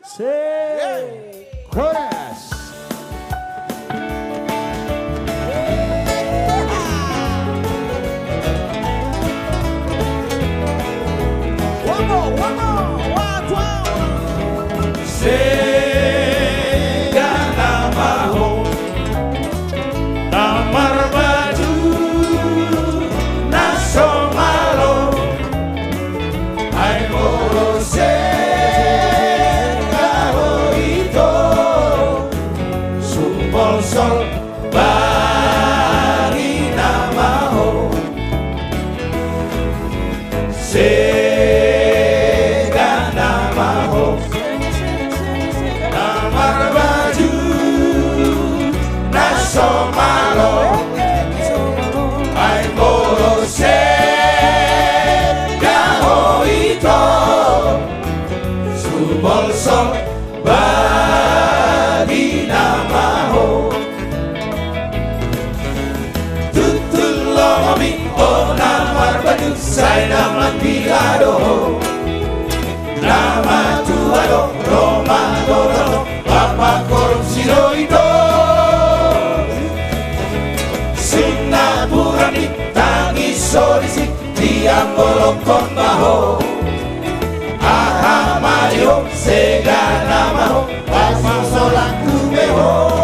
Chorus. One more, one more, one, two. Sol bagi namamu sega namamu namar baju nasomalo ay moro sega hoito subol sol bagi namamu Sai nama tirado, nama tuado, Roma dorado, Papa corrupsiro ito. Singapura ni tangi sorisi, diambolo con bajo. Aha Mario, sega namaho, pasa sola tu mejor.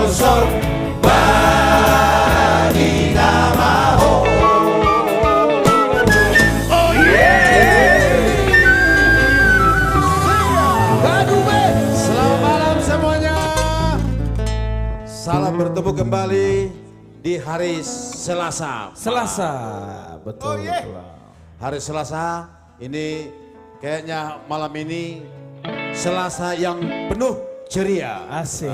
Sol bagi bertemu kembali di hari Selasa. Selasa, betul. Oh, yeah. Hari Selasa ini kayaknya malam ini Selasa yang penuh ceria. Asik.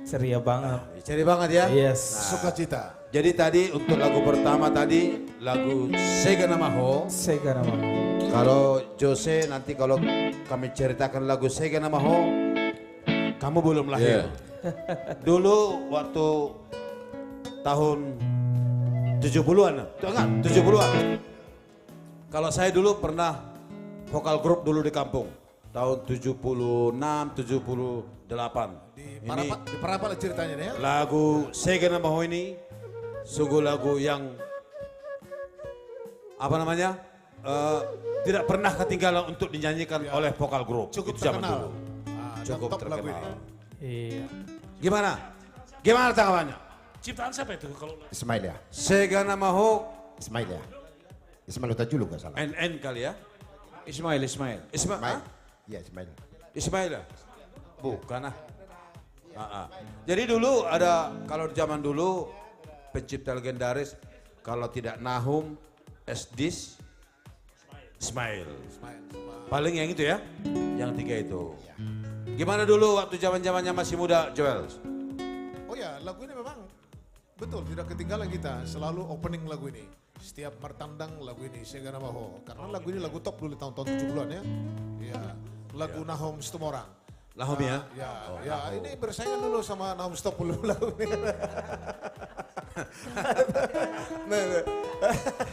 Ceria banget. Ceria banget ya. Yes. Sukacita. Jadi tadi untuk lagu pertama tadi lagu Sega Namaho. Sega nama. Kalau Jose nanti kalau kami ceritakan lagu Sega Namaho, kamu belum lahir. Dulu waktu tahun 70-an, enggak 70-an. Kalau saya dulu pernah vokal grup dulu di kampung. Tahun 76, 78. Di Parapa lah ceritanya nih ya. Lagu Sega Namaho ini sungguh lagu yang apa namanya tidak pernah ketinggalan untuk dinyanyikan oleh vokal grup. Cukup Itu zaman terkenal. dulu. Dan Cukup top lagu terkenal. Iya. Gimana? Gimana tanggapannya? Ciptaan siapa itu kalau Ismail ya. Sega Namaho Ismail ya. Ismail Utajulu gak salah. NN kali ya? Ismail. Ismail? Iya Ismail. Ismail ya? Bukan ah. Jadi dulu ada, kalau zaman dulu pencipta legendaris, kalau tidak Nahum, Esdis, Ismail. Paling yang itu ya, yang tiga itu. Gimana dulu waktu zaman-zamannya masih muda, Joel? Oh ya, lagu ini memang betul tidak ketinggalan kita. Selalu opening lagu ini. Setiap martandang lagu ini Sega Namaho. Karena lagu ini lagu top dulu tahun-tahun 70-an ya. Ya, lagu Nahum Situmorang. Nahum ya? Ya, ini bersaingan dulu sama Nahum Stop dulu lagu ini.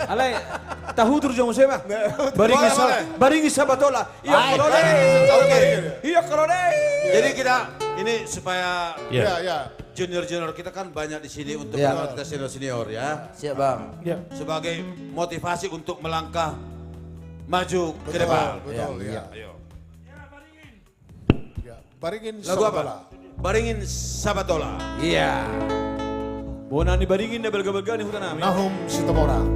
Alay, tahu terus jong saya mah. Baringi sabatola. Iya korode. Oke. Iya korode. Jadi kita ini supaya Ya. junior-junior kita kan banyak di sini untuk penonton kita senior-senior ya. Siap bang. Ya. Sebagai motivasi untuk melangkah maju ke depan. Betul, Iya. ya. Ayo. Ya. Baringin Lagu Sabatola. apa? Baringin Sabatola. Iya. Bonani baringin na belga-belga ni hutan namin. Nahum Situmorang.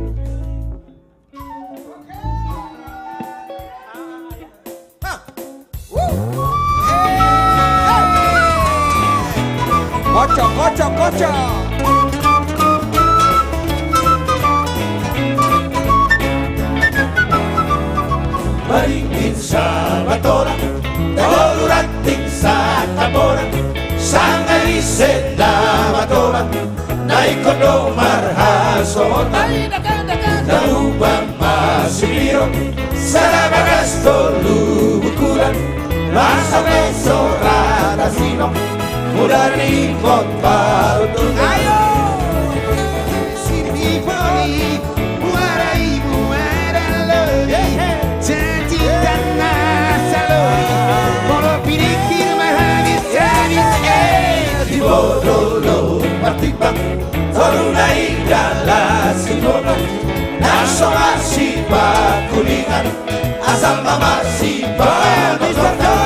Kocok. Baringin Sabatola. Tagoluranting sa Tabora. Sangali Senda Matola. Naikondo marhasotan. Narubang masipiro. Sarabagasto lubukulan. Masa beso radasino. Murani kontarutun. Ayo! Sini poli. Warai muaralo. Janji tanah saloi. Molo pirikir mahanis di bodolo matibang. Torunai gala sinono. Naso masih kuningan. Asal mama si panusorta.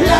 La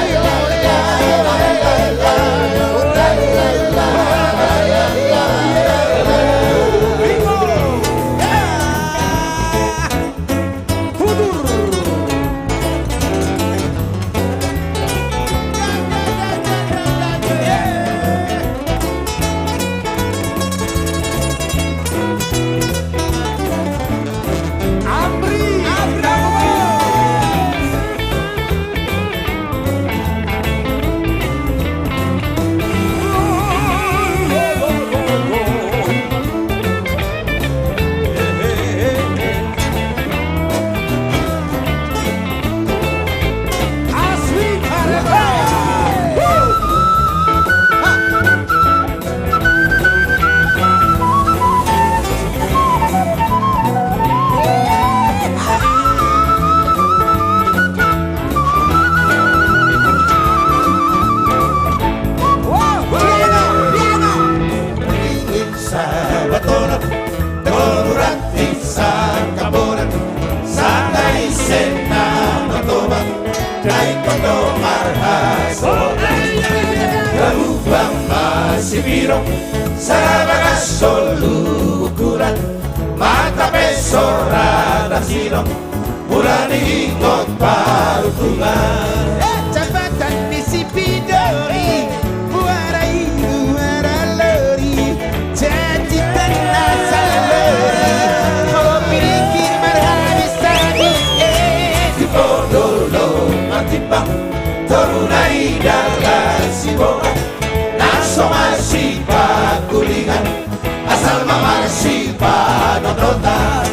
Naik kondo marhaso Garubang masih birong Sabagas solu ukuran Mata pesora dan sirong Mulai ikut parutungan Jabatan di Sipidori Muarai muara lori Janji tanah salori Kau pikir marhabis tadi Di Podolo Matibang Torunai dalam Sibonga Naso masih pakulingan Asal mama masih panonota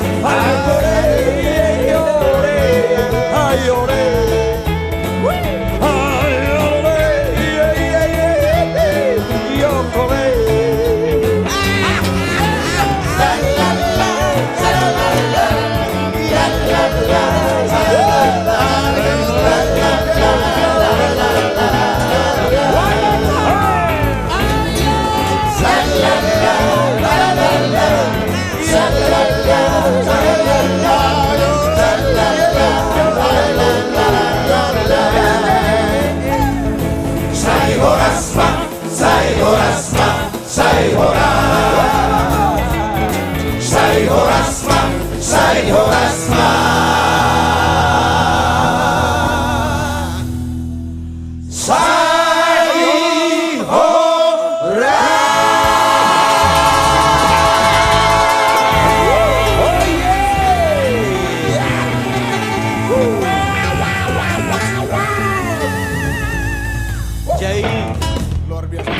Luar biasa.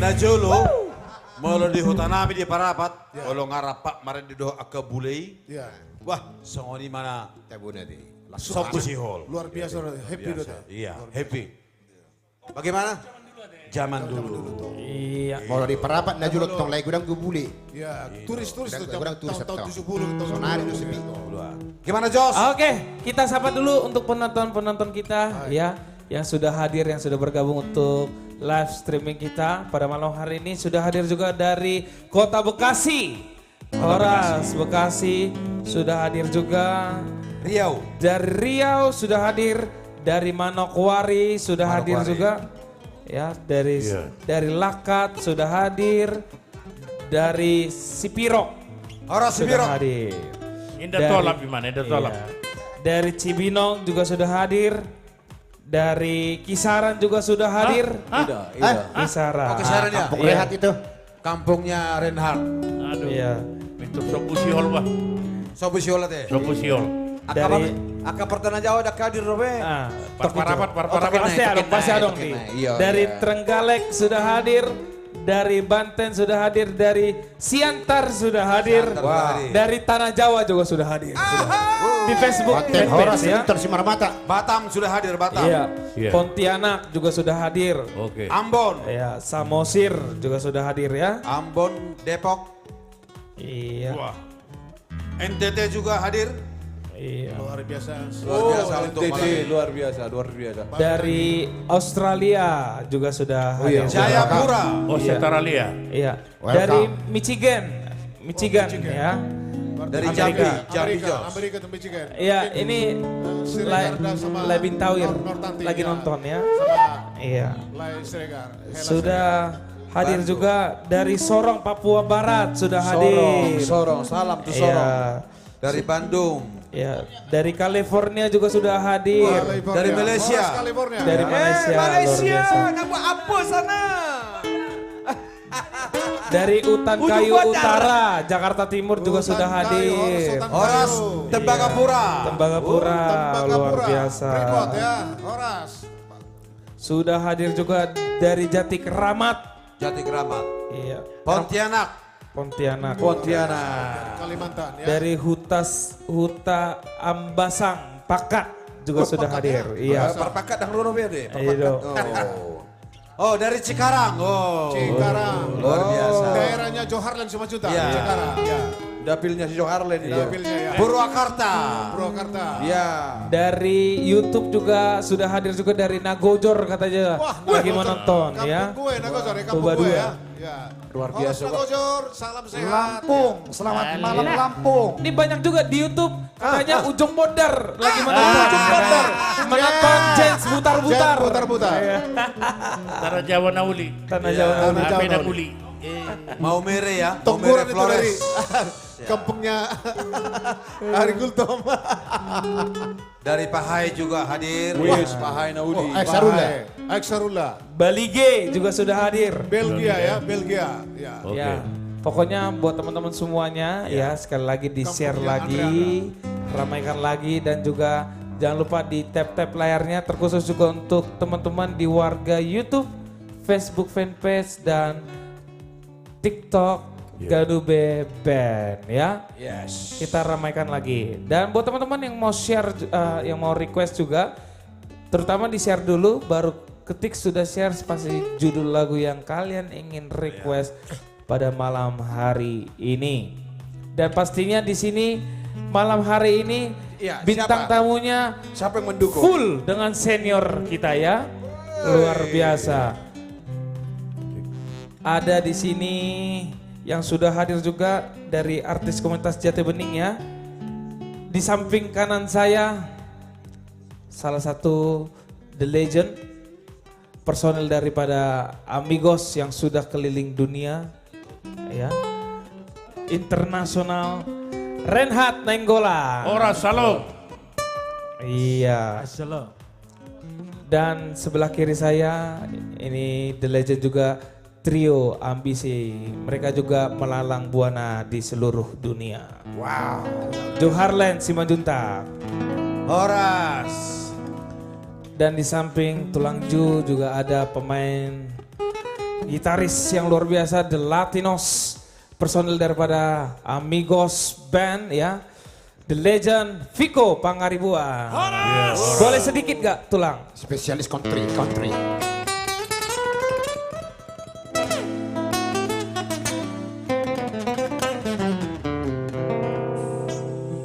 Najolo, molo di hutanami di parapat, kalau ngarapak marin di doa ke bulei, Ya. wah songoni mana Tabuna di sopu sihol. Luar biasa, happy Biasa. dong. Iya, happy. Bagaimana? Zaman dulu. Iya. Mau di Parapat na julok tong lay gudang gubuli. Ya, turis-turis tuh Gudang turis tahun atau 70 tahun sonari 90. itu sepi. Gimana Jos? Oke, kita sapa dulu untuk penonton-penonton kita ya yang sudah hadir, yang sudah bergabung untuk live streaming kita pada malam hari ini. Sudah hadir juga dari Kota Bekasi. Horas Bekasi sudah hadir juga. Riau. Dari Riau sudah hadir, dari Manokwari sudah hadir juga. Ya, dari Lakat sudah hadir. Dari Sipirok Horas sudah Sipirok. hadir. Indah tolap gimana? Indah tolap. Iya. Dari Cibinong juga sudah hadir. Dari Kisaran juga sudah hadir. Kisaran. Oh, Kisaran ya? Kampung Iya. Rehat itu. Kampungnya Reinhard. Aduh. Iya. Itu sopu siol bah. Sobu siola teh. Sopu siol. Dari Aka pertana Jawa dak hadir robe. Parparapat, Pasti ada, pasti ada dong nih. Iya, Dari iya. Trenggalek sudah hadir. Dari Banten sudah hadir. Dari Siantar sudah hadir. Wah. Dari Tanah Jawa juga sudah hadir. Sudah. Di Facebook Konten Horas fanpage ya. Victor Simarmata. Batam sudah hadir Batam. Iya. Iya. Pontianak juga sudah hadir. Oke. Ambon. Ya, Samosir juga sudah hadir ya. Ambon, Depok. Iya. Wah. NTT juga hadir. Iya. Luar biasa. Luar biasa untuk malam ini. luar biasa. Dari Australia juga sudah hadir. Jayapura. Oh, Setaralia. Iya. Welcome. Dari Michigan ya. Dari Amerika. Jambi Jos. Amerika tuh Michigan. Iya, ini Siregar sama Lebin Tawir Nortanti, lagi ya. nonton ya. Sama Iya. Lai Siregar. Hela Sudah hadir juga dari Sorong, Papua Barat sudah hadir. Sorong, salam tuh Iya. Sorong. Dari Bandung. Iya, dari California juga sudah hadir. California. Dari Malaysia. Horas California. Dari Malaysia, luar biasa. Nama apa sana? Dari Utan Ujung Kayu Bandar. Utara, Jakarta Timur juga Utan sudah Kayu, hadir. Utan Kayu. Horas Tembagapura. Tembagapura, luar Tembagapura. biasa. Freeport ya, Horas. Sudah hadir juga dari Jati Keramat. Jati Kramat. Iya. Pontianak. Pontianak. Kalimantan ya. Dari Huta Ambasang, Pakat juga sudah hadir. Iya. Perpakat dan loro deh. Iya dong. Oh, dari Cikarang. Oh. Cikarang. Luar biasa. Daerahnya Joharlen Simajuta. Iya. Cikarang. Ya. Dapilnya si Joharlen ini. Dapilnya ya. Purwakarta. Purwakarta. Iya. Dari YouTube juga sudah hadir juga dari Nagojor katanya. Lagi menonton ya. Kampung gue, Nagojor ya, kampung Coba gue dua. ya. Ya. Luar biasa, Pak. Nagojor, salam sehat. Lampung, selamat malam Lampung. Ini banyak juga di YouTube Katanya Ujung Bodar lagi menonton. Ujung Bodar. Menonton Jens Butar-Butar. Putar-putar. Tanah Jawa Nauli. Tanah Jawa. Tanah Jawa Ape dan Nauli. Uli. Mau mere ya, mau Tongguran mere itu dari Flores. kampungnya Ari Gultom. Dari Pahai juga hadir. Wis, Pahai Naudi. Aksarula. Aksarula. Balige juga sudah hadir. Belgia ya, Belgia. Ya. Oke. Ya, pokoknya buat teman-teman semuanya ya sekali lagi di-share Kampungnya lagi, ramaikan lagi dan juga jangan lupa di tap-tap layarnya terkhusus juga untuk teman-teman di warga YouTube, Facebook fanpage dan TikTok Gadube Band ya. Yes. Kita ramaikan lagi. Dan buat teman-teman yang mau share, yang mau request juga, terutama di-share dulu, baru ketik sudah share spasi judul lagu yang kalian ingin request pada malam hari ini. Dan pastinya di sini malam hari ini Iya, bintang siapa? tamunya Siapa yang mendukung? full dengan senior kita ya. Luar biasa. Ada di sini yang sudah hadir juga dari artis komunitas Jati Bening ya. Di samping kanan saya salah satu The Legend, personel daripada Amigos yang sudah keliling dunia ya. Internasional Reinhard Nainggolan. Ora Salom. Iya. Dan sebelah kiri saya ini The Legend juga trio ambisi. Mereka juga melalang buana di seluruh dunia. Wow. Joharlen Simanjuntak. Horas. Dan di samping Tulang Ju juga ada pemain gitaris yang luar biasa The Latinos. Personel daripada Amigos Band ya. The Legend Vico Pangaribuan. Boleh sedikit gak Tulang? Spesialis country.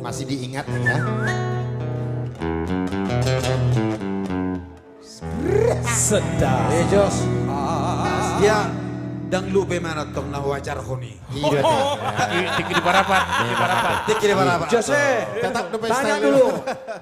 Masih diingat ya. Sedap. Jos. Ya, dang lu bagaimana tong na wajar honi. Iya. Tiki di Parapat. Di Parapat. Tikir apa? Jose, Tetap the best tanya style. dulu.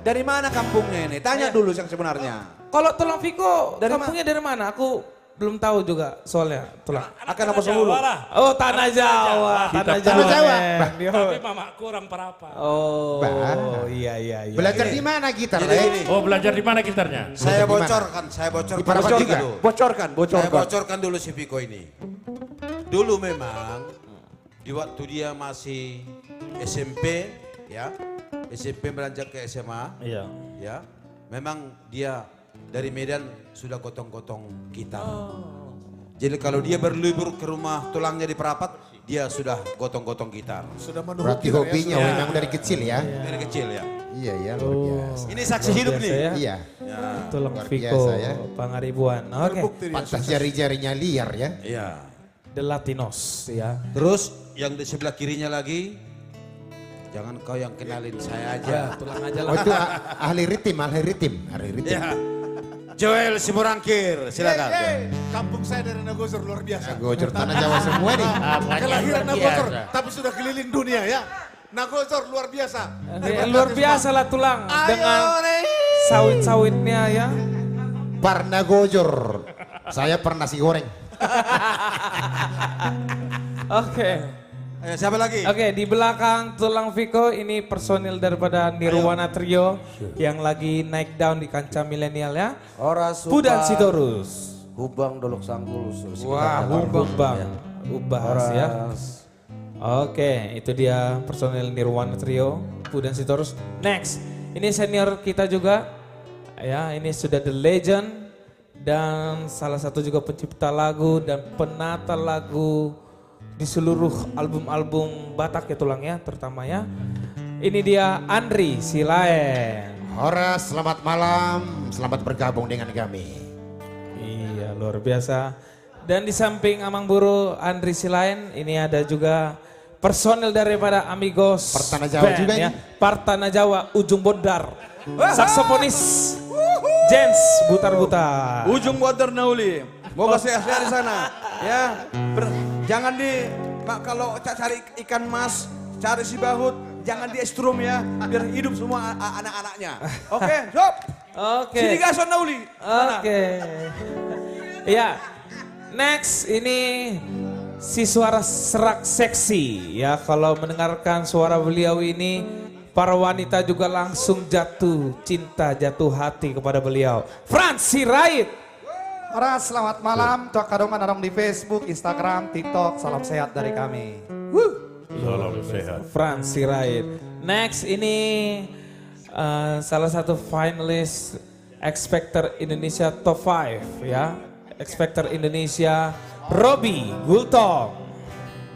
Dari mana kampungnya ini? Tanya dulu yang sebenarnya. Kalau Tulang Vico Dari kampungnya dari mana? Aku belum tahu juga soalnya Tulang. Akan apa dulu? Oh Tanah Jawa. Tanah Jawa. Tanah Jawa. men. Yo. Tapi mamaku orang Parapat. Oh Bah. iya. Belajar di mana gitar, Jadi Le? ini, Oh, belajar di mana gitarnya? saya Di mana? bocorkan Di Parapat dulu. juga? Bocorkan. Saya bocorkan dulu si Viko ini. Dulu memang di waktu dia masih SMP ya, SMP beranjak ke SMA Iya. ya, memang dia dari Medan sudah gotong-gotong gitar. Jadi kalau dia berlibur ke rumah tulangnya di Parapat, dia sudah gotong-gotong gitar Sudah Berarti menuruti hobinya memang dari kecil ya. dari kecil ya. Iya ya, luar biasa. Ini saksi hidup Biasa nih. ya. Iya. Ya, Tulang Luar Vico biasa ya. Pangaribuan. Oke. terbukti dia. Pantas jari-jarinya liar ya. iya. The Latinos ya. Terus yang di sebelah kirinya lagi, jangan kau yang kenalin saya aja. Tulang aja Oh lah. itu ahli ritim. Ya. Joel Simorangkir, silakan. Kampung saya dari Nagosor luar biasa. Gojor tanah Jawa semua nih. Kelahiran luar Nagosor, biasa. tapi sudah keliling dunia ya. Nagosor luar biasa. Luar biasa lah Tulang dengan sawit-sawitnya ya. Parna Gojor. Saya pernah nasi goreng. Oke. Siapa lagi? Oke, di belakang Tulang Vico ini personil daripada Nirwana Trio yang lagi naik down di kancah milenial ya. Horas Pudan Sitorus. Hubang Dolok Sanggulus. Wah, Ubang. Ubahas ya. Oke, itu dia personil Nirwana Trio, Pudan Sitorus. Next, ini senior kita juga. Ya, ini sudah The Legend dan salah satu juga pencipta lagu dan penata lagu di seluruh album-album Batak ya Tulang ya, terutama ya. Ini dia Andri Silaen. Horas, selamat malam. Selamat bergabung dengan kami. Iya, luar biasa. Dan di samping Amang Buru Andri Silaen, ini ada juga personil daripada Amigos Partana Jawa Band, juga ya. ini. Partana Jawa Ujung Bodar. Saksofonis Jens Butar-Butar. Ujung Bodar Nauli. Moga sehat-sehat di sana. Ya, jangan di kalau cari ikan mas, cari si bahut, jangan di estrum ya, biar hidup semua anak-anaknya. Oke, stop. Oke. Sini gason Nauli. Mana? Oke. Ya. Next ini si suara serak seksi ya. Kalau mendengarkan suara beliau ini para wanita juga langsung jatuh cinta, jatuh hati kepada beliau. Franz Sirait. Horas, selamat malam. Tuak kadongan orang di Facebook, Instagram, TikTok. Salam sehat dari kami. Salam sehat. Franz Sirait. Next ini salah satu finalis X Factor Indonesia Top 5 ya. X Factor Indonesia Robi Gultom.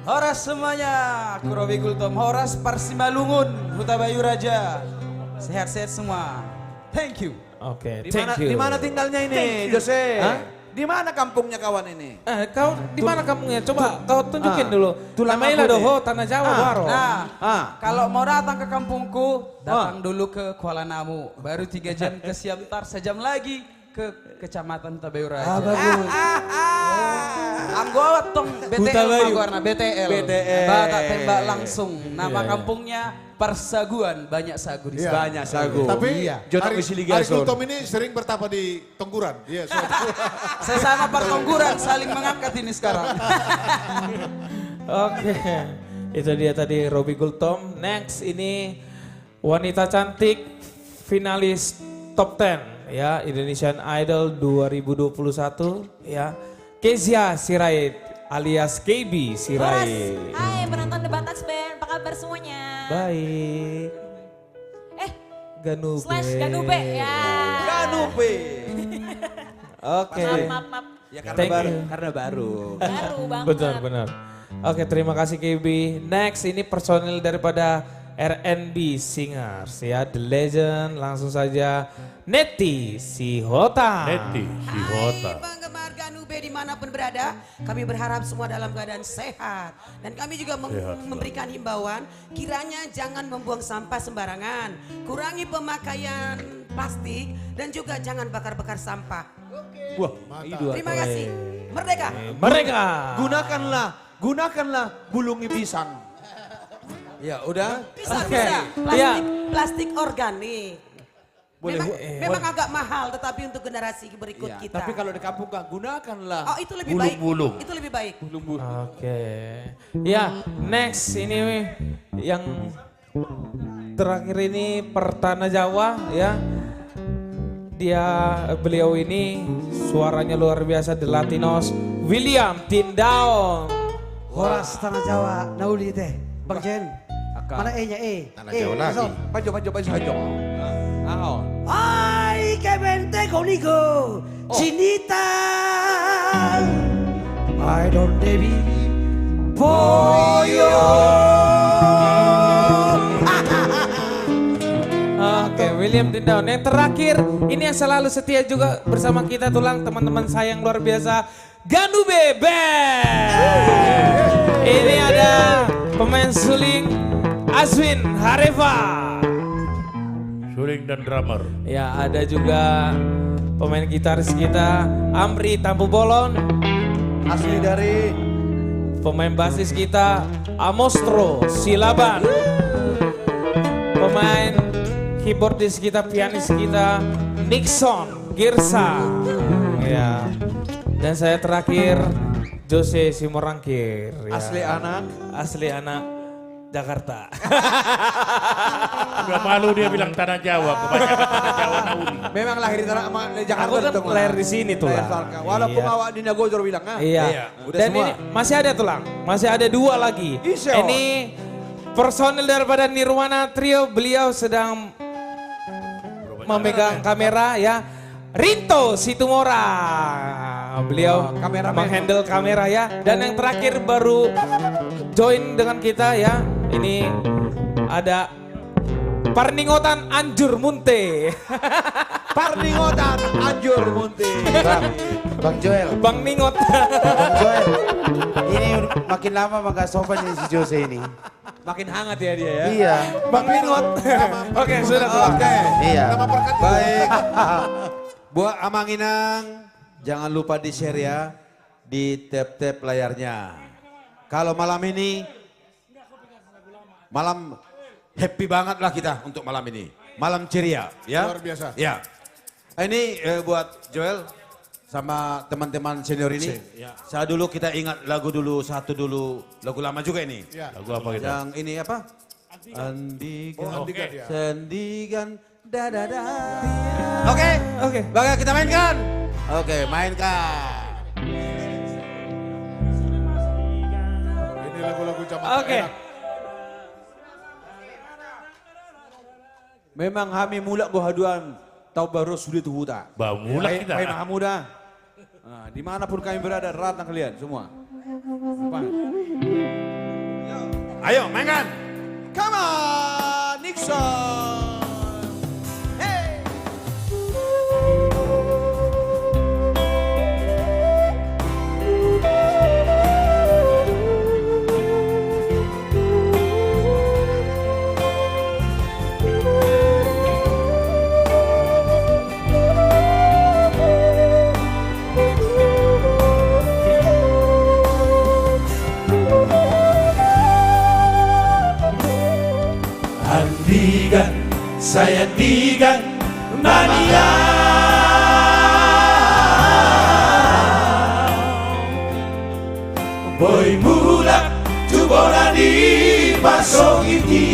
Horas semuanya, aku Robi Gultom. Horas Parsimalungun, Huta Bayu Raja. Sehat-sehat semua. Thank you. Oke, Di mana, thank you. di mana tinggalnya ini, Jose? Hah? Di mana kampungnya kawan ini? Kau di mana kampungnya? Coba kau tunjukin dulu. Tulang Namanya aku Doho, deh. Tanah Jawa baru. Kalau mau datang ke kampungku, datang dulu ke Kuala Namu. Baru 3 jam ke Siantar, sejam lagi ke Kecamatan Huta Bayu Raja. bagus. Anggota tong Huta Bayu. BTL warna BTL. BTL. Batak tembak langsung. Nama kampungnya Persaguan, banyak sagu di Iya. sana. Banyak sagu. Tapi Jonak Ari Wisiligason. Gultom ini sering bertapa di Tengguran. Iya, Sesama pertongguran saling mengangkat ini sekarang. Oke, itu dia tadi Robi Gultom. Next ini wanita cantik finalis top 10 ya Indonesian Idol 2021 ya. Kezia Sirait alias KB Sirait. Hai penonton Debat Touch Band, apa kabar semuanya? Baik. Ganube. /Ganube ya. Ganube. Oke. Maaf. Ya karena Thank baru. you. Karena baru. Baru banget. Benar. Oke, terima kasih KB. Next ini personil daripada R&B Singers ya, The Legend. Langsung saja Neti Sihota. Neti Sihota. Hai penggemar Ganube dimanapun berada, kami berharap semua dalam keadaan sehat. Dan kami juga memberikan himbauan, kiranya jangan membuang sampah sembarangan. Kurangi pemakaian plastik dan juga jangan bakar-bakar sampah. Wah, Terima kasih. Merdeka. Mereka. Gunakanlah bulungi pisang. Ya udah. Bisa. Iya. Plastik organik. Boleh. Memang agak mahal, tetapi untuk generasi berikut Ya, kita. tapi kalau di kampung kan gunakanlah. Oh, itu lebih baik. Bulung-bulung. Itu lebih baik. Oke. Ya, next ini yang terakhir ini Pertana Jawa ya. Beliau ini suaranya luar biasa, The Latinos, William Tindaon. Horas Tanah Jawa, Nauli teh. Bang Jen. Mana E-nya E? Tanah Jawa lagi. Pajo. Ahon. Ay, que vente conmigo, chinita. Ay, donde vi pollo. Oke, William Tindaon. Yang terakhir, ini yang selalu setia juga bersama kita tulang teman-teman saya yang luar biasa, Ganube Band. Ini ada pemain suling Azwin Hareva. Suling dan drummer. Ya, ada juga pemain gitaris kita Amri Tampu Bolon. Asli dari Pemain basis kita Amostro Silaban. Pemain keyboardis kita, pianis kita Nixon Girsa. Ya. Dan saya terakhir Jose Simorangkir. Ya. Asli anak Jakarta. Udah malu dia bilang Tanah Jawa, kebanyakan Tanah Jawa Nauli. memang lahir di tanah di Jakarta. Aku kan Tulang. lahir di sini tuh Lahir lah. Sarka. Walaupun Iya. awak di Nagojor bilang ah. Iya. Udah Dan semua. ini masih ada tulang, masih ada 2 lagi. Isyo. Ini personil daripada Nirwana Trio, beliau sedang memegang kamera ya. Rinto Situmora, beliau kameramen. menghandle kamera ya. Dan yang terakhir baru join dengan kita ya. Ini ada Parningotan Anjur Munte. Parningotan Anjur Munti. Bang Joel, Bang Ningot. Bang Joel. Ini makin lama makin sopan ini si Jose ini. Makin hangat ya dia ya. Iya. Bang Ningot. Oke, sudah. Oke. Iya. Nama perkat Baik. Buat Amanginang, jangan lupa di-share ya di tab-tab layarnya. Kalau malam ini, malam happy banget lah kita untuk malam ini. Malam ceria, ya. Luar biasa. Ya. Ini buat Joel sama teman-teman senior ini. Ya. Saya dulu kita ingat lagu dulu, satu dulu, lagu lama juga ini. Ya. Lagu apa kita? Yang ini apa? Andigan, Oh, Andigan, ya. Sendigan, dadada. Oke, Baga kita mainkan. Oke, mainkan. Ini lagu-lagu zaman Oke. enak. Memang kami mulak gohaduan tau baru sulit huta. Mulak kita. Baik Mahamuda. Nah, dimanapun kami berada, ratang kalian semua. Ayo, mainkan. Come on, Nixon. Hey. Andigan, saya digan mania. Boy mulak tubona di pasok iti.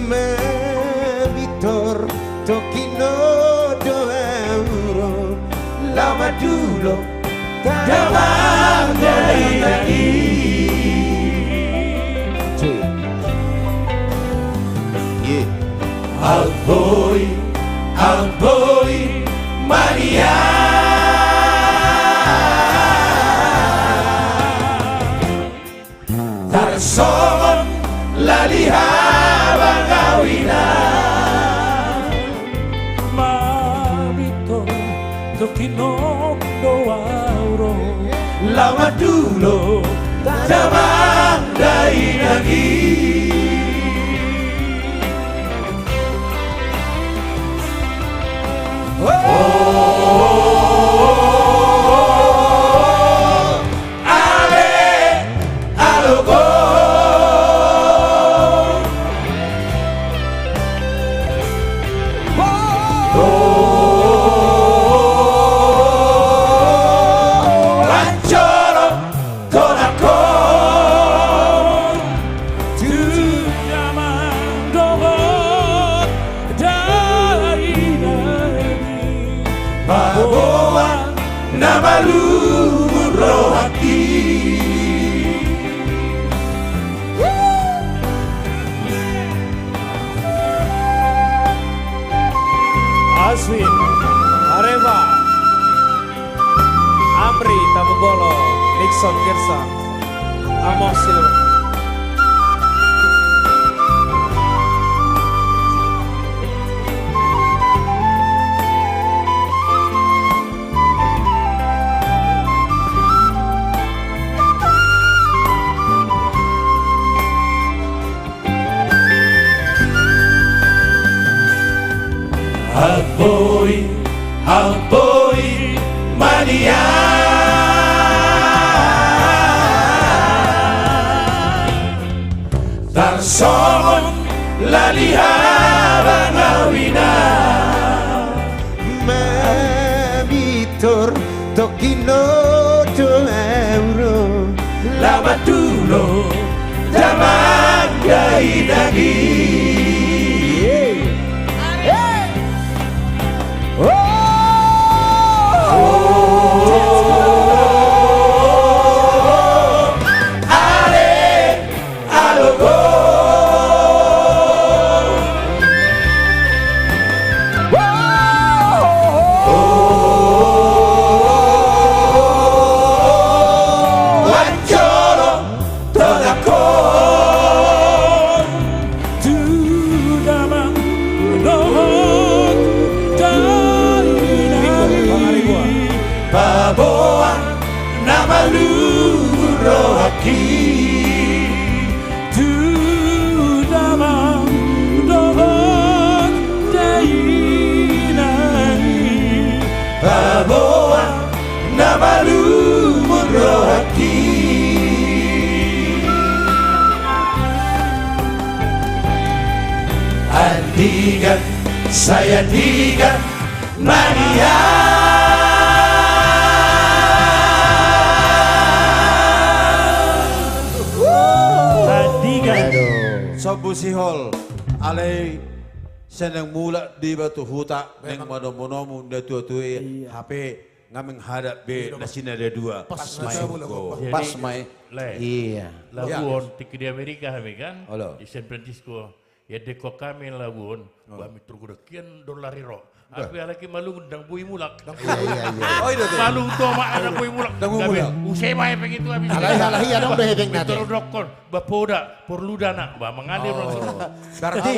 Mebitor tokino do euro. Lama dulu damang dari lagi. Alboy, Maria. Tarsongon laliha bangawina. Mabito tokinom doauro. Lama dulu zaman dari lagi. Aswin, Areva, Amri, Tabubolo, Nixon, Gerson, Amos Silva. Alboy, mania. Tarsongon laliha bangawina. Mebitor tokino do euro. Lama dulu zaman dari lagi. Baboa nama luro haki tu damang dohot dainai. Baboa nama luro haki. Sayandigan mania. Sobu sihol alay senang mula di batu huta neng monomonomu nda tua-tua HP ngameng hadap be nasina ada dua Pas pas mai Iya. Labuan tiki di Amerika kami kan, Halo. di San Francisco. Ya deko kami labuan, kami turun kian $1. Aku lagi malu undang bui mulak. Iya. Oh itu tuh. Malu tuh mak ada bui mulak. Undang bui mulak. Usai mai begitu habis. Alah iya dong udah hedeng nanti. Betul dokon, bapoda, perlu dana, bah mengalir langsung. Berarti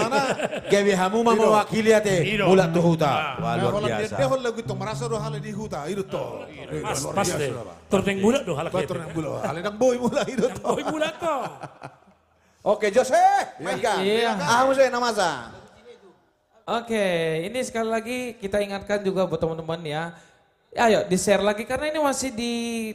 gawe hamu mah mewakili ate Ido. mula tuh huta. Ah. Wah luar biasa. Dia lagu itu merasa doh hal di huta itu toh. Pas deh. Terteng mula doh halak Batur yang bulu, hal yang boy mula itu toh. Boy mula kok. Oke Jose, mainkan. Iya. Jose namasa. Oke, ini sekali lagi kita ingatkan juga buat teman-teman ya. Ayo di-share lagi karena ini masih di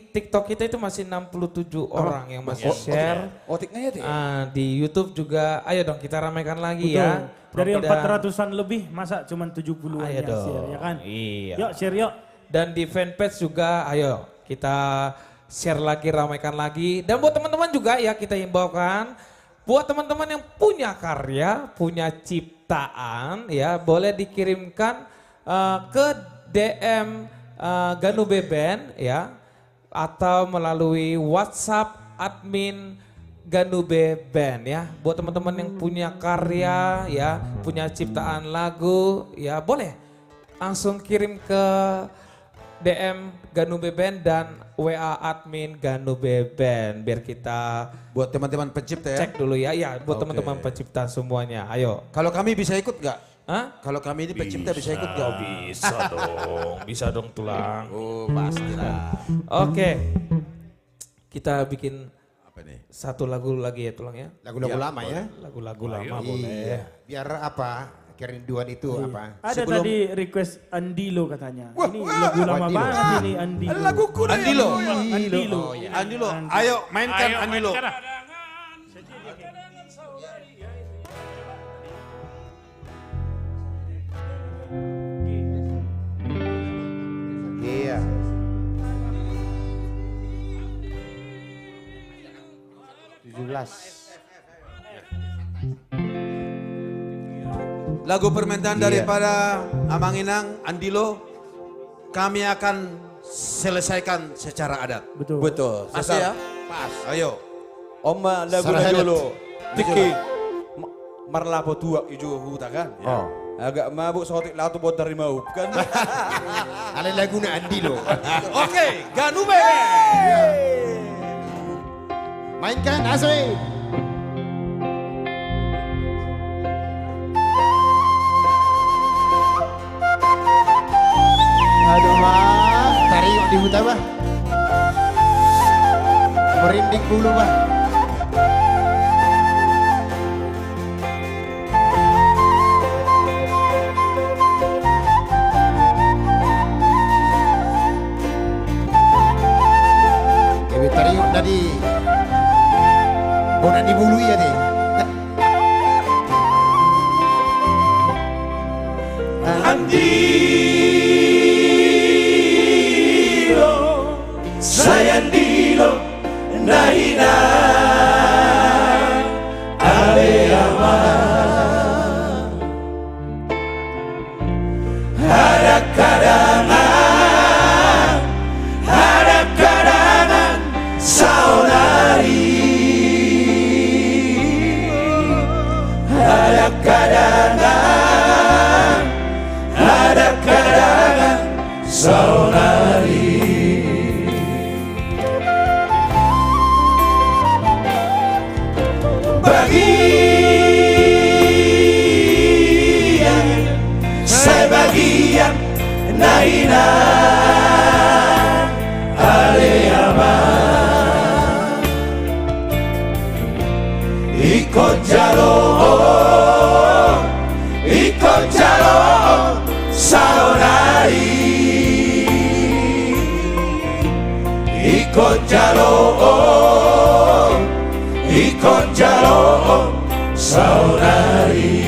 TikTok kita itu masih 67 orang yang masih share. Otiknya ya Di YouTube juga, ayo dong kita ramaikan lagi ya. Dari Dan- 400-an lebih, masa cuma 70-an Ayo yang dong. share, ya kan? Iya. Yuk share yuk. Dan di fanpage juga, ayo kita share lagi, ramaikan lagi. Dan buat teman-teman juga ya kita himbaukan, buat teman-teman yang punya karya, punya ciptaan ya, boleh dikirimkan ke DM Ganube Band ya, atau melalui WhatsApp admin Ganube Band ya. Buat teman-teman yang punya karya ya, punya ciptaan lagu ya, boleh langsung kirim ke DM Ganube Band dan WA admin Ganube Band biar kita Buat teman-teman pencipta ya. cek dulu ya. Ya, buat Oke. teman-teman pencipta semuanya. Ayo. Kalau kami bisa ikut nggak? Hah? Kalau kami ini pencipta bisa ikut nggak? Bisa dong, bisa dong tulang. Oh pastilah. Oke. Kita bikin Apa nih? satu lagu lagi ya tulang ya. Lagu-lagu lama ya. Lagu-lagu lama boleh. Biar apa? Kerinduan itu apa? Ada Sebelum- tadi request Andilo katanya. Ini lagu lama Andilo. banget ini Andilo. Lagu kuda Andilo. Andilo. Andilo, ayo mainkan Andilo. Iya. Lagu permintaan daripada Amang Inang, Andilo, kami akan selesaikan secara adat. Betul. Betul. Pas ya? Pas. Ayo. Oma lagu Sarahedet. dulu. Tiki. Marlapo tuak ijo huta kan? Oh. Agak mabuk sotik latu buat dari mau kan? Ada lagu na Andilo. Oke, Ganube. Mainkan Asri. Aduh mah, tarik di hutan bah. Merinding bulu bah. Dewi tarik tadi. Bonak di bulu ya deh. Andilo, sayandilo, nahina, aleama. Ada kadangan, saudari. Ada kadangan, saudari. Bagian, saya bagian, naina, aleama. Ikut jalur, saudari. Ikut jalur, saudari.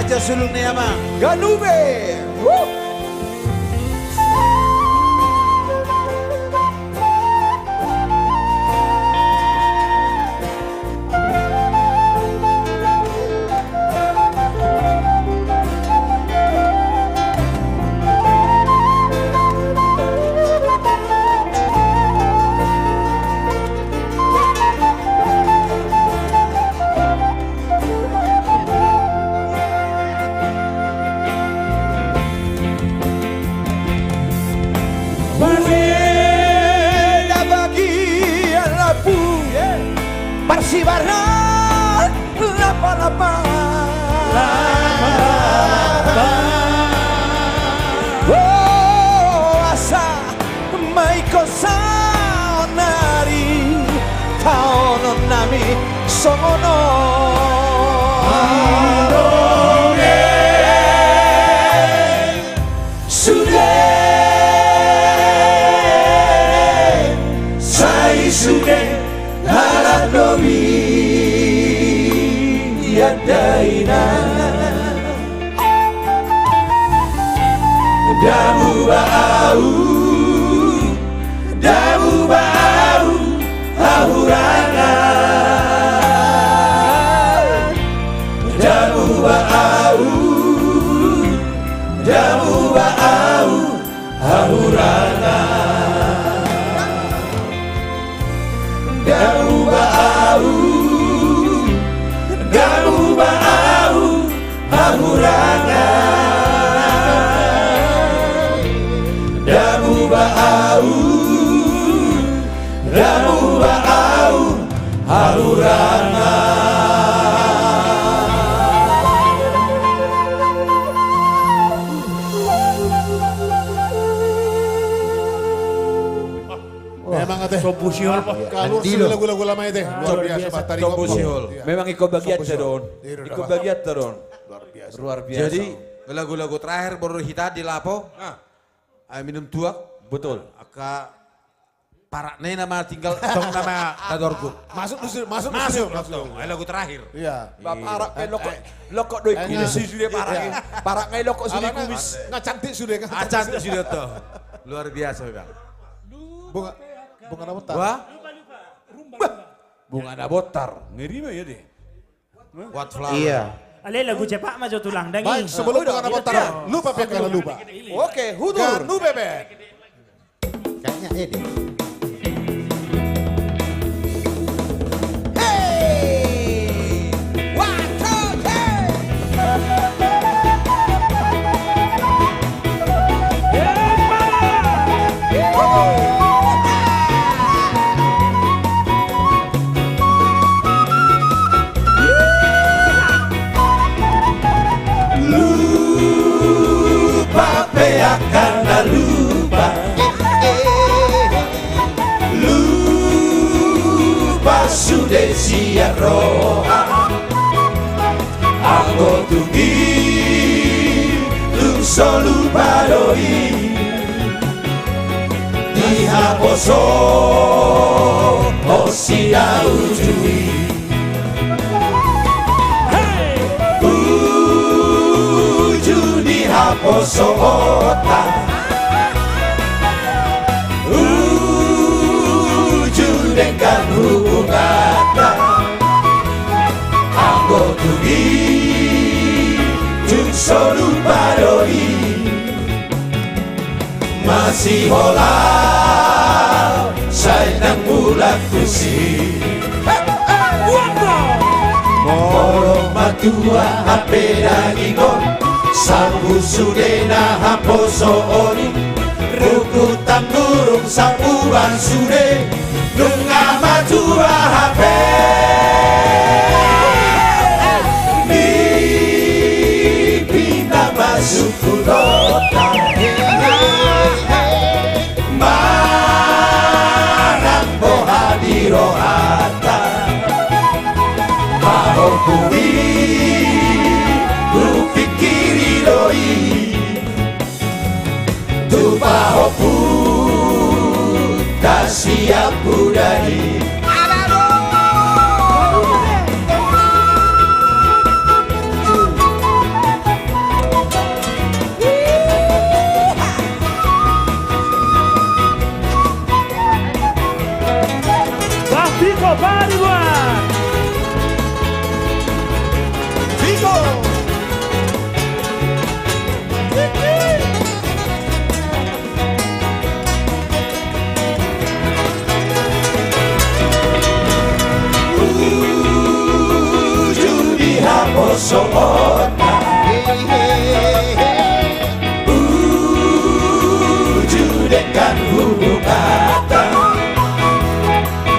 aja sulung nih ama. Ganube. Berbeda bagian lapu Persibaran lapa-lapa Oh asa maiko saonari Taono nami sono Sude harap domi yadaina damu bau ahurana damu bau ahurana Gamu bau, ahurana. Gamu bau, ahurana. Memang teh Kompusiol Pak. kalau sudah lagu-lagu lama itu luar biasa Pak tadi Komposihol. Iya. Memang ikut bagian Don. Iya, Ikut bagian Don. luar biasa. Jadi lagu-lagu terakhir baru hita di lapo. Ayo minum tuak. Betul. Aka paraknya nama tinggal tong nama kadorku. Masuk. Ayo lagu terakhir. Iya. Bapak lokok doi kumis sudah parah ngai lokok sudah kumis. Nggak cantik sudah kan? Acan sudah tuh. Luar biasa memang. Bunga Nabotar. Wah. Bunga Nabotar. Ngeri mah ya deh. What flower. Iya. Ale lagu cepak mah jo tulang dangi. Baik, sebelum Bunga Nabotar, lupa pek kalau lupa. Oke, hudur. Ganu bebek. Kayaknya Edi. Karena lupa sudah siap roha aku tunggi lu solu padoi dihaposo osia ujui dihaposo otak dengan hubungan aku tugi jung solu paroi masih holau saya nang bulat kusi moro matua HP dagingon sambu sudena haposo oni ruku tanggurung sambuan sude Nunga matua HP dipindah masuk kudota marang boha di rohata mau kuwi ku pikiri doi tu bahoku tak siap budari poso ota Judekan hubung kata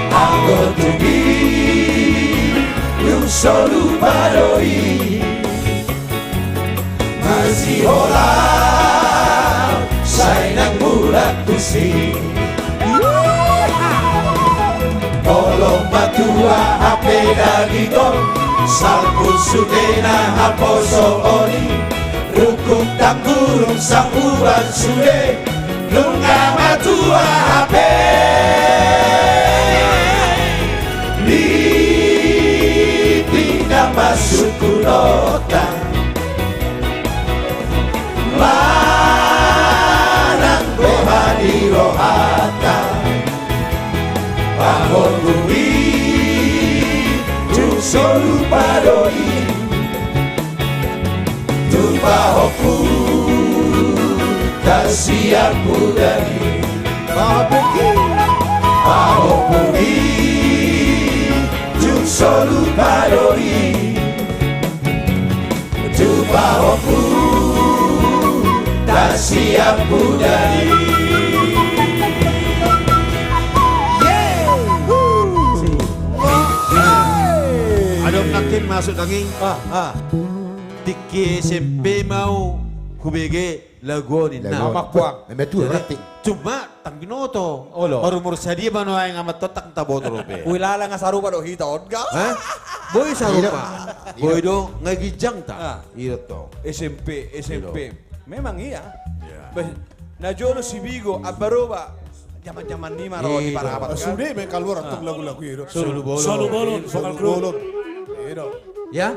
Anggo tubi Yung solu padoi Masih olah Sainang mulat tusi Tolong matua HP dagito Salpun sudena haposo oni Rukuk tanggurung sang uban sude Lunga matua HP Lipina masuk kunota Lanang dohani rohata Bangun bumi Jusolu padoi Tumpahoku Kasihan budani Bangun bumi Jusolu padoi Tumpahoku Kasihan budani Ada nakin masuk daging. Tiki SMP mau kubege lagu ni na. Mamak puang. Betul berarti. Cuma tang binoto. Olo. Baru sadia mano ay ngamat totak tabot robe. Wilala nga sarupa do hitaon ka. Hah? Boy sarupa. Boy do ngagijang ta. Iyo to. SMP. Memang iya. Najono si Bigo, Abaroba. Zaman-zaman ni maro di parapat kan. Sudah mereka keluar untuk lagu-lagu itu. Solo bolon. Solo bolon, vokal bolon. Itu. Ya?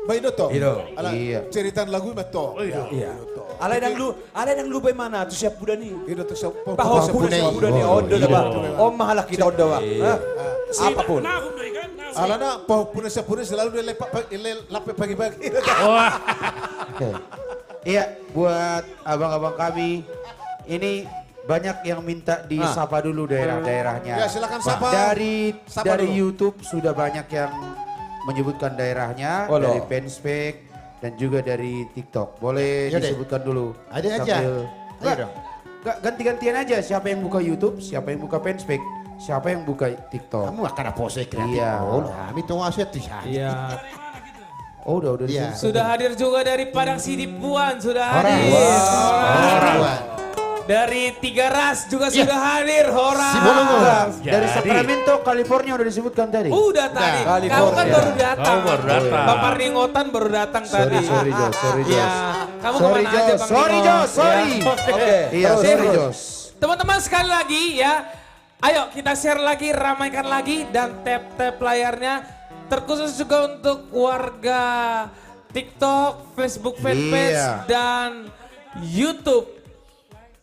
Baik itu. Itu. Ala Iya. cerita lagu itu. Iya. Alay nang lu bay mana tu siap budak ni. Itu tuh Pahos budak ni odo da ba. Om mahalak kita odo ba. Apapun. Alana punas selalu dia lepak pagi-pagi. Wah, Iya, buat abang-abang kami, ini banyak yang minta disapa dulu daerah-daerahnya. Ya, silakan sapa. Sapa Dari dulu. YouTube sudah banyak yang menyebutkan daerahnya, Oh, dari loh. Fanspage dan juga dari TikTok. Boleh Yaudah. disebutkan dulu. Ada aja. Sambil- Ayo Nggak, dong. nggak, ganti-gantian aja. Siapa yang buka YouTube, siapa yang buka Fanspage, siapa yang buka TikTok. Kamu akan pose kreatif. Iya. Oh, kami tuh aset di sana. Iya. Oh, udah Iya. disebut. Sudah hadir juga dari Padang Sidipuan, sudah Orang. hadir. Orang. Dari Tiga Ras juga sudah hadir, Hora. Enggak, dari Jadi. Sacramento, California udah disebutkan tadi. Udah tadi. Kamu kan California. baru datang. Kamu baru datang. Bapak Ringotan baru datang tadi. Sorry Jos, sorry Iya. Jos. Kamu Sorry kemana aja Jos, Bang sorry Ringo? Jos, sorry. Ya, Oke. Oke. Iya, Terus, sorry terus. Jos. Teman-teman sekali lagi ya. Ayo kita share lagi, ramaikan lagi dan tap-tap layarnya. Terkhusus juga untuk warga TikTok, Facebook fanpage Iya. dan YouTube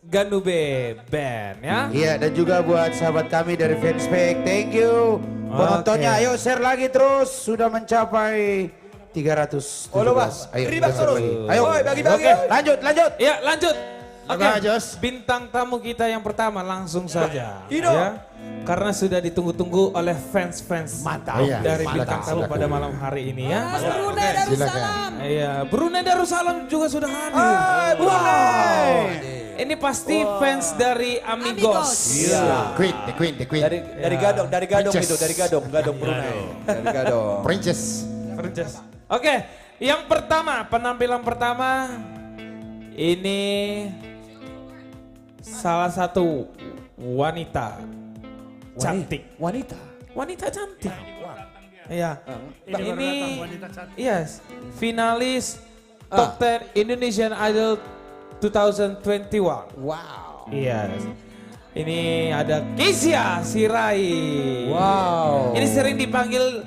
Ganube Band ya. Iya, dan juga buat sahabat kami dari Fanspage, thank you. Penontonnya, Oke. ayo share lagi terus. Sudah mencapai 317. Olo, Bas. Ayo, Ribas share terus. lagi. Ayo, Oi, bagi-bagi. Oke, lanjut, lanjut. Iya lanjut. Oke, Oke, Jos. bintang tamu kita yang pertama langsung saja. Ido. Ya. Karena sudah ditunggu-tunggu oleh fans-fans Mantap. Iya, dari silakan, bintang tamu silakan. pada malam hari ini ya. Mas Brunei Darussalam. Iya, Brunei Darussalam juga sudah hadir. Brunei. Ini pasti fans dari Amigos. Iya. The Queen. Dari Gadong Princess. itu, dari Gadong Brunei. Dari Gadong. Princess. Princess. Oke, yang pertama, penampilan pertama ini salah satu wanita cantik. Wanita cantik. Iya. Ini yes, finalis Top 10 Indonesian Idol 2021. Wow. Yes. Ini ada Kezia Sirai. Wow. Ini sering dipanggil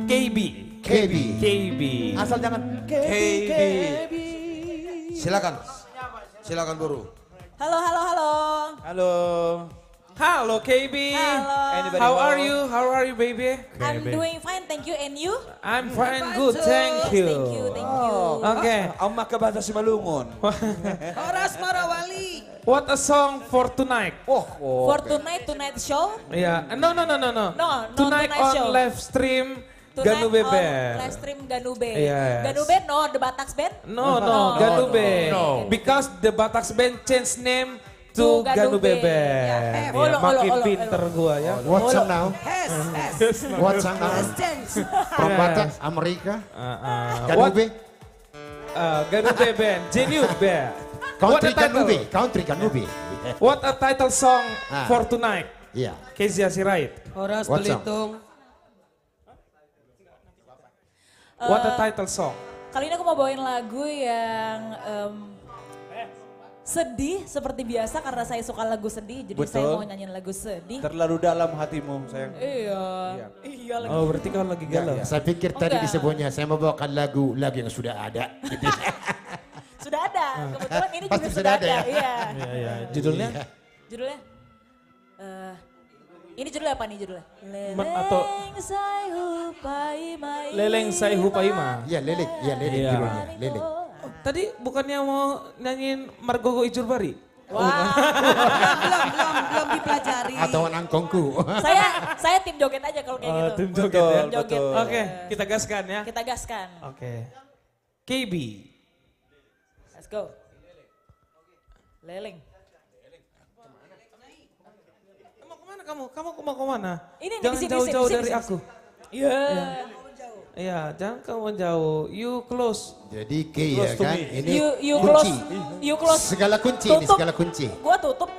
KB. KB. Asal jangan KB. Silakan Buru. Halo. Halo. Halo KB. Halo. How are you? How are you baby? I'm doing fine, thank you. And you? I'm fine, good, thank you. Thank you. Oke. Amma ka bahasa Simalungon. Horas Marawali. What a song for tonight. For tonight show? Yeah. No. No, Tonight tonight on show. live stream Tonight Ganube on Band. live stream Ganube. Yes. Ganube no, The Bataks Band? No, Ganube. no. Because the Bataks Band change name to Ganube Band. Ya, Ya, makin pinter gua ya. What song now? Has. What song now? Has changed. From Batak, Amerika. What? Ganube. Ganube Band, Genuine Band. Country What a title. Ganube. Country Ganube. What a title song Ah. for tonight. Iya. Kezia Sirait. Horas What song? Belitung. What a title song. Kali ini aku mau bawain lagu yang sedih seperti biasa karena saya suka lagu sedih. Jadi saya Betul. mau nyanyiin lagu sedih. Terlalu dalam hatimu sayang. Iya lagi. Oh berarti kau lagi galau. Saya pikir tadi Enggak. disebutnya saya membawakan lagu yang sudah ada. Sudah ada. Kebetulan ini Pasti juga sudah sudah ada ada. ya? Iya. Iya. Judulnya? Judulnya? Ini judulnya apa nih judulnya? atau- Leleng Sayhu Paimai. Leleng Sai Hupaima. Iya lelek, iya lelek Iya. judulnya, lelek. Tadi bukannya mau nyanyiin Margogo Ijurbari? Wah. Belum dipelajari. Atau nangkongku. saya tim joget aja kalau kayak gitu. Tim joget ya. Tim joget. Oke, kita gaskan ya. Kita gaskan. Oke. KB. Let's go. Leleng. Mau kemana kamu? Kamu mau kemana? Ini Jangan di sini, jauh-jauh di sini, dari di sini. aku. Iya. Iya, jangan kamu jauh. You close. Jadi K ya Close to kan, me. ini You kunci. close. Segala kunci ini, Tutup. segala kunci. Gua tutup.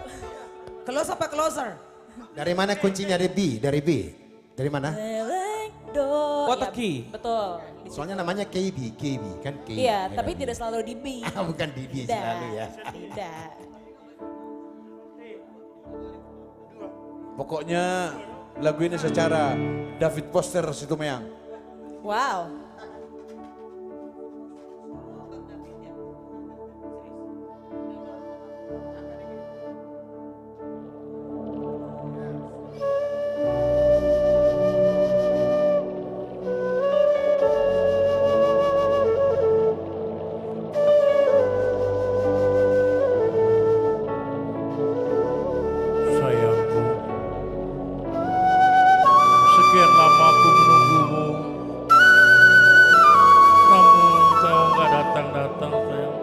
Close apa closer? Dari mana kuncinya? Dari B, dari B. Dari mana? Leleng do. What a Ya, key. Betul. Soalnya namanya KB kan K. Iya, ya tapi kan? tidak selalu di B. Bukan di B Tidak. selalu ya. Tidak. Pokoknya lagu ini secara David Foster Situmeyang. Wow. Sayangku, sekian lama aku menunggumu, namun kau nggak datang-datang sayang.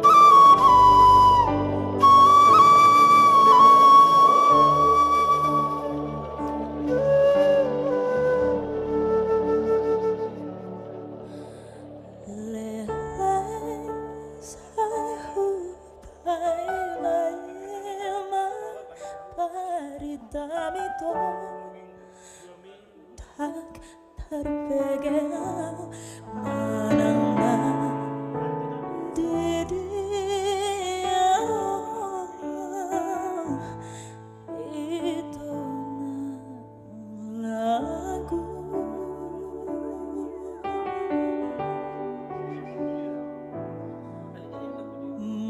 Leleng sayhu paimai paridamito tak terpegang menangna di dia itu lagu.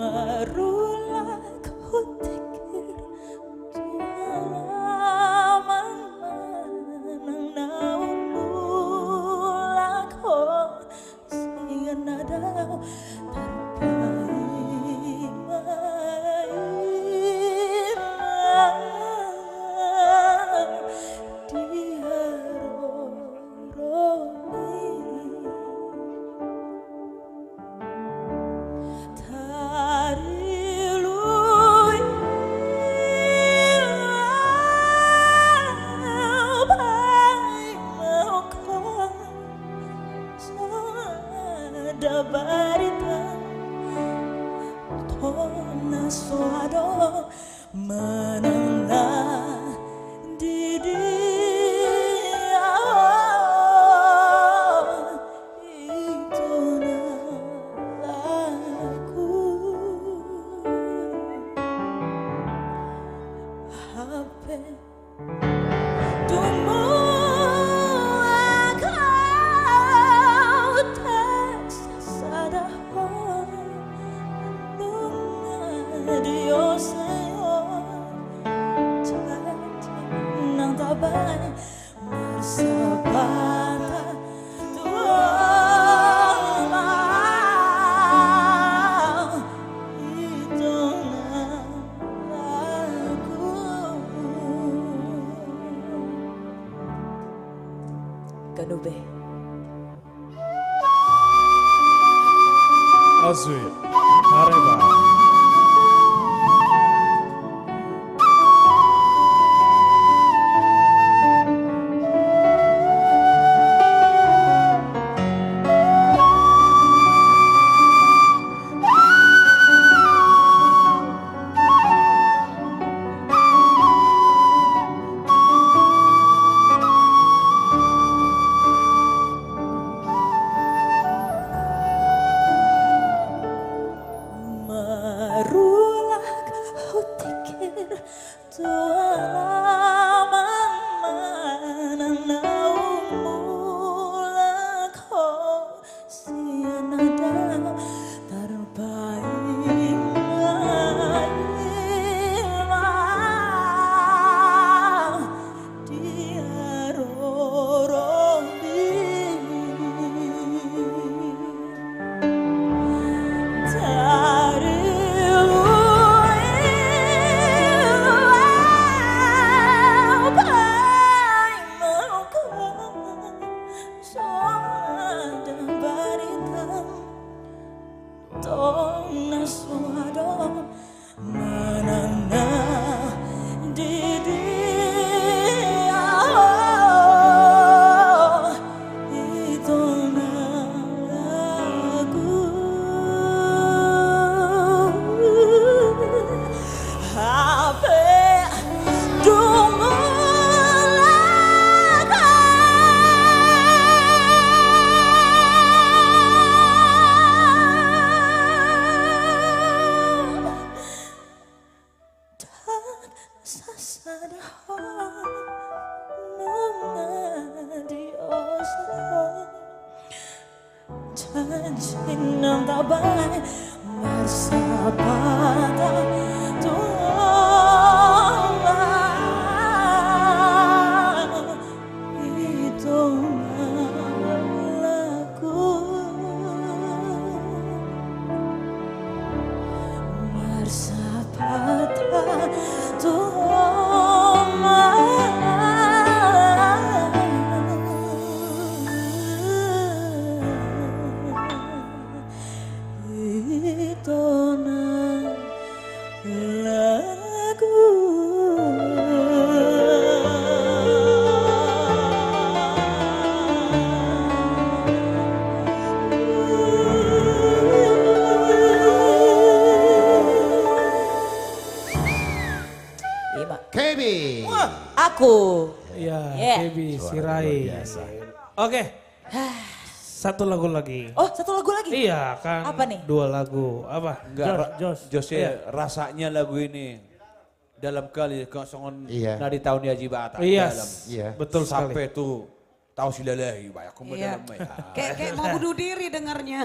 Marulak hutikir tuaman manang naulak ho siyan nadaw Barita Tona suado menangna di dia itu aku HP tumu akau tersasada Dios Señor Asli. Areba. Marulah kau tikir tuan mana naumula kau sianada terbaik dia rorombi Cinam tabay bersabata Tuhan itu lagu bersabata KB. Aku. Iya, Yeah. Baby Sirai. Oke. Satu lagu lagi. Oh, satu lagu lagi? Iya kan. Apa nih? 2 lagu. Apa? Enggak, Jose Iya. rasanya lagu ini dalam kali kosongan Iya. nadi tahun Haji Bata. Iya. Dalam. Iya. Betul sekali. Sampai tuh tahu silalahi banyak Iya. dalam ya. Kayak mau bunuh diri dengarnya.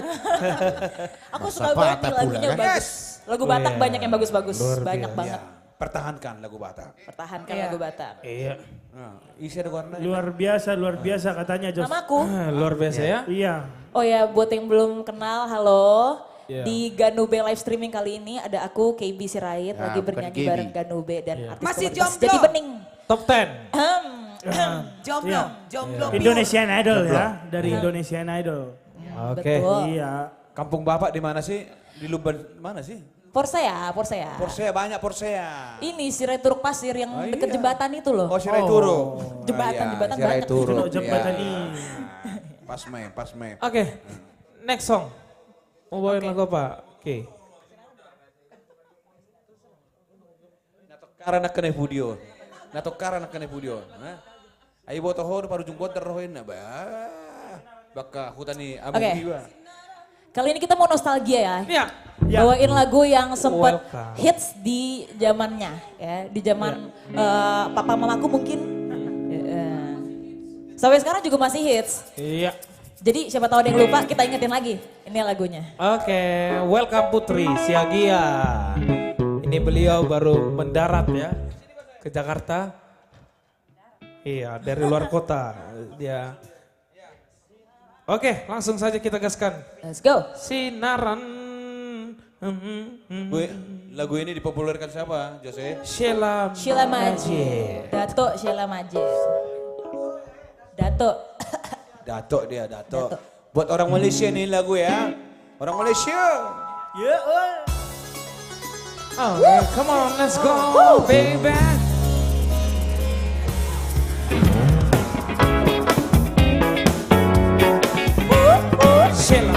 Aku suka banget nih lagunya bagus. Lagu Batak iya. banyak yang bagus-bagus. Luar Banyak biasa. banget. Pertahankan lagu Batak. Pertahankan Iya. lagu Batak. Iya. Nah, isi ada warna. Luar biasa katanya Jos. Namaku. Luar biasa ya. Iya. Oh ya, buat yang belum kenal, halo. Iya. Di Ganube live streaming kali ini ada aku KB Sirait Ya, lagi bukan bernyanyi KB. bareng Ganube dan Iya. artis Masih komunitas jomblo. Jati Bening. Top 10. Jomblo, Iya. jomblo. Indonesian Idol ya, dari Indonesian Idol. Oke. Betul. Iya. Kampung Bapak di mana sih? Di Luban mana sih? Porsea. Porsea banyak Porsea. Ini Sirait Turuk Pasir yang Oh, deket iya. jembatan itu loh. Oh, Sirai Turu. Jembatan Sirai banyak. Turu. Kalau jembatan Iya. ini. Pas me. Oke. Next song. Mau bawain lagu apa? Oke. Karena kena video. Nato karena kena video. Ayo boto ho paru jungkot terrohin na ba. Baka hutani abu Oke. jiwa. Kali ini kita mau nostalgia ya. Iya. Bawain lagu yang sempat Welcome. hits di zamannya ya, di zaman papa mamaku mungkin. Sampai sekarang juga masih hits. Iya. Jadi siapa tahu ada yang lupa, kita ingetin lagi. Ini lagunya. Oke, welcome Putri Siagia. Ini beliau baru mendarat ya ke Jakarta. Iya, dari luar kota dia. Oke, langsung saja kita gaskan. Let's go. Sinaran. Lagu ini dipopulerkan siapa, Jose? Sheila Majid. Dato Sheila Majid. Dato. Dato dia, Dato. Buat orang Malaysia nih lagu ya. Orang Malaysia. Oh, come on, let's go, baby. Sheila,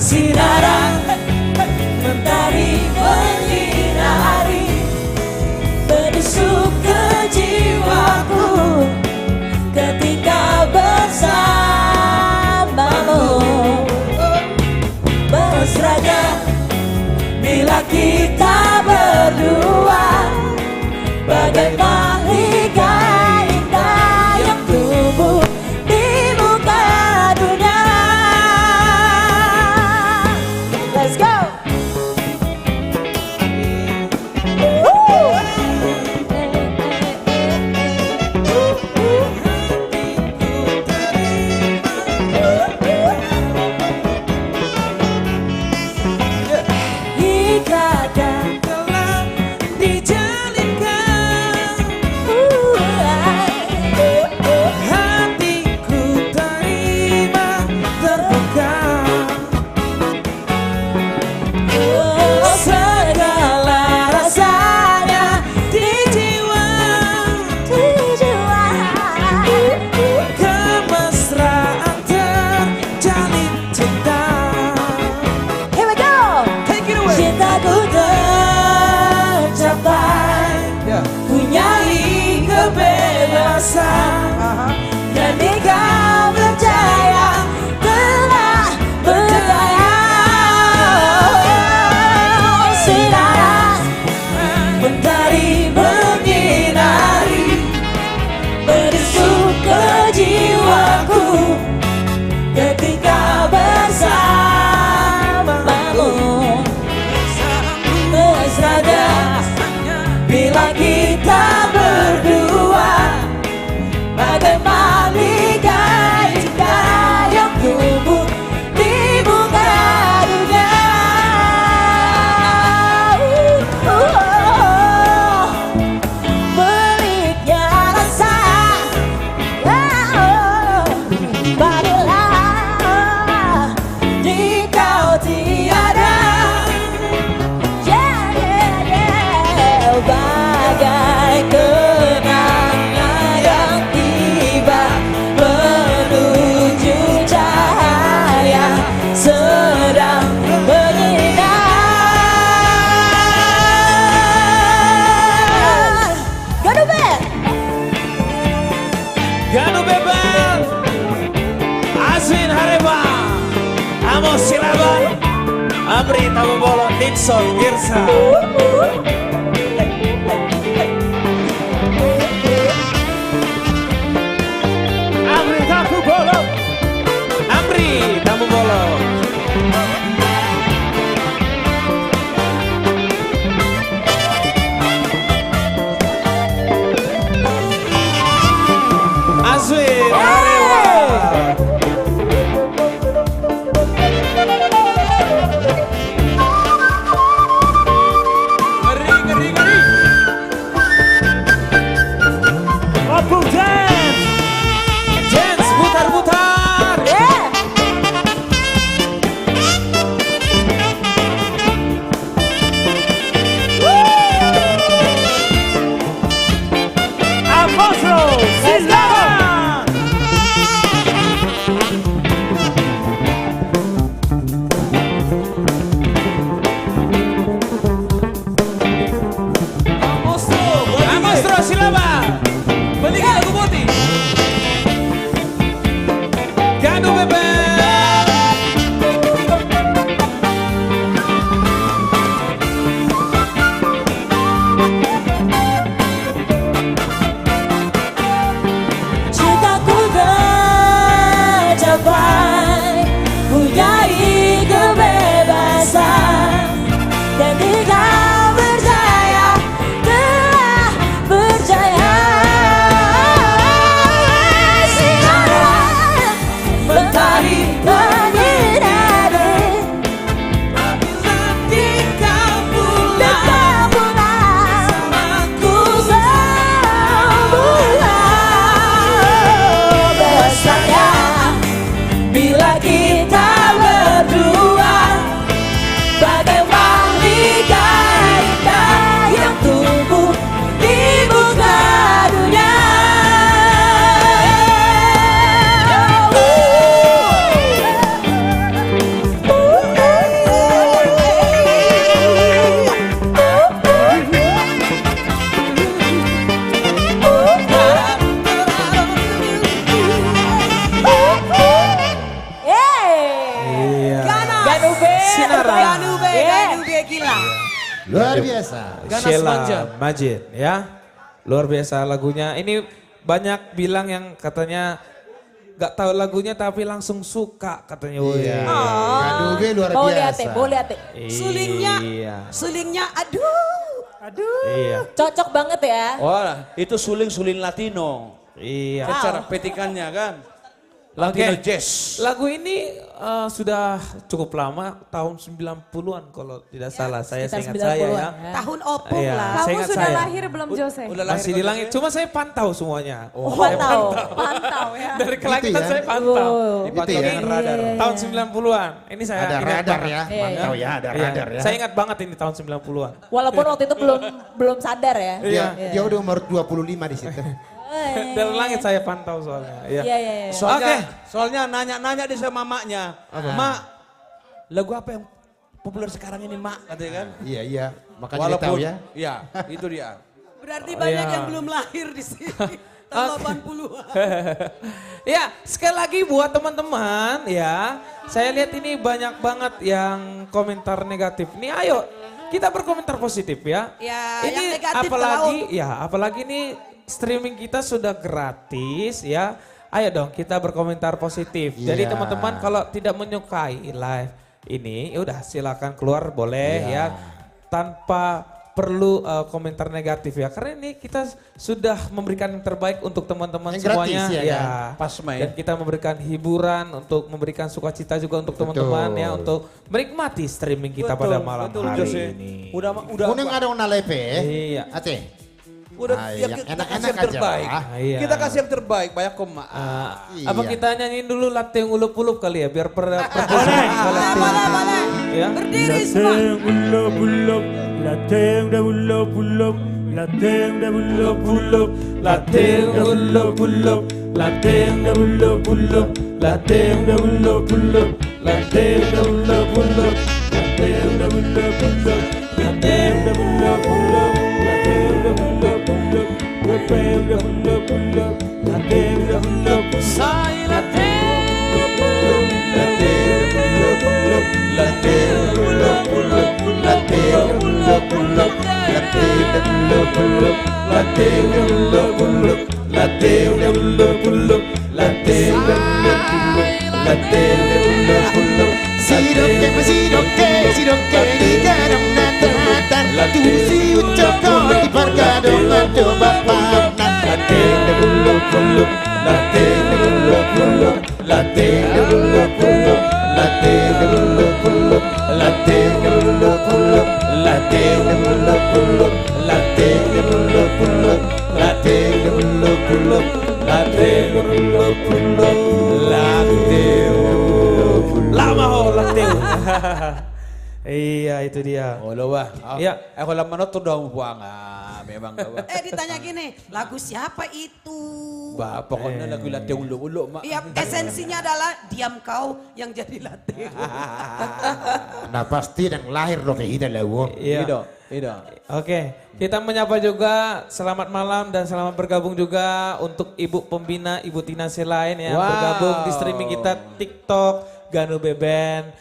Sinaran mentari menyinari berdesuk ke jiwaku ketika bersamamu. Mesranya bila kita berdua bagai mahligai indah yang tumbuh di muka dunia. Let's go. Ikatan telah dijalinkan, hatiku terima terbuka. Segala rasanya di jiwa, kemesraan terjalin cinta. Here we go. Take it away. Cintaku tercapai, punyai kebebasan, dan kau percaya telah berdaya. Sinar mentari menyinari berdesuk ke jiwaku ketika bersamamu. Mesranya bila kita berdua bagai mahligai indah yang tumbuh di muka dunia. Beliknya rasa barulah di kau tiada. Bagai kenangan yang tiba menuju cahaya sedang bersinar. Ganu Bebel, Azwin Hareba, Amos Silaban, Amri Tamobolo, Nixon Girsa. Amri Tamobolo, Amri Tamobolo. Azwin Hareba. Ngeri, ngeri, gila. Luar biasa. Sheila Majid ya. Luar biasa lagunya. Ini banyak bilang yang katanya gak tahu lagunya tapi langsung suka katanya. Iya. Oh, luar biasa. boleh ate. Sulingnya aduh. Iya. Cocok banget ya. Oh, itu suling Latino. Iya. Cara petikannya kan. Latino jazz. Lagu ini sudah cukup lama, tahun 90-an kalau tidak salah. Saya ingat saya ya. Tahun opung Iya, lah. saya Kamu ingat sudah saya. lahir belum Jose? Masih di langit, cuma saya pantau semuanya. Pantau ya. Dari kelangitan ya? saya pantau. Dipantau dengan radar. Tahun 90-an. Ini saya Ada ingat radar banget. ya. Mantau ya, ada Iya, radar ya. Saya ingat banget ini tahun 90-an. Walaupun waktu itu belum sadar ya. Iya. Dia udah umur 25 di situ. Dari langit saya pantau soalnya. Iya. Iya. Soalnya nanya-nanya di sama maknya. Mak, lagu apa yang populer sekarang ini mak? Katanya kan. Iya. Makanya dia tahu ya. Iya, itu dia. Berarti banyak yang belum lahir di sini. Tahun 80-an. Ya, sekali lagi buat teman-teman ya. Saya lihat ini banyak banget yang komentar negatif. Nih ayo kita berkomentar positif ya. Ya, ini yang negatif apalagi ini streaming kita sudah gratis ya. Ayo dong kita berkomentar positif. Jadi teman-teman kalau tidak menyukai live ini, ya udah silakan keluar boleh ya. Tanpa perlu komentar negatif ya. Karena ini kita sudah memberikan yang terbaik untuk teman-teman semuanya. Gratis, ya. Pas main. Dan kita memberikan hiburan untuk memberikan sukacita juga untuk teman-teman ya. Untuk menikmati streaming kita pada malam hari ini. Udah Kuning ada yang nalepe. Iya. Ate. Udah yang kita enak-enak kasih yang aja terbaik. lah. Iya. Kita kasih yang terbaik, banyak koma. Apa kita nyanyiin dulu latte yang ulup-ulup kali ya biar Boleh. Ya. Berdiri semua. Ulup-ulup, latte udah ulup-ulup, latte udah ulup-ulup, latte udah ulup-ulup, latte udah ulup-ulup, latte udah ulup-ulup, latte udah ulup-ulup, latte udah ulup-ulup, latte udah ulup-ulup, latte udah ulup-ulup, latte udah ulup-ulup, latte udah ulup-ulup, saya latte ulup-ulup, latte ulup-ulup, latte ulup-ulup, latte ulup-ulup, latte ulup-ulup, latte ulup-ulup, latte ulup-ulup, latte ulup-ulup, latte ulup-ulup. Siroke di kadang natar, tu si ucoko di parkadong ado bapanan. Latte ulup-ulup, latte ulup-ulup, latte ulup-ulup, latte ulup-ulup, latte ulup-ulup, latte ulup-ulup, latte ulup-ulup, latte ulup-ulup, latte ulup-ulup, latte lama ho latte. Iya itu dia. Oh lo wah. Iya. Aku lama nonton dong buang. Memang gak. Ditanya gini, lagu siapa itu? Bah, pokoknya lagu latte ulu-ulu mak. Iya, esensinya adalah diam kau yang jadi latte. Nah pasti yang lahir dong kayak kita lah. Iya. Oke, kita menyapa juga selamat malam dan selamat bergabung juga untuk Ibu Pembina Ibu Tina Selain yang bergabung di streaming kita TikTok Ganu Beben.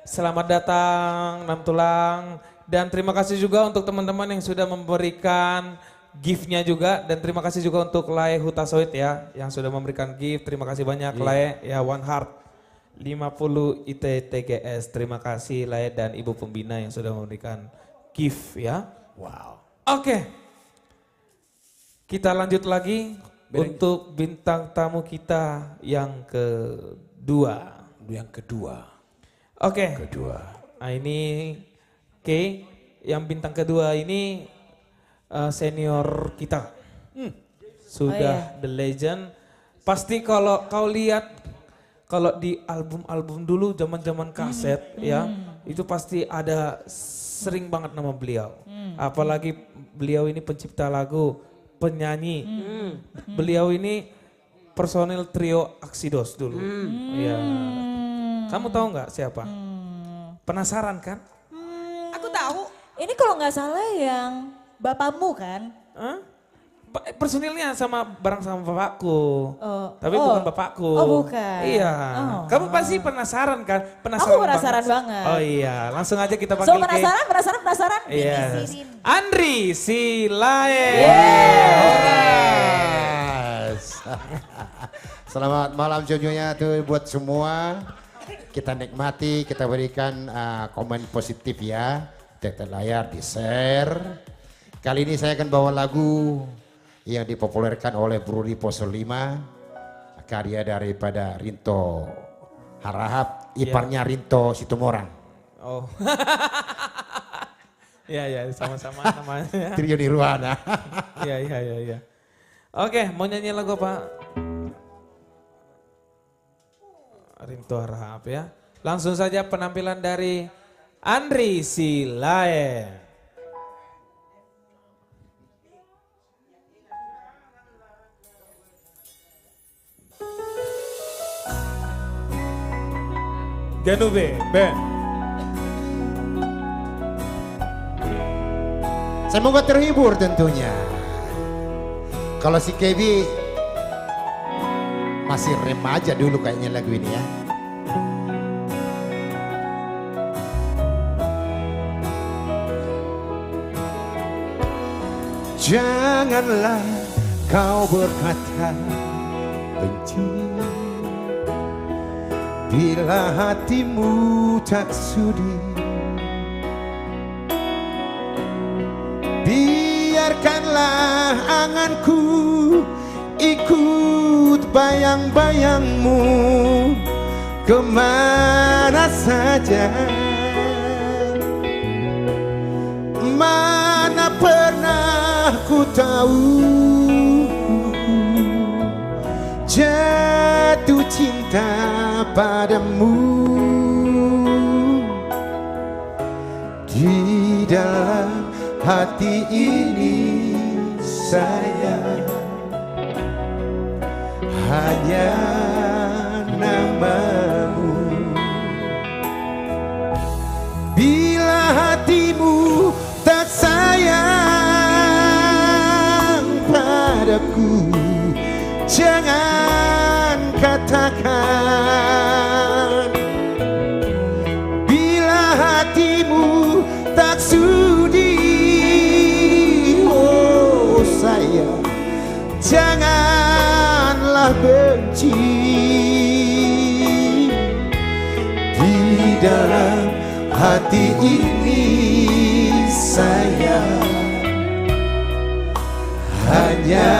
Selamat datang Nam Tulang dan terima kasih juga untuk teman-teman yang sudah memberikan gift-nya juga dan terima kasih juga untuk Lae Hutasoit ya yang sudah memberikan gift. Terima kasih banyak Lae ya One Heart 50 ITTGS. Terima kasih Lae dan Ibu Pembina yang sudah memberikan gift ya. Wow. Oke. Kita lanjut lagi untuk bintang tamu kita yang kedua. Oke. Nah ini yang bintang kedua ini senior kita. Sudah the legend. Pasti kalau kau lihat kalau di album-album dulu zaman-zaman kaset ya, itu pasti ada sering banget nama beliau. Apalagi beliau ini pencipta lagu, penyanyi. Beliau ini personil trio Aksidos dulu. Iya. Kamu tahu nggak siapa? Penasaran kan? Aku tahu. Ini kalau nggak salah yang bapakmu kan? Personilnya bareng sama bapakku. Tapi bukan bapakku. Oh bukan. Iya. Kamu pasti penasaran kan? Aku penasaran banget. Oh iya, langsung aja kita panggil. So penasaran? Iya. Andri Silae. Yes. Selamat malam semuanya tuh buat semua. Kita nikmati, kita berikan komen positif ya. Tekan layar, di share. Kali ini saya akan bawa lagu yang dipopulerkan oleh Brudi Poso 5, karya daripada Rinto Harahap, iparnya Rinto Situmorang. Oh. Iya, sama-sama namanya. Trio Nirwana. Iya. Oke, mau nyanyi lagu apa? Rinto Harahap ya. Langsung saja penampilan dari Andri Silae. Ganube, Ben. Semoga terhibur tentunya. Kalau si Kebi masih remaja dulu kayaknya lagu ini ya. Janganlah kau berkata benci bila hatimu tak sudi. Biarkanlah anganku ikut bayang-bayangmu kemana saja. Mana pernah ku tahu jatuh cinta padamu. Di dalam hati ini saya hanya namamu. Bila hatimu tak sayang padaku, jangan katakan. Bila hatimu tak sudi, oh sayang, janganlah benci. Di dalam hati ini saya hanya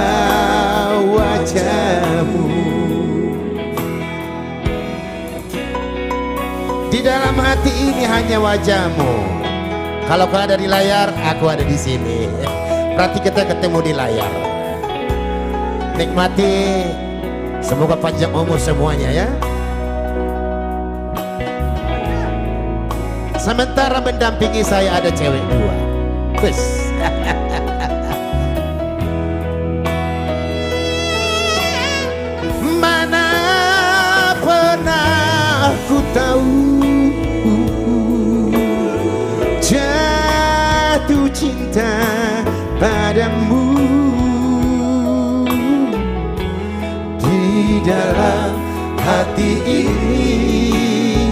wajahmu. Di dalam hati ini hanya wajahmu. Kalau kau ada di layar, aku ada di sini. Berarti kita ketemu di layar. Nikmati, semoga panjang umur semuanya ya. Sementara mendampingi saya ada cewek dua. Bus. Mana pernah ku tahu jatuh cinta padamu. Di dalam hati ini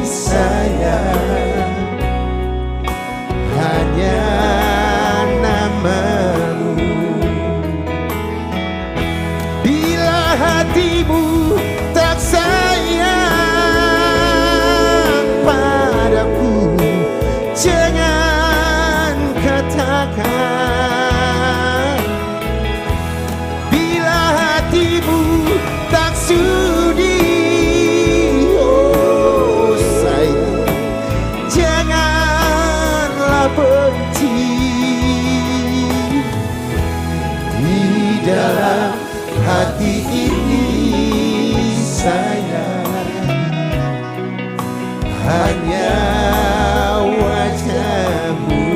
saya hanya namamu. Bila hatimu tak sayang padaku, jangan katakan. Bila hatimu tak sudi, oh sayang, janganlah benci. Di dalam hati ini saya hanya wajahmu.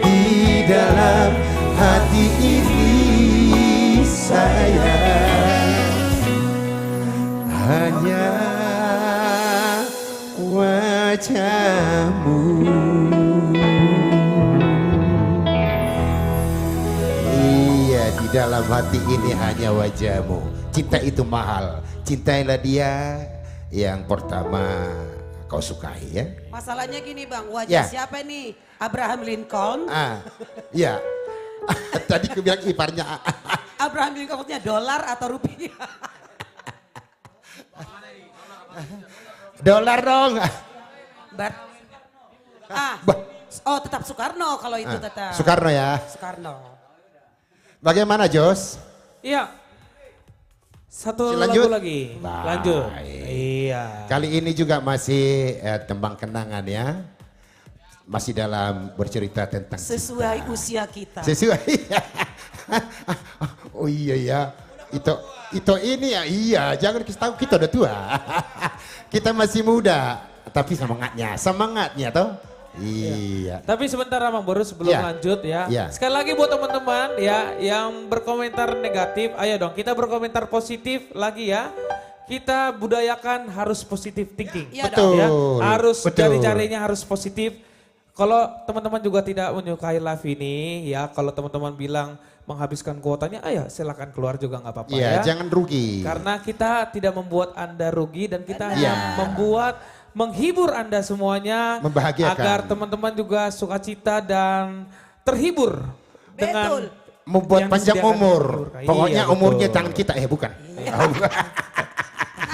Di dalam hati ini saya hanya wajahmu. dalam hati ini hanya wajahmu. Cinta itu mahal. Cintailah dia yang pertama kau sukai ya. Masalahnya gini Bang, wajah Ya. siapa nih? Abraham Lincoln. Iya. Tadi aku bilang iparnya. Abraham Lincoln-nya dolar atau rupiah? Dolar dong. Oh tetap Soekarno kalau itu tetap. Soekarno ya. Soekarno. Bagaimana Jos? Iya. Satu Lanjut. lagu lagi. Lanjut. Iya. Kali ini juga masih tembang kenangan ya. Masih dalam bercerita tentang Sesuai usia kita. sesuai. Oh iya ya. Itu ini ya. Iya, jangan kasih tahu kita udah tua. Kita masih muda, tapi semangatnya toh. Iya. Tapi sebentar Bang Boru sebelum lanjut ya. Sekali lagi buat teman-teman ya yang berkomentar negatif, ayo dong kita berkomentar positif lagi ya. Kita budayakan harus positif thinking. Betul. Ya. Harus Betul. cari-carinya harus positif. Kalau teman-teman juga tidak menyukai live ini ya, kalau teman-teman bilang menghabiskan kuotanya, ayo silakan keluar juga nggak apa-apa ya. Jangan rugi. Karena kita tidak membuat Anda rugi dan kita hanya menghibur Anda semuanya. Membahagiakan. Agar teman-teman juga sukacita dan terhibur. Dengan membuat yang panjang disediakan umur. Iya, Pokoknya betul. umurnya tangan kita bukan.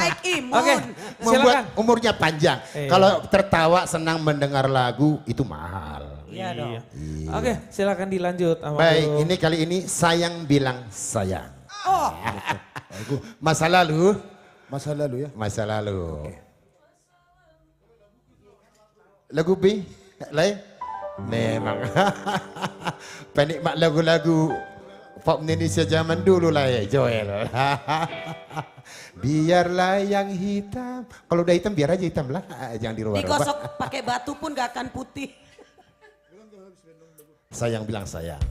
Naik imun. Oke, Membuat umurnya panjang. Iya. Kalau tertawa senang mendengar lagu itu mahal. Iya dong. Oke, silakan dilanjut. Baik, ini kali ini sayang bilang sayang. Oh. Masa lalu. Masa lalu ya. Masa lalu. Lagu B, lain? Memang. Penikmat lagu-lagu pop Indonesia zaman dulu lah ya, Joel. Biarlah yang hitam. Kalau udah hitam biar aja hitam lah, jangan dirubah-rubah. Digosok pakai batu pun gak akan putih. Sayang bilang sayang.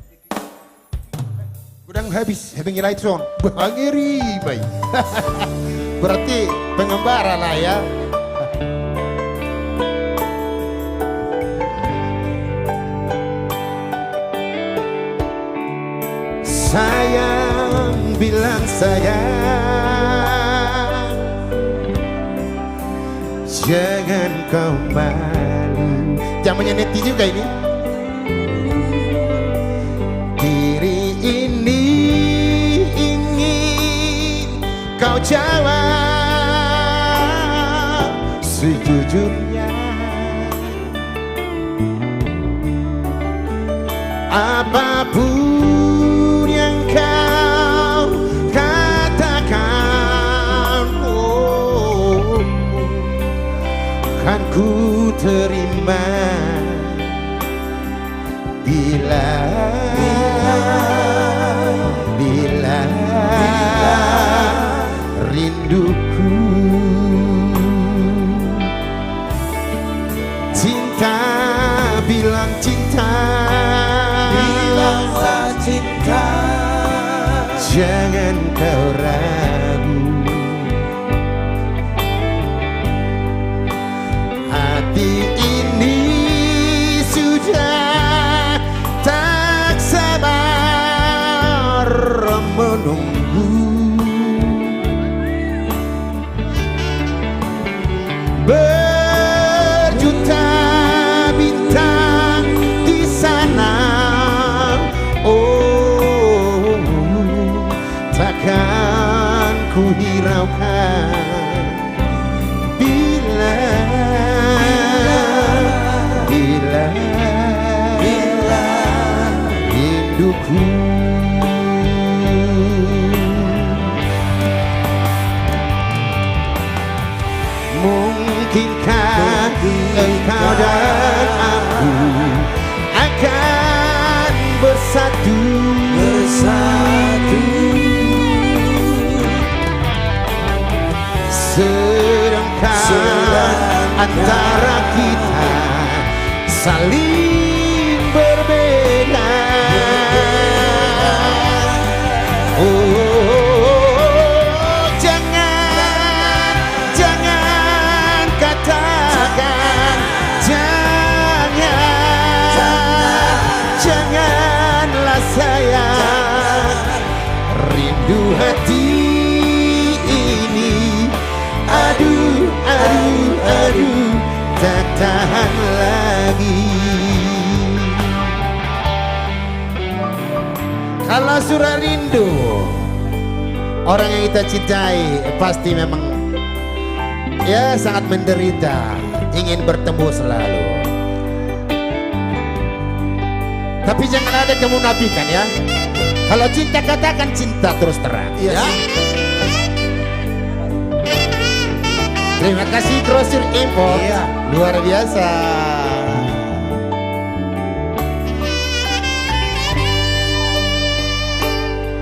Udah habis, having a light on. Bahagiri, baik. Berarti pengembara lah ya. Sayang bilang sayang, jangan kau malu. Zamannya neti juga ini. Diri ini ingin kau jawab sejujurnya. Apapun yang kau katakan, kan ku terima bila rinduku cinta bilang cinta. Bilanglah cinta, jangan kau ragu. Hati ini sudah tak sabar menunggu. Berjuta bintang di sana, oh takkan ku hiraukan bila rinduku. Mungkinkah engkau dan aku akan bersatu, sedangkan antara kita saling berbeda. Jangan katakan, janganlah sayang, tahan lagi. Kalau surah rindu, orang yang kita cintai pasti memang ya sangat menderita, ingin bertemu selalu. Tapi jangan ada kemunafikan ya. Kalau cinta katakan cinta terus terang. Iya. Ya. Terima kasih Grosir Import. Iya. Luar biasa.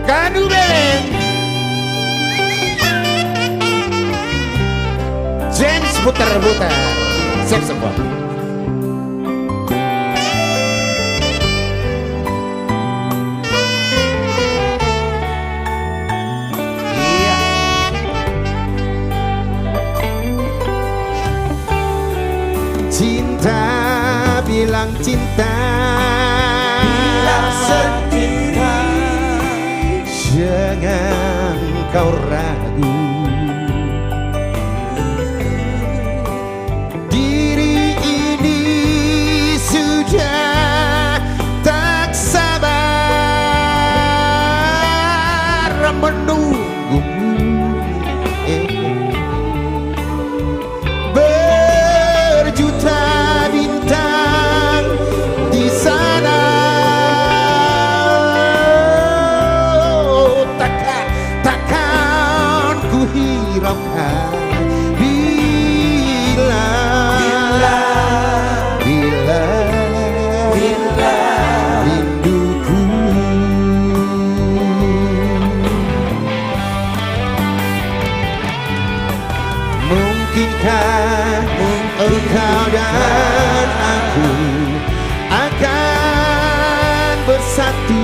Kanu Beleng. James putar-putar. Siap semua. Cinta, bilang cinta, bilang cinta, jangan kau ragu. Diri ini sudah tak sabar menunggumu. Berjuta bintang di sana, takkan ku hiraukan bila rinduku. Mungkinkah engkau dan aku akan bersatu,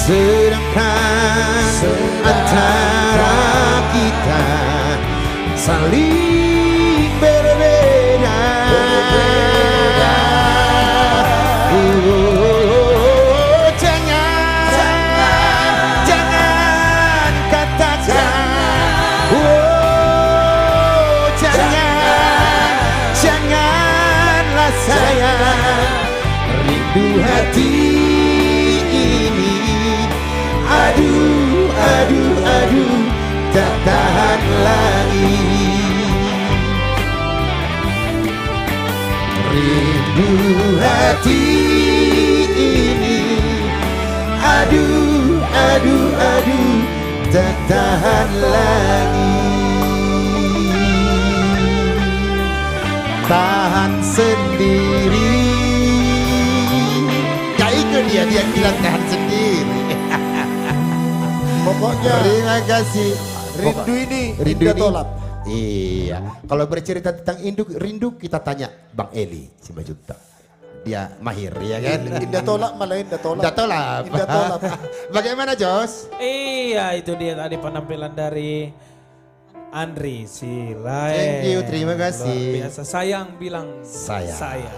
sedangkan antara kita saling berbeda. Jangan katakan, janganlah sayang, rindu hati ini, aduh, tak tahan lagi. Rindu hati ini, aduh, tak tahan lagi. Tahan sendiri. Gak ikut dia bilang tahan sendiri. Pokoknya terima kasih. rindu ini Rindu indah ini. tolak. Iya. Kalau bercerita tentang rindu kita tanya Bang Eli Simbajuntak. Dia mahir ya kan. Indah tolak malah indah tolak. Indah tolak. Indah tolak. Bagaimana Jos? Iya, itu dia tadi penampilan dari Andri Silae. Thank you, terima kasih. Luar biasa, sayang bilang saya.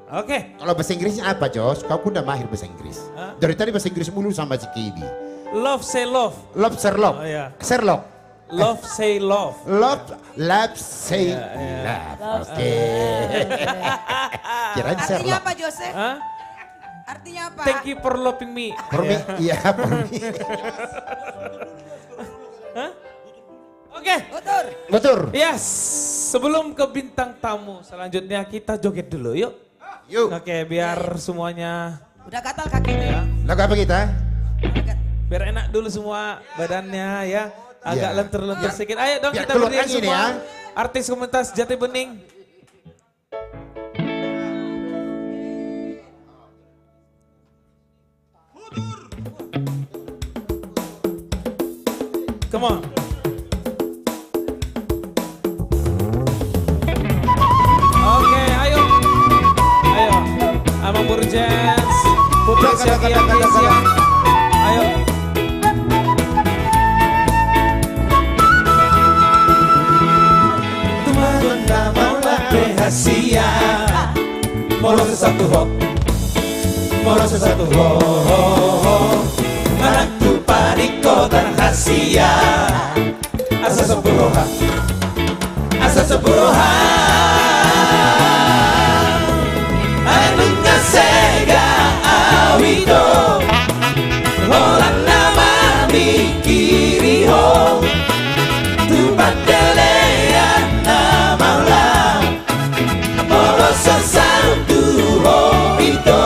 Oke. Kalau bahasa Inggrisnya apa Jos? Kau udah mahir bahasa Inggris. Hah? Dari tadi bahasa Inggris mulu sama si Kidi. Love say love. Love Sherlock. Oh, iya. Sherlock. Love say love. Love say Iya. love. Oke. Kirain Artinya Sherlock. apa Jose? Hah? Artinya apa? Thank you for loving me. For me, iya for me. Hah? Oke. Betul. Yes, sebelum ke bintang tamu selanjutnya kita joget dulu yuk. Yuk. Oke, biar semuanya Udah gatal kakinya. Lagu apa kita? biar enak dulu semua badannya ya. Agak Iya. lentur-lentur sedikit. Ayo dong biar kita keluar berdiri angin semua. ya. Artis komunitas Jati Bening. Come on. Oke, ayo. Ayo. Abang Burjens. Putri Syaki siang. Ayo. Benda maulah rahasia, molo sesatu ho, molo sesatu ho, manakku pariko dan rahasia, asa sopo Buroha Asa Buroha Anu ngasega awito Holang nama mikiri ho Tubat delean nama ulang Boloso santu ho ito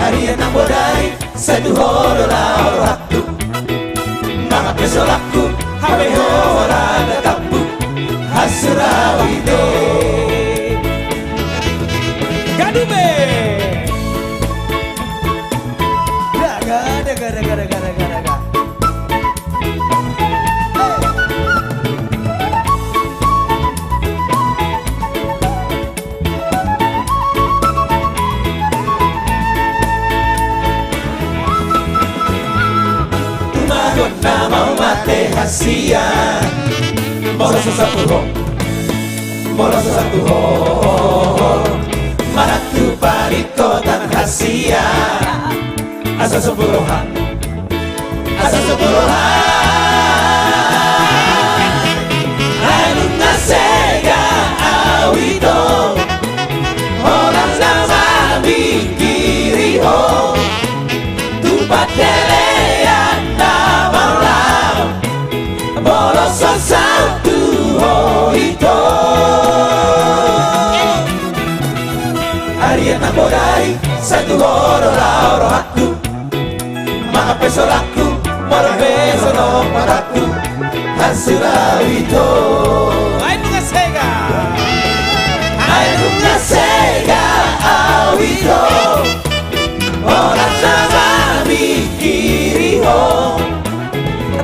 Hari enam bodai satu horo lao hatu Mga peso laku hawe hora datapu Hasura ito Gadube. Daga Magona mau mate hasia Moroso satu ho Moroso satu ho Maratu parikotan hasia Asa Buroha Asa Buroha Anu ngasega awito Holang nama mikiri ho Tupat delean nama ulang Boloso satu ho ito Ariana bodai satu horo lauro aku Mga peso laku Moro peso no paraku Hasura ito Anu ngasega. Anu ngasega awito Orang nama mikiri ho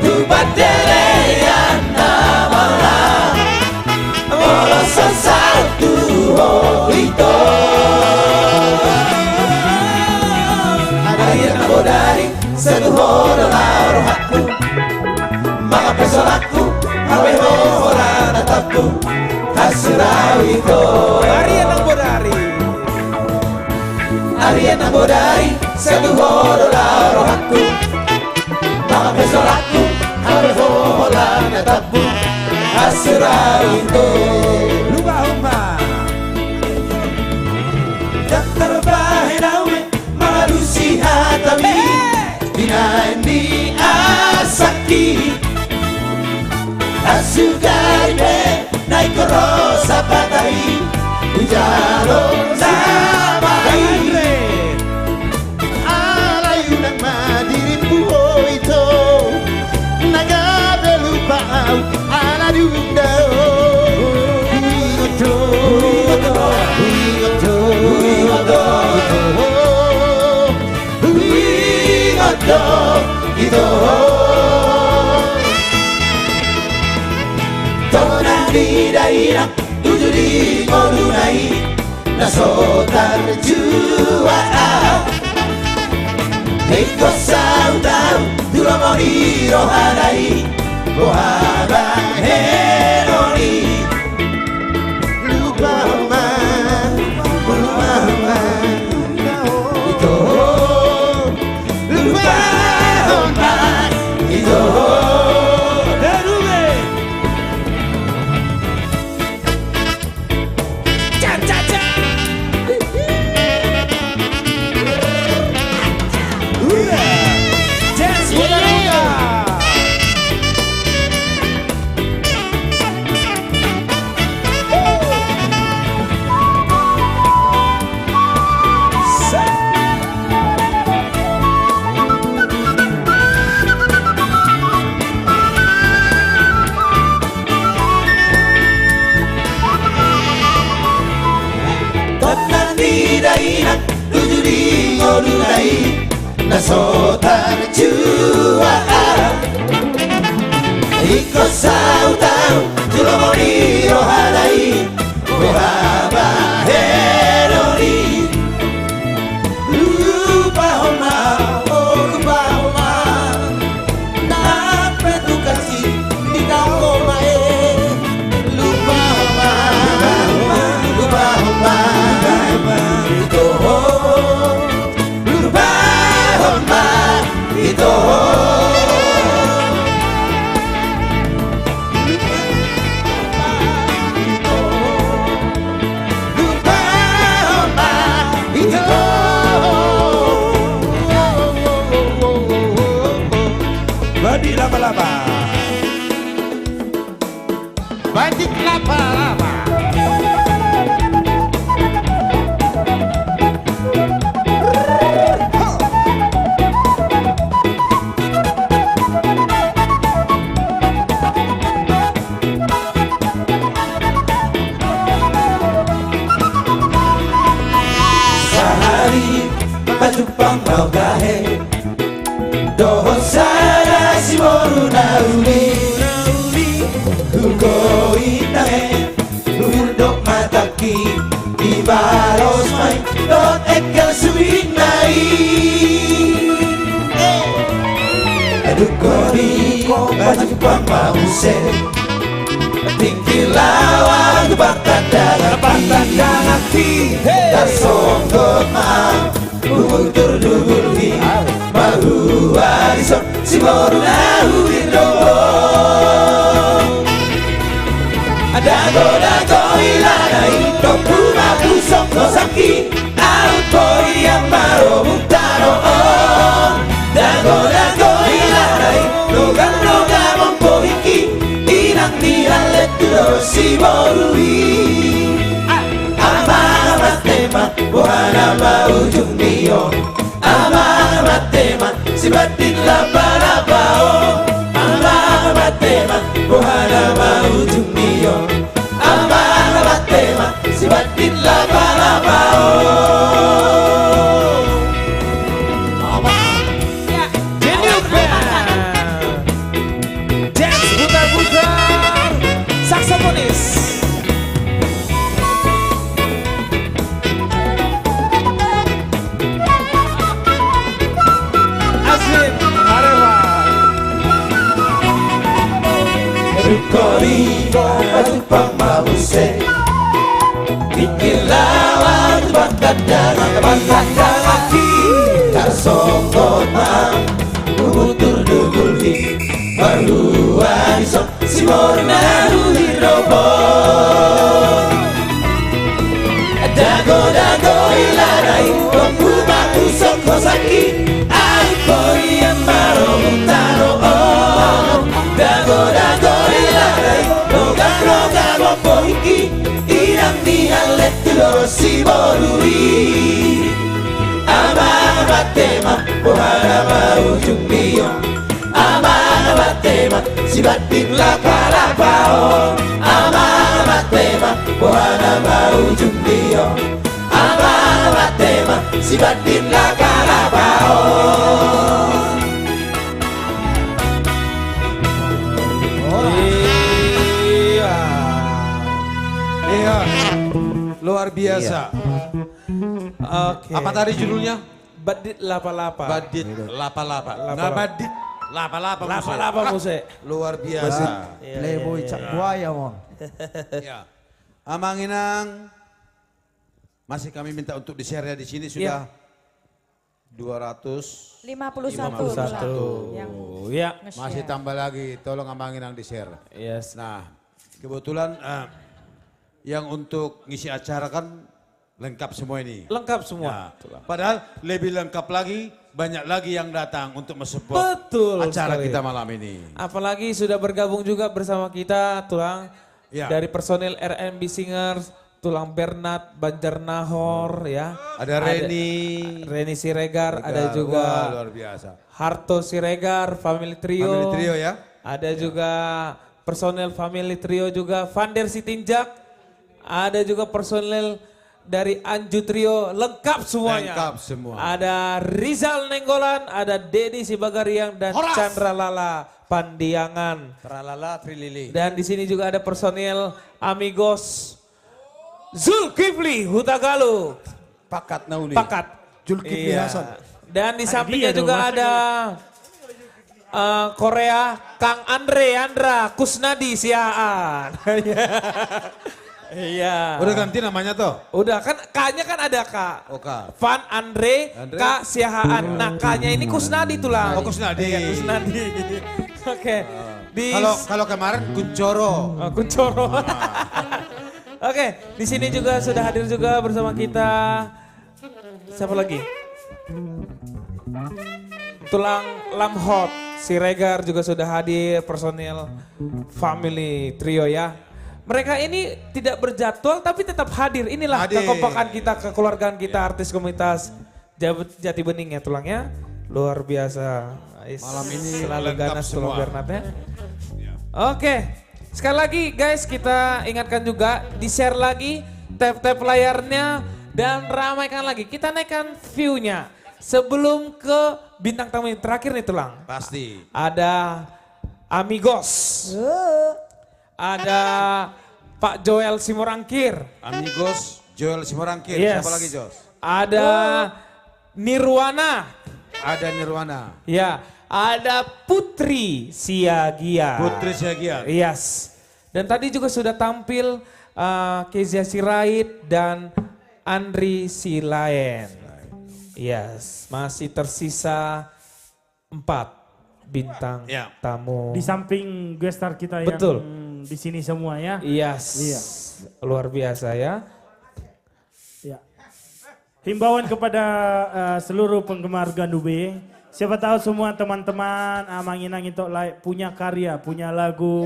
Tubat delean nama ulang Boloso satu ho ito Ariana bodai satu horo lauro aku Mga peso laku hawe hora datapu Hasura ito Ariana Bodari. Ariana bodai satu horo lauro aku Mga peso laku hawe hora datapu Hasura ito Lupa Uma. Daktar bahinawe malusi hatami Binani asaki Asugari naik rosa patai Ujaro samai Alayunan madirimu itu Naga belupa au ala dunda Tonari daira tujuh di kodunai Nasotar jua Eko saudau dulu mau dirohanai Bohaba heroni Lupa Itu Lupa Itu Nasotar jua Iko sautau Julo mau dirohanai Bohaba heroni Lupa homa Oh lupa homa Nape tu kasih Di kau mae Lupa homa Lupa homa Itu Lupa homa Itu laba-laba. Bandit laba-laba. Sehari pajupang mau gahe doho sada si moru nauli Hugo itae Luhurdok mataki di baros mai dot ekel suwin nai Edukori pajupang mau se tinggi lawan bakat dan hati Tarsonggot mau Utur dugulhi Mahu arison Si moru nahuin dobo Dago ilanai Toku maku soko saki Aut koi amaro mutaro Dago ilanai Logan mompo hiki Inang nihalet tudo si morui Matema, buhana ujung dio matema, si batin laba-laba matema, buhana ujung dio matema, si batin laba-laba Dance putar-putar saksofonis. Kori pajupang mause bikin lawan bakat dan hati Tarsonggot mang Utur dugulhi Maru arison si moru nahuin dobo Dago ilarai Toku maku soko saki Ai koi amaro mutaro Dago ilarai Loga mompo hiki Inang nihalet tudo si morui Matema Buhana ujung dio matema Si batin laba-laba matema Buhana ujung dio matema Si batin laba-laba Iya, luar biasa. Oke. Apa tadi judulnya? Badit lapa-lapa. Badit lapa-lapa. Nggak badit lapa-lapa. Lapa-lapa muse. Luar biasa. Playboy cak buaya mon. Ya. Amanginang masih kami minta untuk di-share ya di sini sudah 251. 51. Yang Ya. Masih tambah lagi, tolong Amanginang di-share. Yes. Nah, kebetulan yang untuk ngisi acara kan lengkap semua ini. Lengkap semua. Ya. Padahal lebih lengkap lagi, banyak lagi yang datang untuk mensupport Betul acara sekali. kita malam ini. Apalagi sudah bergabung juga bersama kita tulang dari personil RMB Singers, tulang Bernat, Banjarnahor ya. Ada Reni Siregar, ada juga wah, luar biasa. Harto Siregar, Family Trio. Family Trio ya. Ada juga personel Family Trio juga, Vander Sitinjak. Ada juga personel dari Anju Trio, lengkap semuanya. Lengkap semua. Ada Rizal Nenggolan, ada Dedi Sibagariang dan Horas. Chandra Lala Pandiangan. Tralala Trilili. Dan di sini juga ada personil Amigos Zulkifli Hutagalu. Pakat Nauni. Pakat. Zulkifli Hasan. Dan di sampingnya juga ada Korea Kang Andra Kusnadi Siaan. Iya. Udah ganti namanya tuh? Udah kan K-nya kan ada K. Oh, K. Van Andre K Siahaan. Nah K-nya ini Kusnadi tulang. Oh, Kusnadi. Iya, Kusnadi. Oke. Kalau kemarin Kuncoro. Kuncoro. Oke, di sini juga sudah hadir juga bersama kita. Siapa lagi? Tulang Lamhot. Siregar juga sudah hadir, personil family trio ya. Mereka ini tidak berjadwal tapi tetap hadir. Inilah kekompakan kita, kekeluargaan kita, artis komunitas Jati Bening ya tulangnya. Luar biasa. Malam ini selalu lengkap ganas semua. Tulung Bernat ya. Oke, sekali lagi guys kita ingatkan juga di-share lagi tap-tap layarnya dan ramaikan lagi. Kita naikkan view-nya sebelum ke bintang tamu yang terakhir nih Tulang. Pasti. Ada Amigos. Ada Pak Joel Simorangkir. Amigos Joel Simorangkir. Yes. Siapa lagi Jos? Ada Nirwana. Ada Nirwana. Ya, ada Putri Siagian. Putri Siagian. Yes. Dan tadi juga sudah tampil Kezia Sirait dan Andri Silaen. Yes, masih tersisa 4 bintang tamu. Di samping guest star kita Betul. yang di sini semua ya. Yes. Iya. Luar biasa ya. Ya. Himbauan kepada seluruh penggemar Gandube. Siapa tahu semua teman-teman Manginang itu punya karya, punya lagu.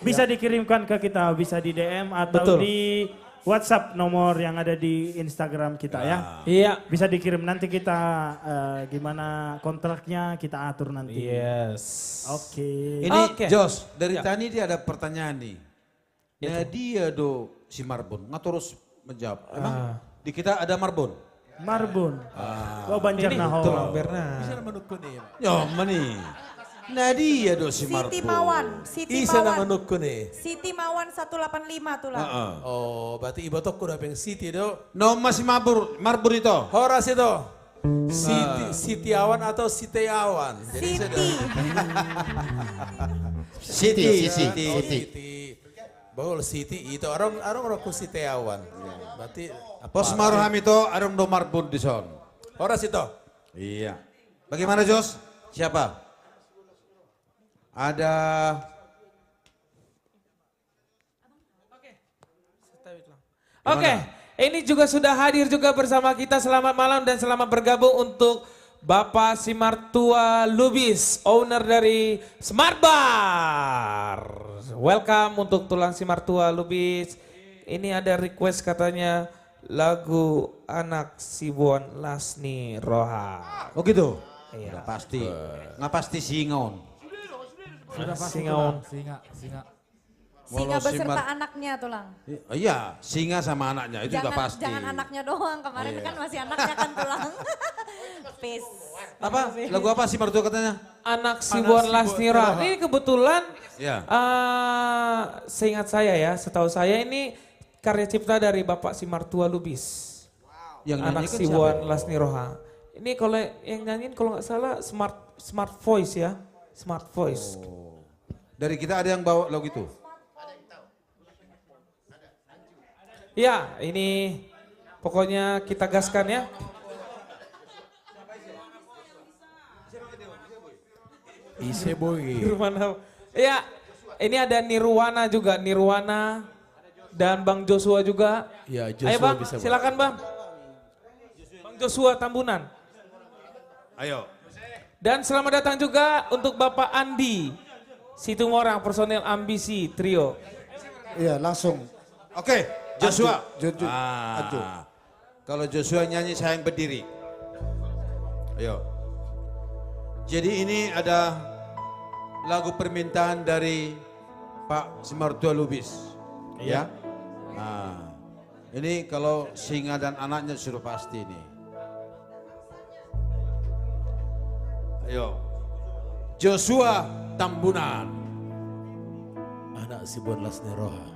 Bisa dikirimkan ke kita, bisa di DM atau Betul. di WhatsApp nomor yang ada di Instagram kita ya. Iya. Bisa dikirim nanti kita gimana kontraknya kita atur nanti. Yes. Oke. Ini Oke. Jos, dari Ya. tadi dia ada pertanyaan nih. Ya dia si Marbun, nggak terus menjawab. Emang di kita ada Marbun? Marbun. Oh Banjar Nahor. Tulang Bernat. Bisa menukun nih. Ya mani. Nah dia si Marbun. Siti Mawan. Siti Isa na Mawan. menukun nih. Siti Mawan 185 tulang. Oh, berarti ibu toko udah pengen Siti do. No masih Marbun itu. Horas itu. Sitiawan atau Sitiawan? Siti. Bahwa Siti itu orang ku Sitiawan. Berarti Pos Maruham itu ada do Marbun di son. Horas itu. Iya. Bagaimana Jos? Siapa? Ada Oke, ini juga sudah hadir juga bersama kita. Selamat malam dan selamat bergabung untuk Bapak Simartua Lubis, owner dari Smart Bar. Welcome untuk Tulang Simartua Lubis. Ini ada request katanya lagu Anak Sibuan Lasni Roha. Oh gitu? Iya. Udah pasti. Nggak pasti Singon. Sudah pasti Singaon. Singa. Singa Walau beserta Simar- anaknya tulang. Iya, singa sama anaknya itu udah pasti. Jangan anaknya doang, kemarin Iya. kan masih anaknya kan tulang. Peace. Apa? Lagu apa sih Martua katanya? Anak Sibuan Lasni Roha. Ini kebetulan Ya. seingat saya ya, setahu saya ini karya cipta dari Bapak Simartua Lubis. Yang Anak nyanyi kan Sibuan siapa? Lasni Roha. Ini kalau yang nyanyiin kalau nggak salah smart voice ya, smart voice. Dari kita ada yang bawa lagu itu? Ya, ini pokoknya kita gaskan ya. Ise boy. Nirwana. Ya, ini ada Nirwana juga, Nirwana dan Bang Joshua juga. Ya, Ayo Bang, silakan Bang. Bang Joshua Tambunan. Ayo. Dan selamat datang juga untuk Bapak Andi Situmorang, personel Ambisi Trio. Iya langsung. Oke, Joshua. Aju. Kalau Joshua nyanyi saya yang berdiri. Ayo. Jadi ini ada lagu permintaan dari Pak Simartua Lubis. Ya. Nah, ini kalau singa dan anaknya sudah pasti nih. Ayo. Joshua Tambunan. Anak Sibuan Lasni Roha.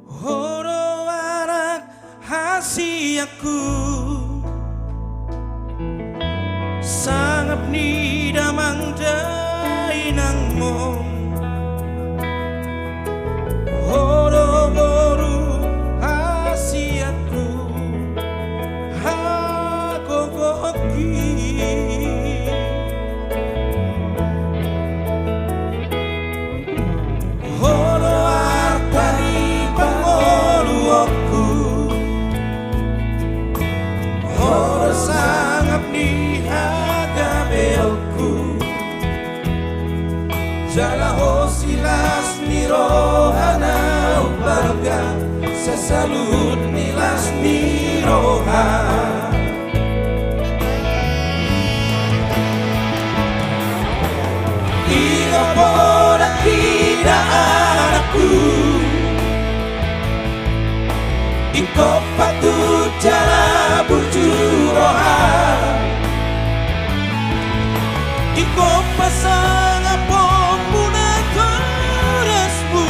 Horo anak hasiaku sangap ni damang dainangmu Horo boru hasiaku hagogoki Horo artari pangoluoku Horo sangap ni haga Jalaho silas nirohana umbarga sesalut nilas niroha Ino poda kida anakku Iko patut jala burjuroha Iko pasang apong muna korasmu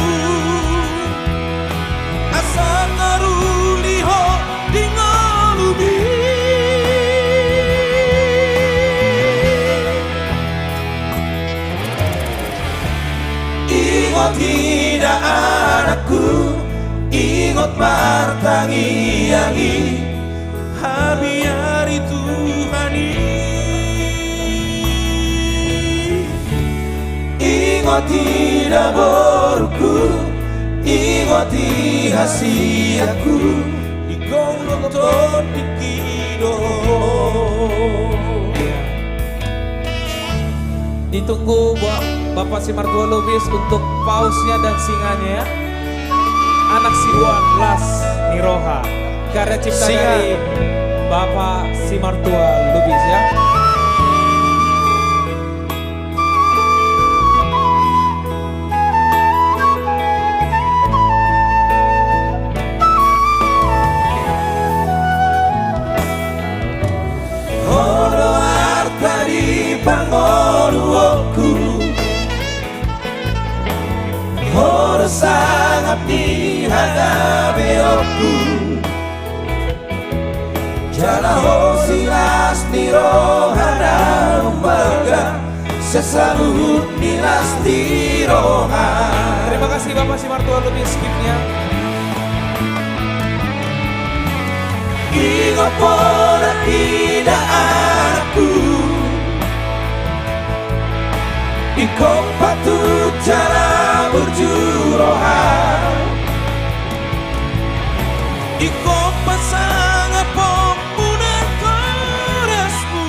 Asa ngaruliho di ngolubi Ingot tidak anakku Ingot martangi-yangi Habiari Tuhani Ingoti daborku Ingoti hasiaku Ikongoton dikido Ditunggu Bapak Simartua Lubis untuk pausnya dan singanya ya. Anak Sibuan Las Niroha, karya cipta dari Bapak Simartua Lubis ya. Horo arta di pangoruoku Horo sangat dihadapi aku Jalaho silas nirohana umbaga Sesalut nilas niroha Terima kasih Bapak Simartua Lubis skipnya. Ingat pada tidak anakku Iko patut cara berjuroha Iko pasang apong mudah korasmu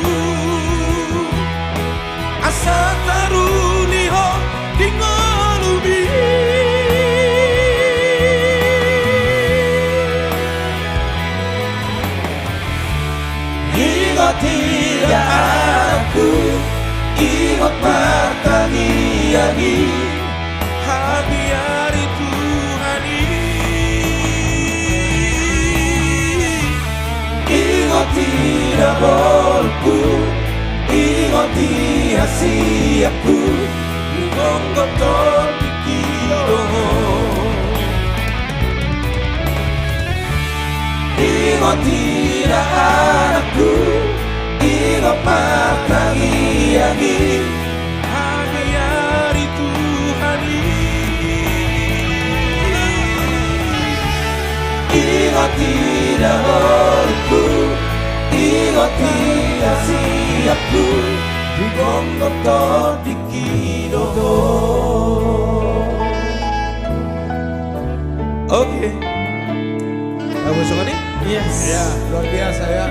Asa taruliho di ngolubi Ingat tidak anakku Ingat martangi-yangi Habiari Tuhani Ingat tidak bolku Ingat hasiaku Ngonggoton dikido Ingat tidak anakku Ingat martangi-yangi Habiari Tuhani Ingat tidak bolku Ingat hasiaku Ngonggoton dikido Oke. Lagu Sungani? Yes. Ya, luar biasa ya.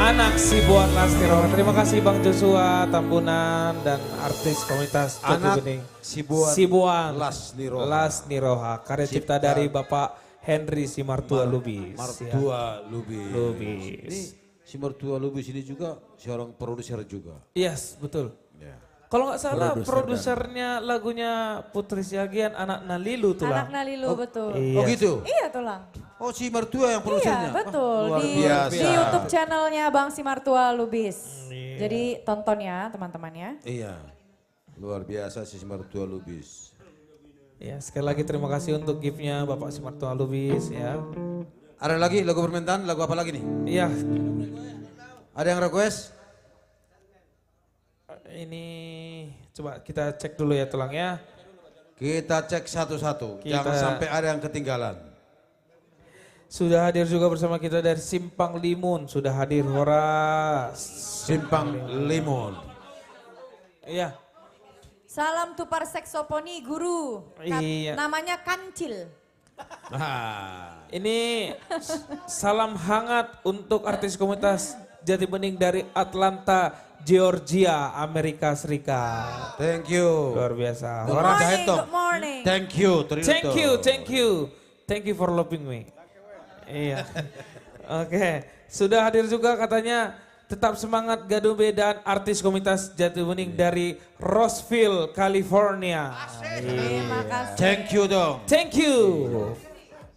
Anak Sibuan Las Niroha. Terima kasih Bang Joshua Tambunan dan artis komunitas Jati Anak Bening. Sibuan Las Niroha. Las Niroha. Karya cipta dari Bapak Henry Simartua Lubis. Martua Lubis. Ini Lubis. Simartua Lubis ini juga seorang produser juga. Yes, betul. Ya. Kalau nggak salah Produser produsernya lagunya Putri Siagian, Anak Nalilu tulang. Anak Nalilu betul. Oh gitu? Iya tulang. Oh si Martua yang produsernya? Iya betul. Luar Di biasa. YouTube channelnya Bang Simartua Lubis. Jadi tonton ya teman-teman ya. Iya, luar biasa si Simartua Lubis. Ya, sekali lagi terima kasih untuk gift-nya Bapak Simartua Lubis ya. Ada lagi lagu permintaan, lagu apa lagi nih? Iya. Ada yang request? Ini coba kita cek dulu ya tulang ya. Kita cek satu-satu, jangan sampai ada yang ketinggalan. Sudah hadir juga bersama kita dari Simpang Limun, sudah hadir Horas. Simpang Limun. Iya. Salam tupar seksoponi guru. Iya. Namanya Kancil. Ini salam hangat untuk artis komunitas Jati Bening dari Atlanta, Georgia, Amerika Serikat. Thank you. Luar biasa. Good morning, good morning. Thank you. Thank you for loving me. Iya. Oke, sudah hadir juga katanya tetap semangat Gadube dan artis komunitas Jati Bening dari Roseville, California. Terima kasih. Thank you dong. Thank you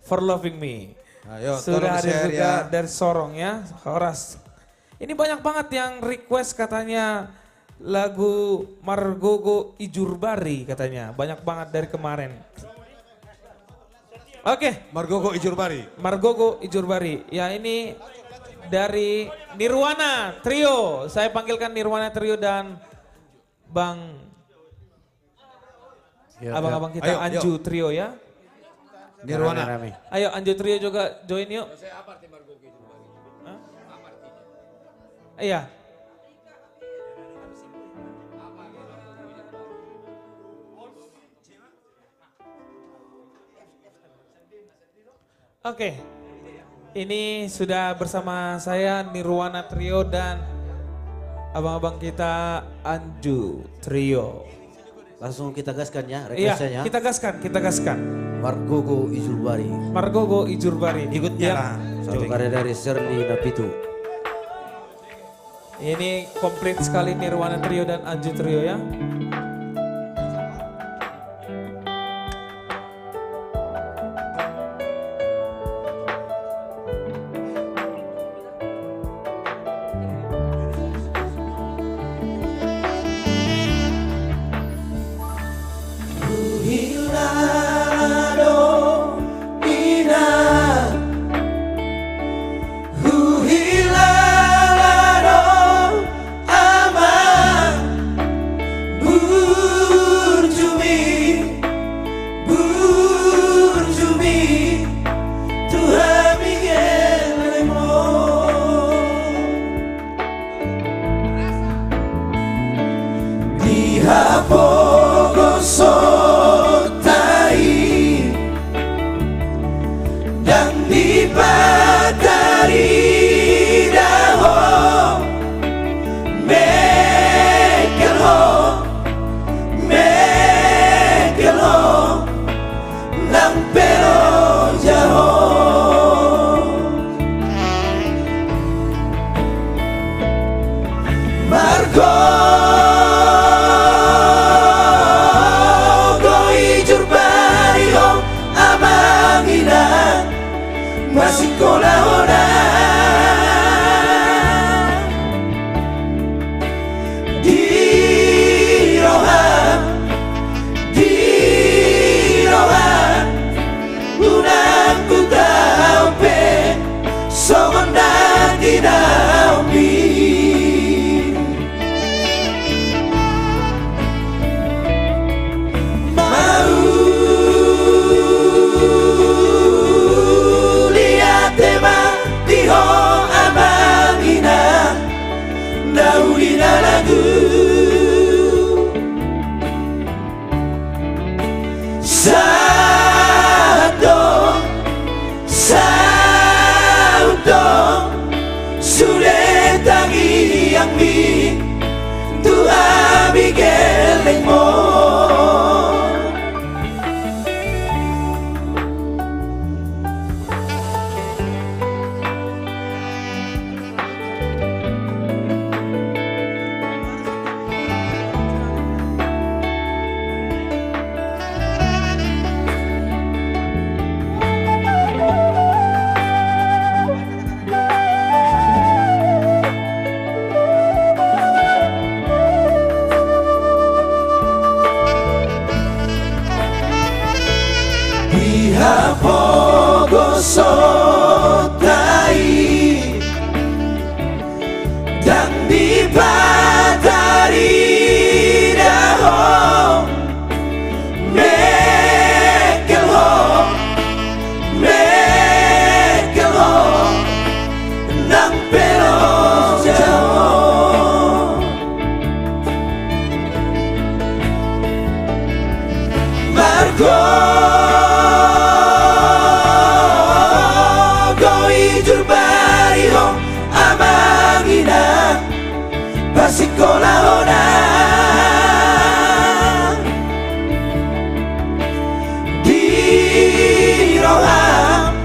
for loving me. Ayo, Sudah tolong hadir share juga ya. dari Sorong ya, Horas. Ini banyak banget yang request katanya lagu Margogo Ijurbari katanya. Banyak banget dari kemarin. Oke. Margogo Ijurbari. Margogo Ijurbari. Ya ini dari Nirwana Trio. Saya panggilkan Nirwana Trio dan abang-abang kita Ayo, Anju Trio ya. Nirwana. Ayo Anju Trio juga join yuk. Iya. Oke. Ini sudah bersama saya Nirwana Trio dan abang-abang kita Anju Trio. Langsung kita gaskan ya Iya, requestnya. kita gaskan. Margogo Ijurbari. Margogo Ijurbari. Ikutnya Ya. lah. Satu karya dari Serli Napitu. Ini komplit sekali Nirwana Trio dan Anju Trio ya. biroham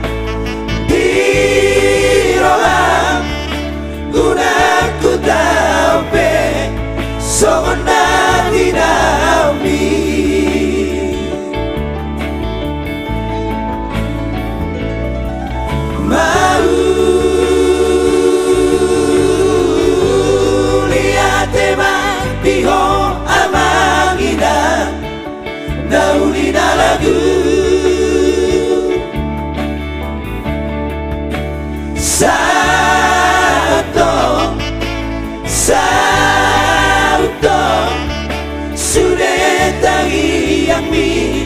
gunaku tape sogona dinami mau lihat emang piho amangina daunina lagu Sauto sudah tangi yang mi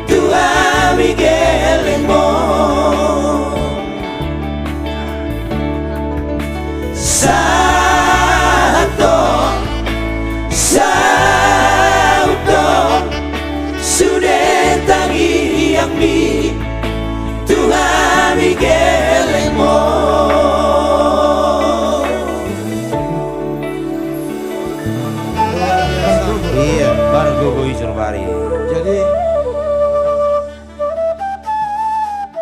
tua Miguelmo Sauto sudah tangi yang mi tua Miguelmo. Iya, Margogo Ijurbari. Jadi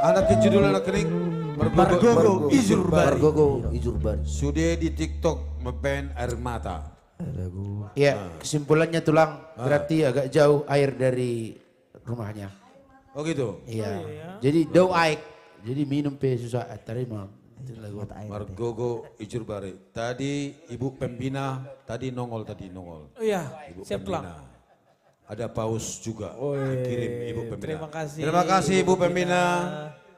anak judul anak kening Margogo Ijurbari. Margogo Ijurbari. Sudah di TikTok ngeband air mata. Iya, kesimpulannya tulang berarti agak jauh air dari rumahnya. Oh gitu? Iya. Jadi do aik. Jadi minum pe susah terima. Margogo Ijurbari. Tadi Ibu Pembina tadi nongol. Oh iya, Ibu siap Pembina. Tulang. Ada paus juga kirim Ibu Pembina. Terima kasih. Terima kasih Ibu Pembina.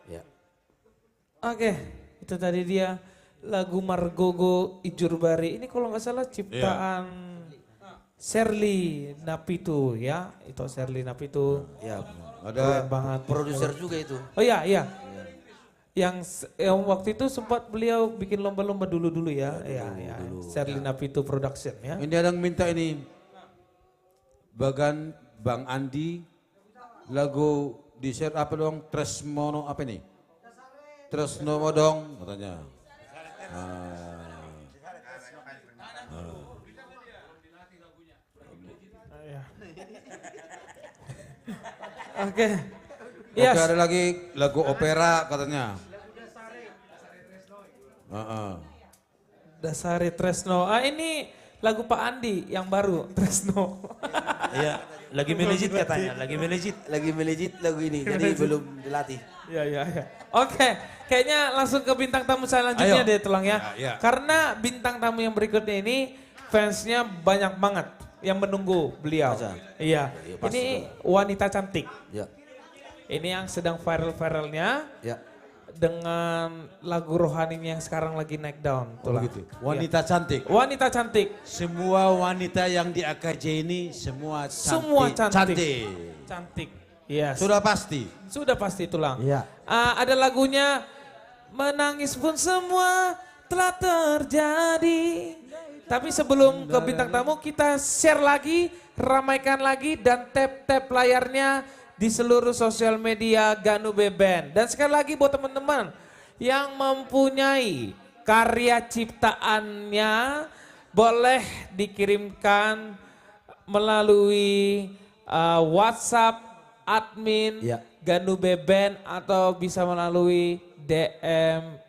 Ya. Oke, itu tadi dia lagu Margogo Ijurbari. Ini kalau nggak salah ciptaan Sherly Napitu ya. Itu Sherly Napitu. Ya, ada banget. Produser juga itu. Oh iya. Yang waktu itu sempat beliau bikin lomba-lomba dulu ya. Iya. Sherly Napitu Production ya. Ini ada yang minta ini. Bagan Bang Andi lagu di share apa dong? Tresmono apa nih? Tresnomo dong katanya. Oke. Oke, ada lagi lagu opera katanya. Dasari Tresno. Ini lagu Pak Andi yang baru Tresno. Iya, lagi melejit katanya, lagi melejit lagu ini. Jadi belum dilatih. Iya. Oke, kayaknya langsung ke bintang tamu selanjutnya deh Tulang ya. Karena bintang tamu yang berikutnya ini fansnya banyak banget yang menunggu beliau. Iya. Ini wanita cantik. Ya. Ini yang sedang viral-viralnya. Ya. Dengan lagu rohaninya yang sekarang lagi naik down. Tulang. Gitu. Wanita cantik. Wanita cantik. Semua wanita yang di AKJ ini semua cantik. Semua cantik. Yes. Sudah pasti. Sudah pasti Tulang. Iya. Ada lagunya Menangis Pun Semua Telah Terjadi. Tapi sebelum ke bintang tamu kita share lagi, ramaikan lagi dan tap layarnya di seluruh sosial media Ganube Band. Dan sekali lagi buat teman-teman yang mempunyai karya ciptaannya boleh dikirimkan melalui WhatsApp admin Ganube Band atau bisa melalui DM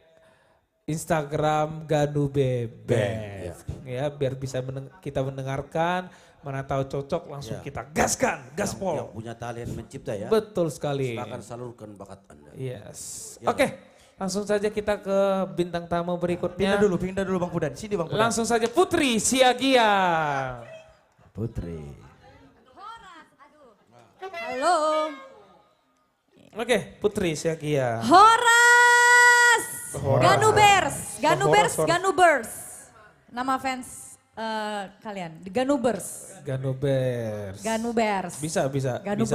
Instagram Ganube Band. Ya, biar bisa kita mendengarkan. Mana tahu cocok langsung kita gaskan, gaspol. Yang punya talent mencipta ya. Betul sekali. Silakan salurkan bakat Anda. Yes. Oke, langsung saja kita ke bintang tamu berikutnya. Pindah dulu Bang Pudan. Sini Bang Pudan. Langsung saja Putri Siagia. Putri. Halo. Oke, Putri Siagia. Horas. Ganubers. Nama fans kalian, The Ganubers. Bisa. Ganubers. Bisa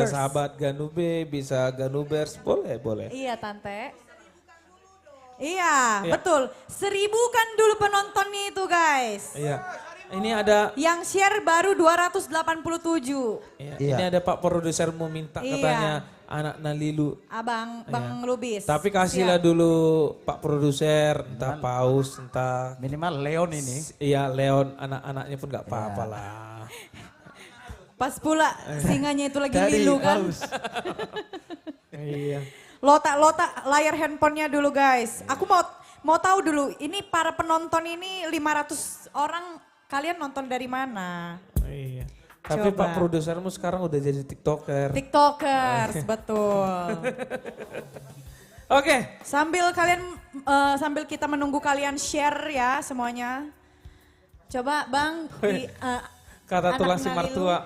sahabat Ganube, bisa Ganubers, boleh. Iya Tante. Iya, betul. 1000 kan dulu penontonnya itu guys. Iya. Ini ada yang share baru 287. Iya. Ini ada Pak produsermu minta katanya anak Nalilu. Bang Lubis. Tapi kasihlah dulu Pak produser, entah Paus, entah minimal Leon ini. Iya, Leon anak-anaknya pun nggak apa-apa lah. Pas pula singanya itu lagi Lilu kan. Iya. Lota layar handphonenya dulu guys. Aku mau tahu dulu, ini para penonton ini 500 orang, kalian nonton dari mana? Iya. Tapi Coba. Pak produsermu sekarang udah jadi TikToker. TikTokers, betul. Oke. Sambil kita menunggu kalian share ya semuanya. Coba Bang, Kata tulang si mertua,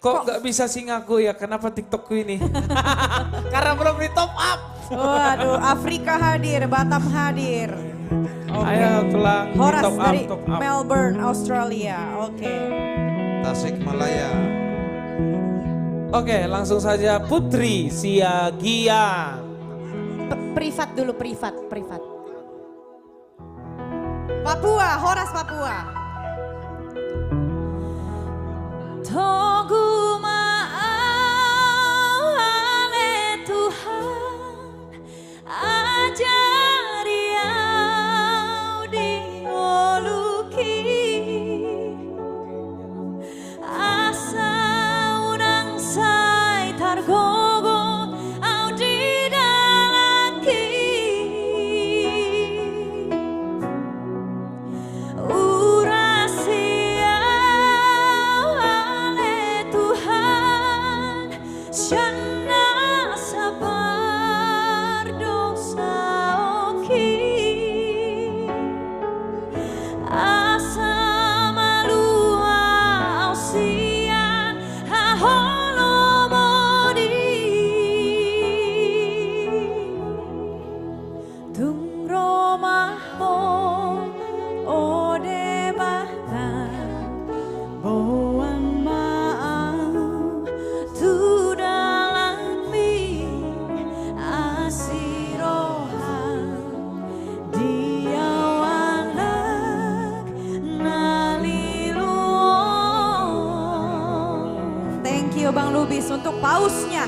kok nggak bisa sih ngaku ya, kenapa TikTokku ini? Karena belum di top up. Waduh, Afrika hadir, Batam hadir. Ayo tulang di Horas top up, dari top up. Melbourne, Australia. Oke. Tasikmalaya. Oke, langsung saja Putri Siagia. Privat dulu, privat. Papua, Horas Papua. Togu ma'ale Tuhan, ajari au dioluki, asa unang sai targogo au didalaki, urasia ale Tuhan, syana sabar dosa oki, asa malua ausia haholomodi, tung romaho ode bata boang maau tu dalami asirohan diawanak nalilu. Thank you Bang Lubis untuk pausnya.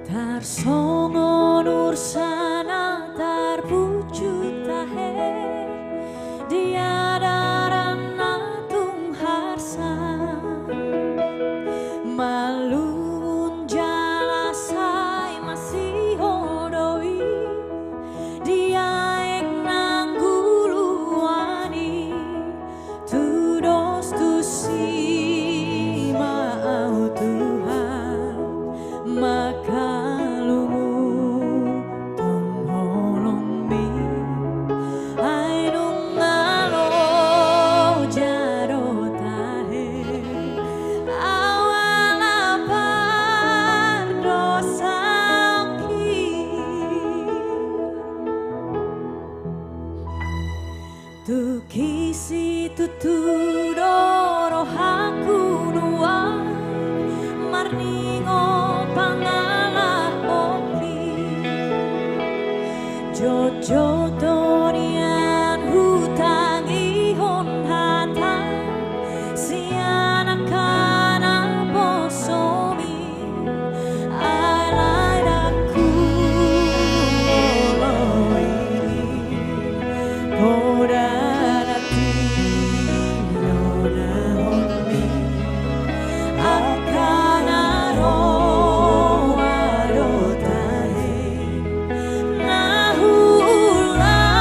Tarsongon ursana tarbujut tahe diadaran natung harsa malun jalasai masih hodoi dia nangguluani tudos tusi mau Tuhan maka tu kisi tutudoro haku nuang marningo pangalah opi jojo dorian hutang ihon hata siana kana posomi alai daku Podarati nona honi akana roa rotahe nahula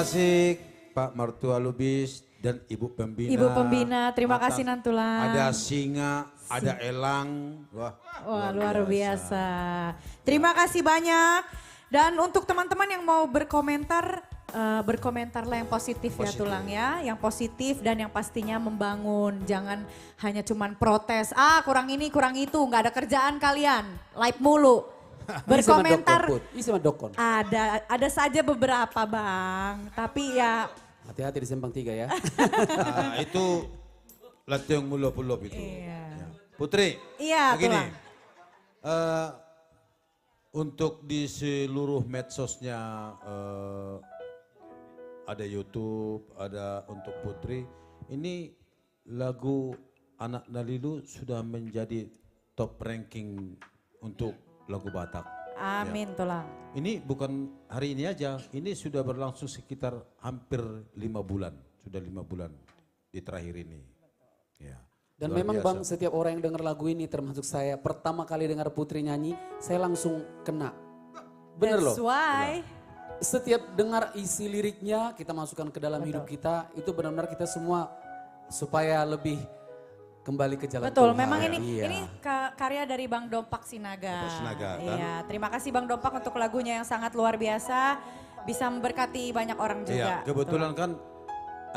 kasih Pak Martua Lubis dan Ibu Pembina. Ibu Pembina, terima kasih Nantulan. Ada Singa, ada Elang. Wah, luar biasa. Terima kasih banyak. Dan untuk teman-teman yang mau berkomentar, berkomentarlah yang positif ya Tulang ya. Yang positif dan yang pastinya membangun. Jangan hanya cuman protes, kurang ini, kurang itu. Nggak ada kerjaan kalian, live mulu. Berkomentar, ada saja beberapa Bang. Tapi ya. Hati-hati di Simpang 3 ya. Itu latihan mulop-mulop itu. Iya. Putri, iya, begini. Untuk di seluruh medsosnya ada YouTube, ada untuk Putri. Ini lagu Anak Nalilu sudah menjadi top ranking untuk lagu Batak. Amin Tulang. Ini bukan hari ini aja, ini sudah berlangsung sekitar hampir 5 bulan. Sudah 5 bulan di terakhir ini. Ya. Dan Luar memang biasa. Bang, setiap orang yang dengar lagu ini termasuk saya, pertama kali dengar Putri nyanyi, saya langsung kena. Bener That's loh. why. Setiap dengar isi liriknya, kita masukkan ke dalam hidup kita, itu benar-benar kita semua supaya lebih kembali ke jalan Betul, Tuhan. memang Iya. ini karya dari Bang Dompak Sinaga. Sinaga, kan? Iya, terima kasih Bang Dompak untuk lagunya yang sangat luar biasa, bisa memberkati banyak orang juga. Iya, kebetulan kan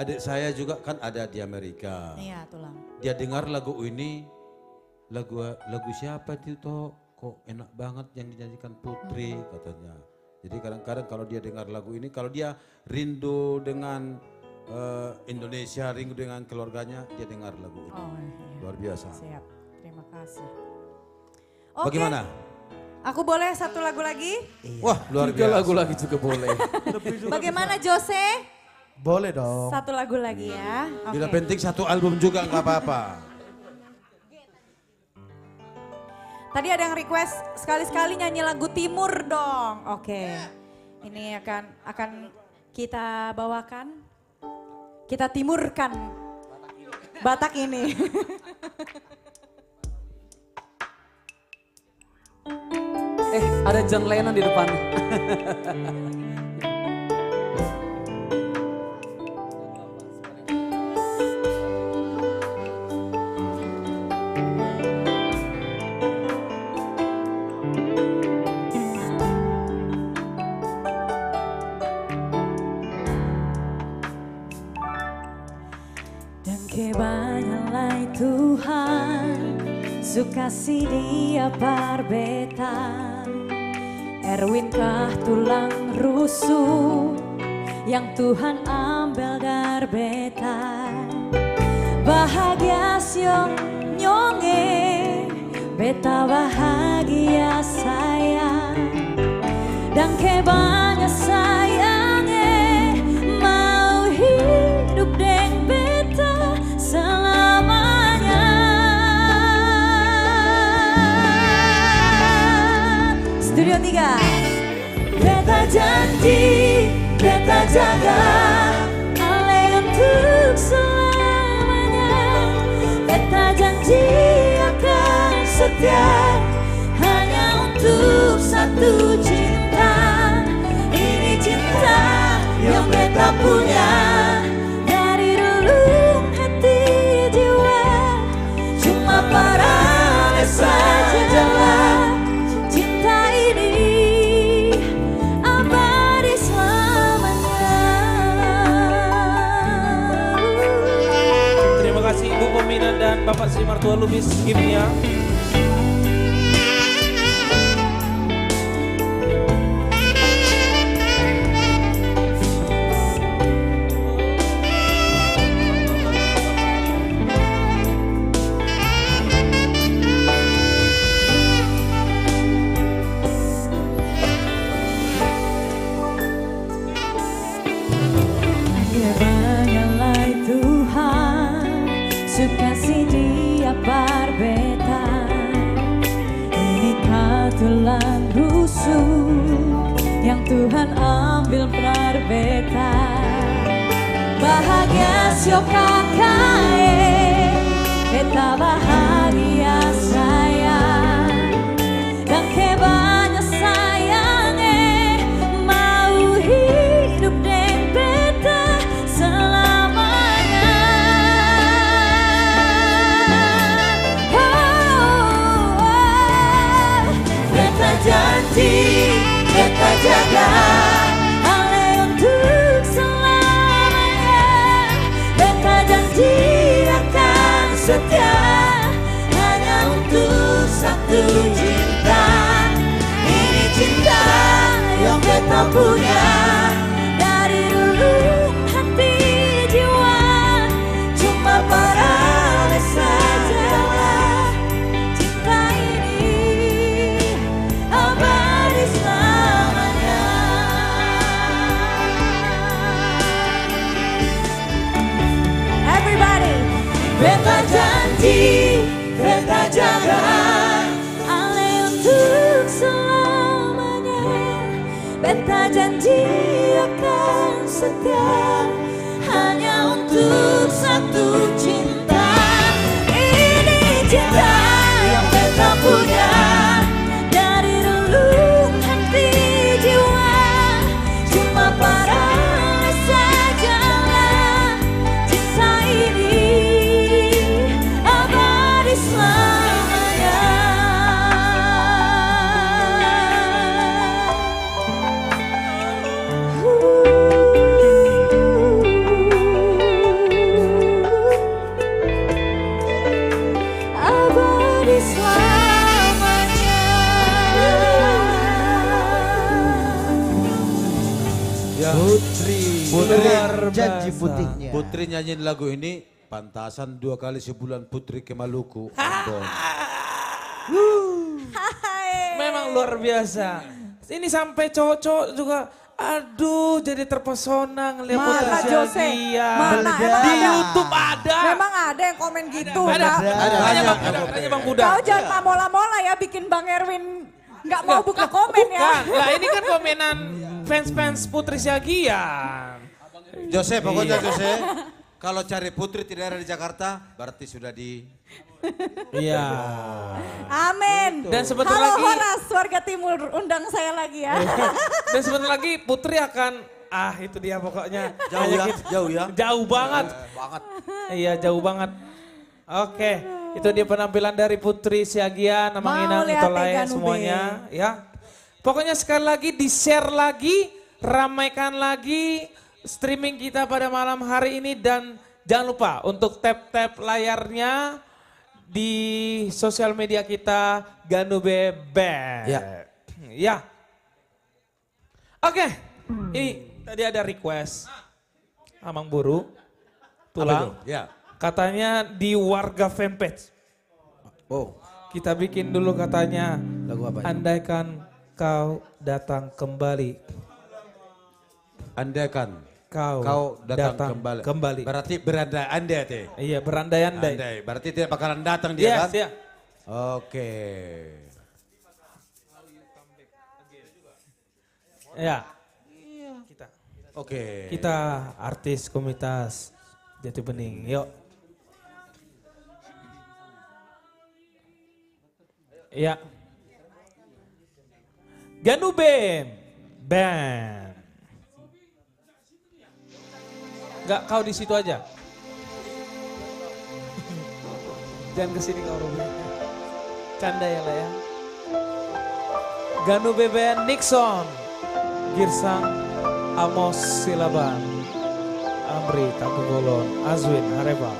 adik saya juga kan ada di Amerika. Iya, Tulang. Dia dengar lagu ini, lagu siapa itu toh? Kok enak banget yang dinyanyikan Putri katanya. Jadi kadang-kadang kalau dia dengar lagu ini, kalau dia rindu dengan Indonesia, rindu dengan keluarganya, dia dengar lagu ini. Oh, iya. Luar biasa. Siap, terima kasih. Bagaimana? Aku boleh satu lagu lagi? Wah, luar 3 biasa. lagu lagi juga boleh. Bagaimana Jose? Boleh dong. Satu lagu lagi ya. Bila Oke. penting satu album juga nggak apa-apa. Tadi ada yang request sekali-sekali nyanyi lagu Timur dong. Oke. Ini akan kita bawakan. Kita timurkan Batak ini. Ada John Lennon di depan. Dan kebanyalah Tuhan sukasi dia parbetan. Erwin kah tulang rusuk yang Tuhan ambil darbetan. Bahagia siong nyonge, beta bahagia sayang. Dan kebanyakan sayange mau hidup deng beta selamanya. Studio 3. Beta janji, beta jaga Ale untuk selamanya. Beta janji akan setia hanya untuk satu cinta. Ini cinta yang beta punya dari relung hati jiwa. Cuma para sajalah cinta ini abadi selamanya. Terima kasih Ibu Pembina dan Bapak Sri Martua Lubis Kimia. Kebanyalah Tuhan sukasi dia parbetan. Ini tulang rusuk yang Tuhan ambil parbetan. Bahagia siokakae, beta bahagia sayang. Dan kebanyakan sayange mau hidup deng beta janji beta jaga ale untuk selamanya. Beta janji akan setia hanya untuk satu cinta. Ini cinta yang beta punya dari dulu hati jiwa. Cuma paralel sajalah cinta ini abadi selamanya. Everybody, beta janji, beta jaga ale untuk selamanya. Beta janji akan setia hanya untuk satu cinta. Ini cinta yang beta punya dari relung hati jiwa. Cuma paralel sajalah cinta ini abadi selamanya. Abadi selamanya. Ya. Putri. Janji putihnya. Putri nyanyiin lagu ini pantasan 2 kali sebulan Putri ke Maluku. Ambon. Memang luar biasa. Ini sampai cowok-cowok juga, aduh jadi terpesona ngeliat Putri Mana Jose? Syagia. Mana? Di Emang ada? YouTube ada. Memang ada yang komen gitu. Ada. Tanya Bang Buda. Kau jangan mola-mola ya bikin Bang Erwin nggak mau buka komen ya. Bukan, lah ini kan komenan fans-fans Putri Syagia. Jose, pokoknya Iya. Jose, kalau cari Putri tidak ada di Jakarta, berarti sudah di... Iya. Amin. Dan sebentar Halo lagi- Horas, warga timur, undang saya lagi ya. Dan sebentar lagi Putri akan, itu dia pokoknya. Jauh Hanya ya, kita- jauh ya. Jauh banget. Banget. Iya jauh banget. Oke, itu dia penampilan dari Putri Syagia, Namang Mau Inang, lihat Itolae Tegan Ube. semuanya. Ya. Pokoknya sekali lagi di-share lagi, ramaikan lagi streaming kita pada malam hari ini. Dan jangan lupa untuk tap-tap layarnya di sosial media kita Ganube Band. Ya. Ya. Oke, ini tadi ada request Amang Buru Tulang. Apa itu? Ya. Katanya di warga fanpage. Oh. Kita bikin dulu katanya. Lagu apa? Andaikan kau datang kembali. Andaikan Kau datang kembali. Berarti berandai-andai teh. Iya, berandai-andai. Andai. Berarti tidak bakalan datang dia Yes, kan? iya. Oke. Ya. Kita. Oke. Kita artis komunitas Jati Bening. Yuk. Ya. Ganube Band. Enggak, kau di situ aja. Jangan kesini kau Robi. Canda ya lah ya. Ganube Band Nixon. Girsang Amos Silaban. Amri Taku Golon. Azwin Hareba.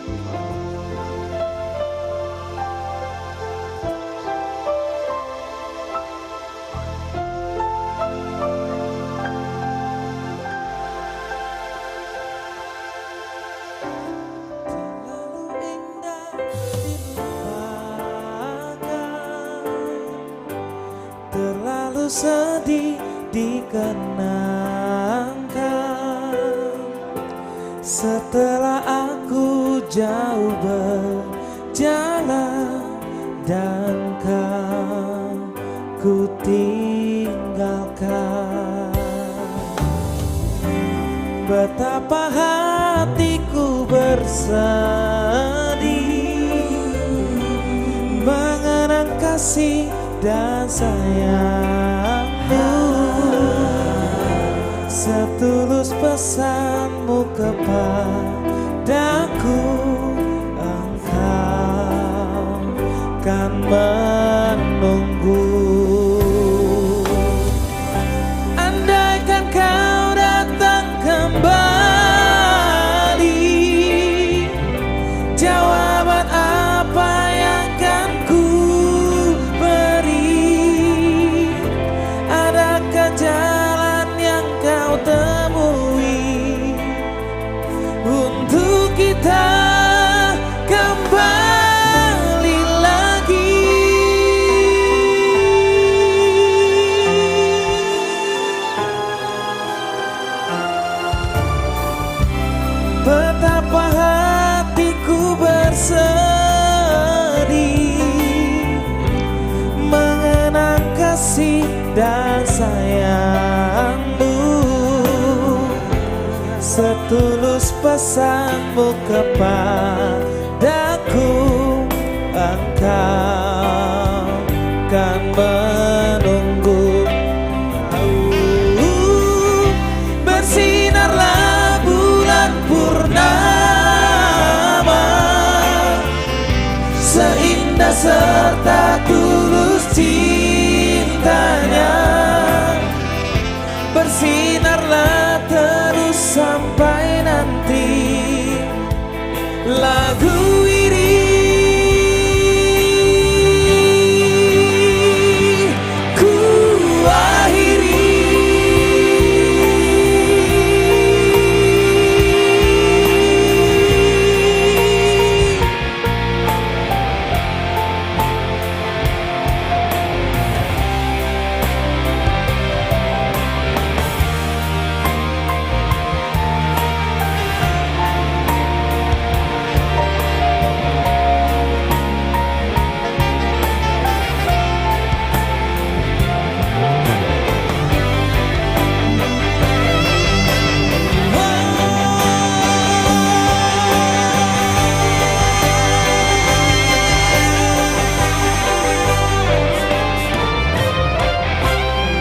Terlalu sedih dikenangkan setelah aku jauh berjalan dan kau ku tinggalkan. Betapa hatiku bersedih mengenang kasih dan sayangmu, setulus pesanmu kepadaku, engkau kan menunggu. dan sayangmu, setulus pesanmu kepadaku, engkau kan menunggu. Bersinarlah bulan purnama, seindah serta tulus cintanya. Bersinarlah terus sampai nanti lagu ini ku akhiri.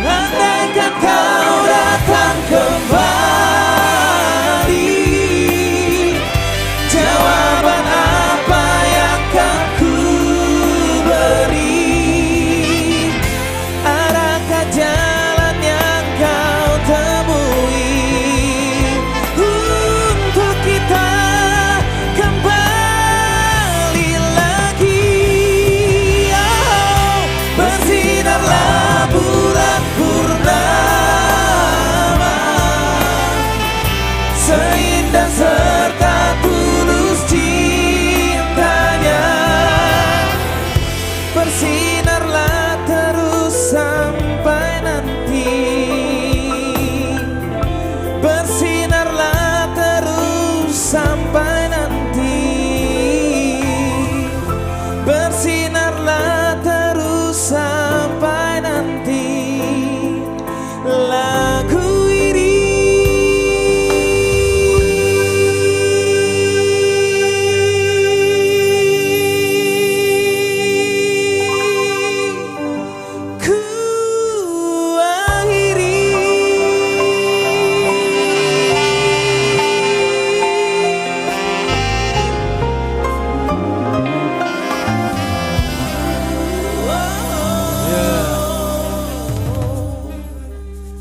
Andaikan kau datang kembali, jawaban apa yang akan ku beri? Adakah jalan yang kau temui untuk kita kembali lagi? Oh, bersinarlah bulan purnama, seindah serta tulus cintanya. Bersinarlah terus sampai nanti, bersinarlah terus sampai nanti, bersinarlah terus sampai nanti lagu ini. Ku akhiri.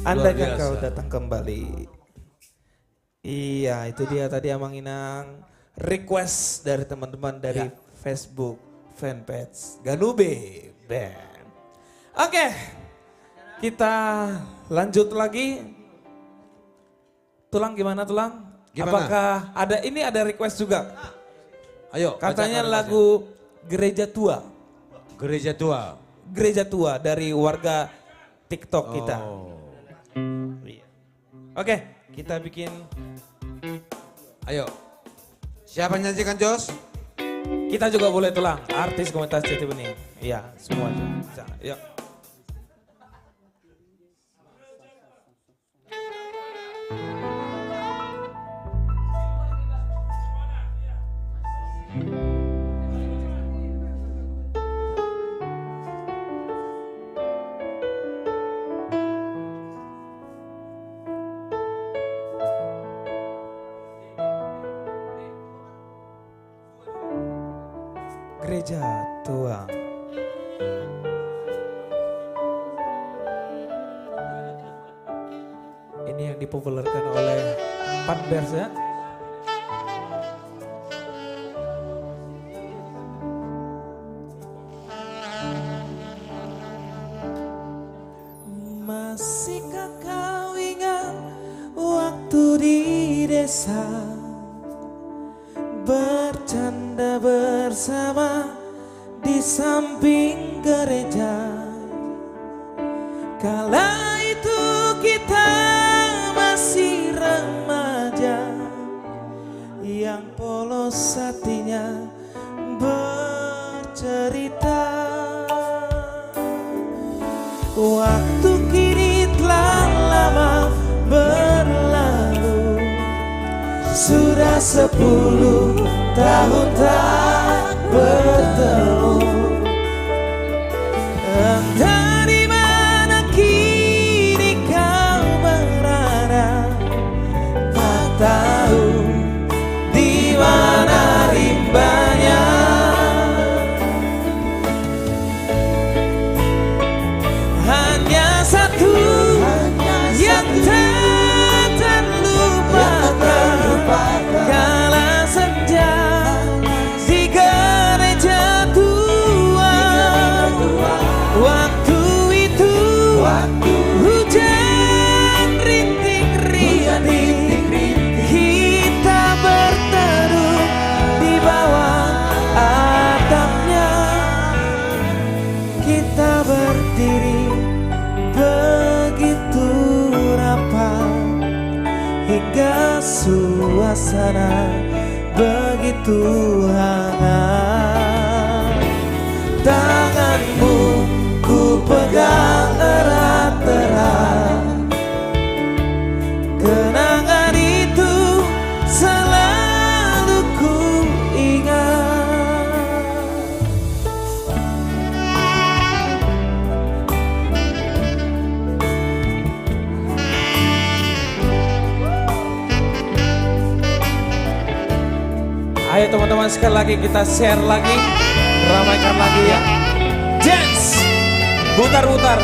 Andaikan kau datang kembali. Iya, itu dia tadi Amang Inang. Request dari teman-teman dari Facebook fanpage Ganube Band. Oke, kita lanjut lagi. Tulang gimana Tulang? Gimana? Apakah ada request juga? Ayo. Katanya bacakan lagu Gereja Tua. Gereja Tua. Gereja Tua dari warga TikTok kita. Oke, kita bikin. Ayo. Siapa nyanyikan Jos? Kita juga boleh Tulang, artis komunitas Jati Bening. Iya, semua bisa. Yuk. Gereja Tua. Ini yang dipopulerkan oleh Panbers ya. Masihkah kau ingat waktu di desa, bercanda bersama di samping gereja? Kala itu kita masih remaja, yang polos hatinya bercerita. Waktu Sudah 10 tahun tak bertemu. Entah di mana kini kau berada, tak tahu di mana rimbanya. Hanya satu yang tak terlupakan, kala senja di gereja tua. Waktu itu hujan rintik-rintik, kita berteduh di bawah atapnya. Kita berdiri begitu rapat, hingga suasana begitu hangat. Tanganmu ku pegang erat-erat, kenangan itu selalu ku ingat. Ayo teman-teman sekali lagi kita share lagi, ramaikan lagi ya. Dance, putar-putar,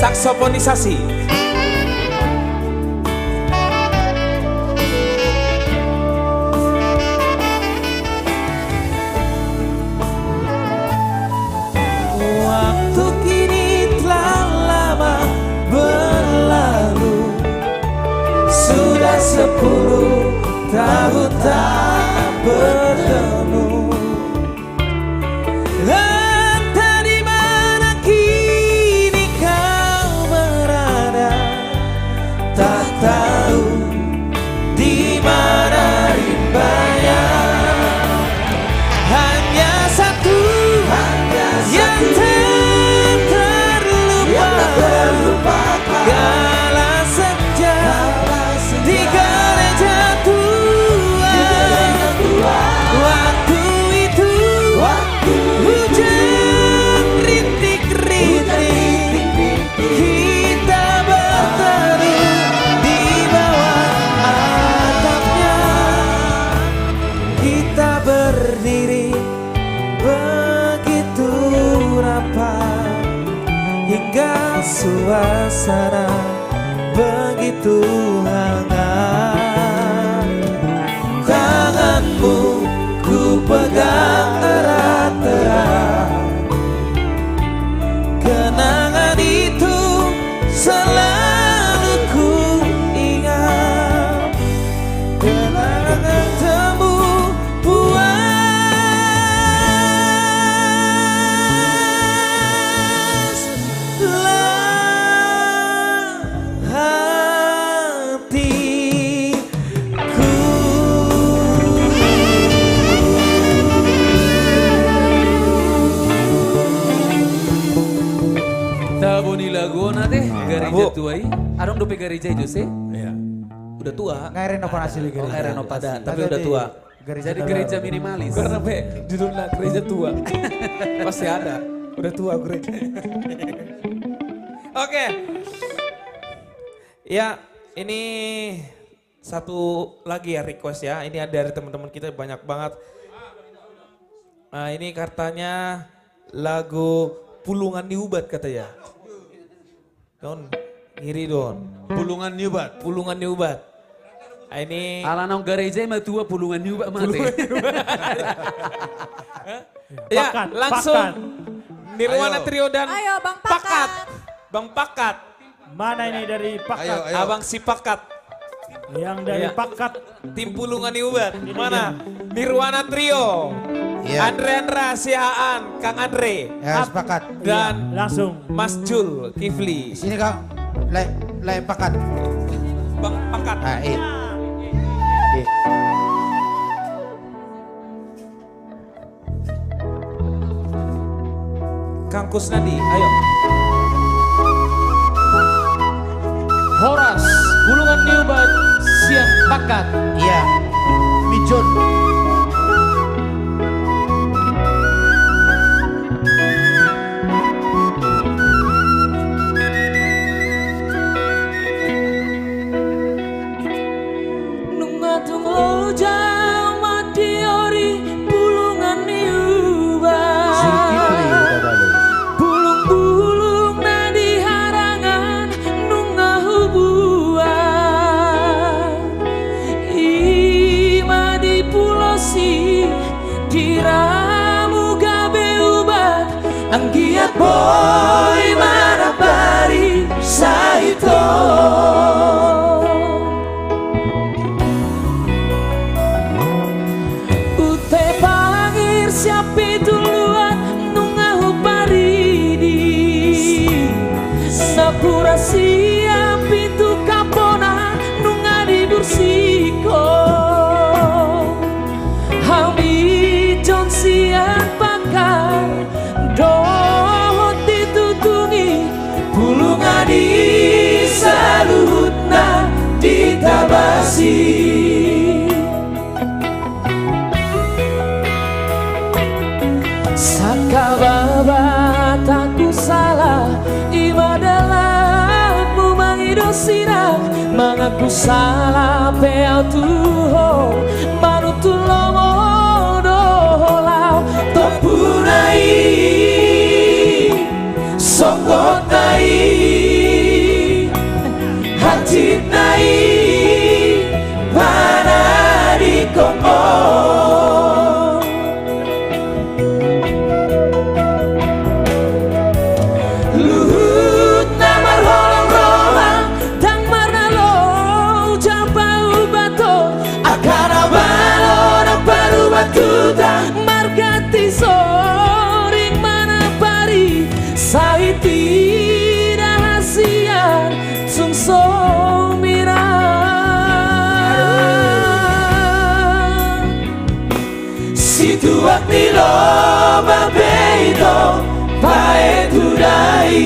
saksofonisasi. Waktu kini telah lama berlalu, sudah 10 tahun tak bertemu. Entah di mana kini kau berada, tak tahu di mana rimbanya. Hanya satu yang tak terlupakan, kala senja di gereja tua. Waktu itu hujan rintik-rintik, kita berteduh di bawah atapnya. Kita berdiri begitu rapat, hingga suasana begitu hangat. Tanganmu ku pegang erat-erat, kenangan itu selalu ku ingat. Kenangan temu puaslah hatiku. Taboni lagu teh gereja tua i. Adong dope gereja Jose. Iya. Udah tua. Nggak renovasi lagi. Oh, renovasi. Tapi udah tua. Jadi gereja minimalis. Karena judulnya gereja tua. Pasti ada. Udah tua gereja. Oke. Ya, ini satu lagi ya request ya. Ini ada dari teman-teman kita banyak banget. Nah, ini katanya lagu Pulungan Niubat katanya. Don, iri Don. Pulungan Niubat. Pulungan Niubat. Nah, ini Alanong gereja mah tua pulungan juga mati. Ya, Pakat, langsung pakat. Nirwana Ayo. Trio dan Ayo Bang Pakat. Bang Pakat. Mana ini dari Pakat? Ayo, ayo. Abang si Pakat. Yang dari Iya. Pakat. Tim Pulungan Niubat. Mana? Nirwana Trio. Iya. Andre Andra, Siaan, Kang Andre. Ya, sepakat. Dan Langsung. Mas Jul, Kifli. Sini kau, lain pakat. Bang Pakat. Ah, Kang Kusnadi, ayo. Horas, Pulungan Niubat, Sian Pakat. Iya. boy manapari saito. Ute pangir siapi duluan nungahu paridi. Sapura siap pintu kapona nungadi bursiko. Hami jon siap pakar dohot ditutungi Pulungadi saluhutna ditabasi. Sakababa takku salah ima dalammu mangidosira mangaku salah peau tuho manutu lomo doholau Topunai songgotai hatinai panadi kombo. Luhut namar holong rohang tang marna lo japau bato Akana balo na paru batuta margati soring mana pari saiti rahasia sungso mira Situak nilo babeito pae tudai.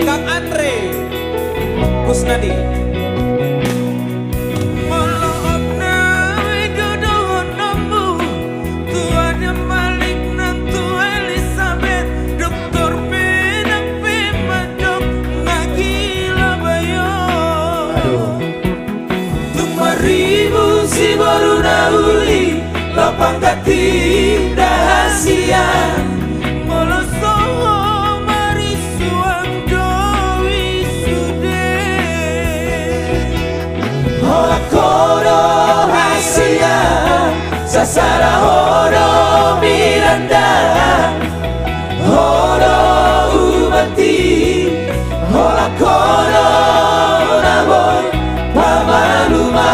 Kang Andre Kusnadi. Ribu si baru nauli lapang kati rahasia Molosongo marisuang dowi sude Hola kodo hasia sasara hodo miranda hodo ubati hola kodo naboy pamaluma.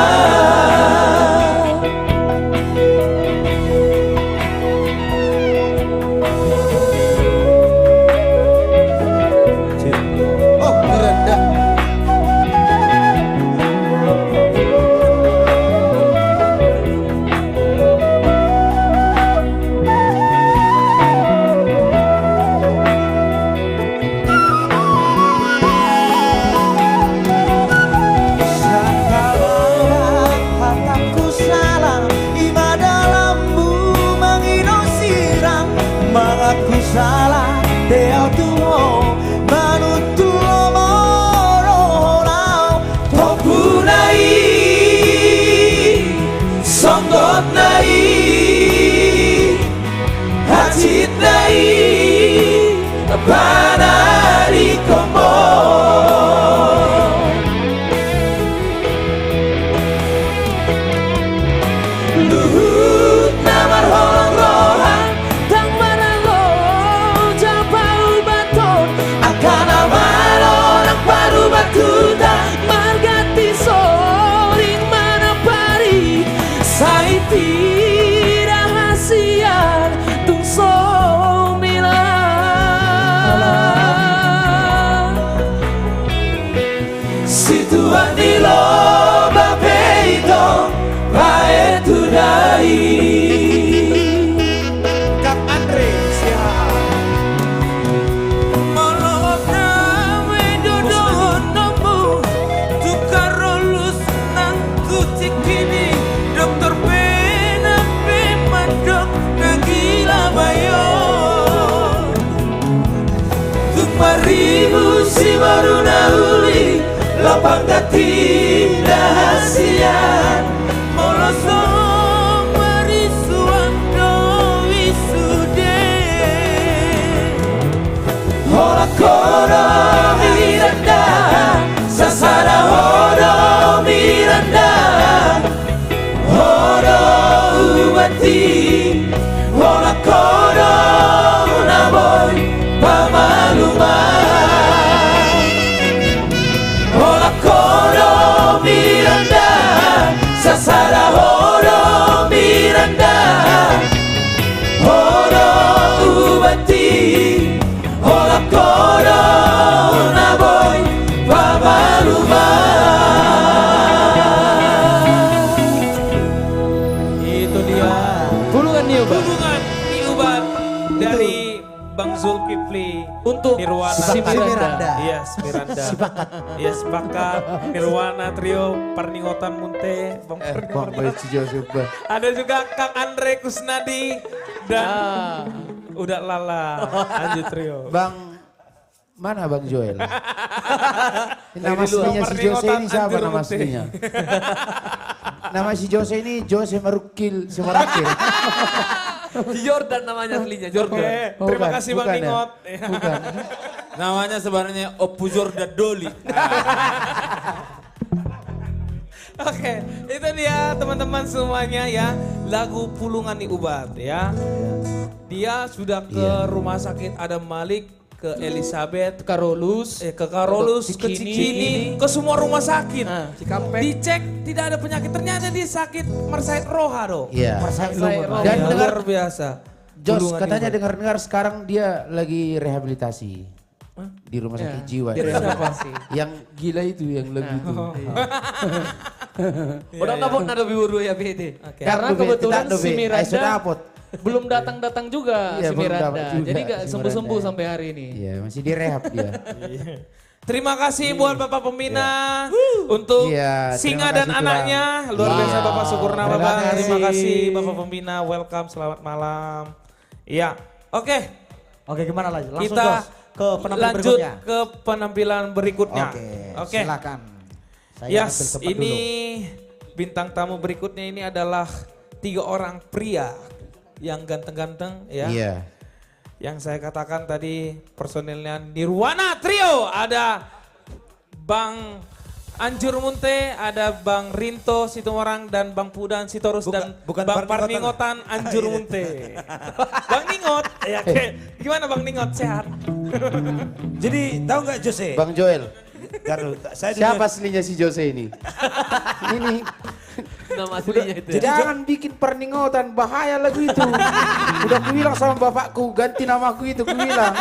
Aku salah deo tuo manutu moro topunai songgot nai hacit nai panari kombo. Luhut namar holong rohang Akana malo ng paru batuta margati soring mana pari saiti rahasia tungso mila Situan di loba peito pae tudai. Kang Andre siap. Ribu si baru nauli lapang kati rahasia molosong marisuang dowi sude hola kodo miranda sasara hodo miranda hodo ubati hola kodo naboy Zulkifli. Untuk Nirwana. si Miranda. Iya, Miranda. Iya, sepakat. Nirwana Trio Parningotan Munte. Bang Parningotan. Ada juga Kang Andre Kusnadi dan Udah Lala. Anju Trio. Mana Bang Joel? Nama aslinya si Jose ini siapa nama aslinya? Nama si Jose ini Jose Marukil Semerakil. Jordan namanya aslinya, Jordan. Terima kasih Bang Ningot. Bukan. Namanya sebenarnya Oppu Jordan Doli. Oke, itu dia teman-teman semuanya ya. Lagu Pulungan Ni Ubat ya. Dia sudah ke rumah sakit Adam Malik, ke Elizabeth, Karolus, ke Karolus, ke Cikini, ke semua rumah sakit. Dicek tidak ada penyakit, ternyata dia sakit Marsaid Roha dong. Iya. Dan luar biasa. Jos katanya dengar-dengar sekarang dia lagi rehabilitasi di rumah sakit jiwa. Yang gila itu yang lagu itu. Udah ngabot nado biuru ya BT. Karena kebetulan si Miranda belum datang-datang juga si Miranda. Jadi gak sembuh-sembuh sampai hari ini. Iya, masih direhab dia. Terima kasih buat Bapak Pembina untuk Singa dan anaknya. Luar biasa Bapak Sukurnama Bang. Terima kasih Bapak Pembina. Welcome, selamat malam. Iya, oke. Oke, gimana lagi? Langsung kita ke penampilan lanjut berikutnya. ke penampilan berikutnya. Oke, silakan. Yes, ini bintang tamu berikutnya ini adalah 3 orang pria yang ganteng-ganteng ya. Iya. Yang saya katakan tadi personilnya Nirwana Trio. Ada Bang Anjur Munte, ada Bang Rinto Situmorang dan Bang Pudan Sitorus dan Bang Parningotan Anjur Munte. Bang Ningot, ya gimana Bang Ningot, sehat? Jadi tahu nggak Jose? Bang Joel. Saya Siapa aslinya si Jose ini? Ini. Nama aslinya itu. Jadi jangan bikin Parningotan, bahaya lagu itu. Udah kubilang sama bapakku, ganti namaku itu kubilang.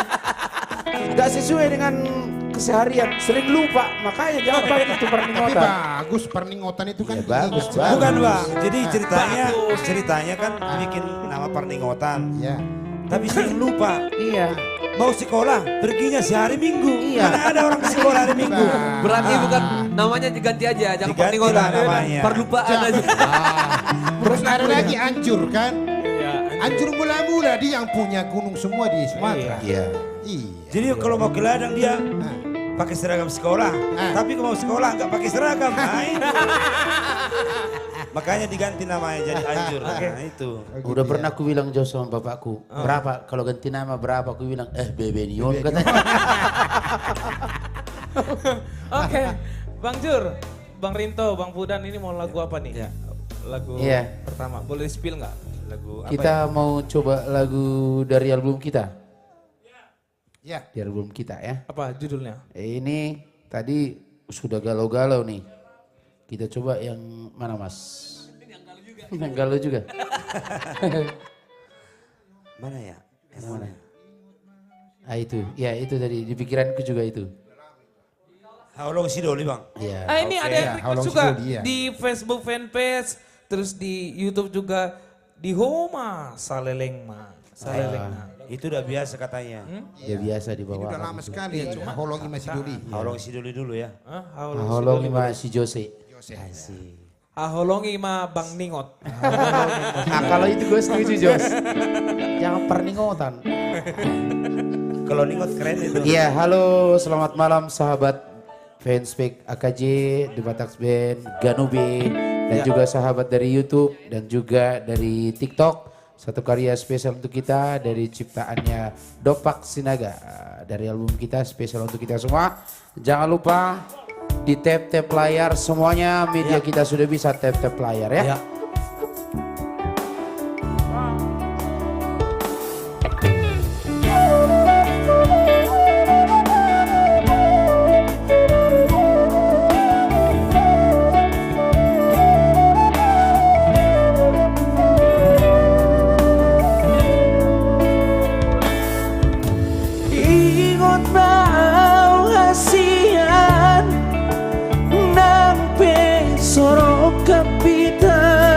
Gak sesuai dengan keseharian, sering lupa, makanya jangan pakai itu Parningotan. Tapi bagus Parningotan itu kan. Bagus. Bukan Bang, jadi ceritanya kan bikin nama Parningotan. Iya. Tapi sering lupa. Iya. Mau sekolah, perginya sehari Minggu. Iya. Mana ada orang sekolah hari Minggu. Berarti bukan namanya diganti aja, jangan Parningotan. Perlupaan aja. Terus ada lagi Anjur kan? Anjur mula-mula dia yang punya gunung semua di Sumatera. Iya. Jadi kalau mau ke ladang dia pakai seragam sekolah. Tapi kalau mau sekolah nggak pakai seragam. Nah itu. Makanya diganti namanya jadi Anjur. Nah itu. Udah pernah aku bilang Jos sama bapakku, berapa kalau ganti nama berapa? Aku bilang Bebenion katanya. Oke, Bang Jur, Bang Rinto, Bang Pudan ini mau lagu apa nih? Lagu pertama, boleh spill nggak? Lagu apa? Kita mau coba lagu dari album kita. Ya. Di album kita ya. Apa judulnya? Ini tadi sudah galau-galau nih. Kita coba yang mana Mas? Yang galau juga. Mana ya? Yang mana? Ah itu, ya itu tadi di pikiranku juga itu. Haulong Sidoli Bang. Iya. Ini ada yang request juga di Facebook fanpage, terus di YouTube juga di Homa Salelengma. Itu udah biasa katanya. Ya biasa di bawah. Udah lama sekali ya, cuma Haulong Ima Sidoli. Haulong Sidoli dulu ya. Haulong Ima si Jose. Aholongi ma Bang Ningot. Nah kalau itu gue setuju Jos. Jangan Parningotan. Kalau Ningot keren itu. Iya, halo selamat malam sahabat fanspage AKJ, The Batax Band, Ganube, dan juga sahabat dari YouTube dan juga dari TikTok. Satu karya spesial untuk kita dari ciptaannya Dopak Sinaga. Dari album kita spesial untuk kita semua. Jangan lupa di tap-tap layar semuanya media kita sudah bisa tap-tap layar ya. Ingot bau hasian nang pe sorok kapitan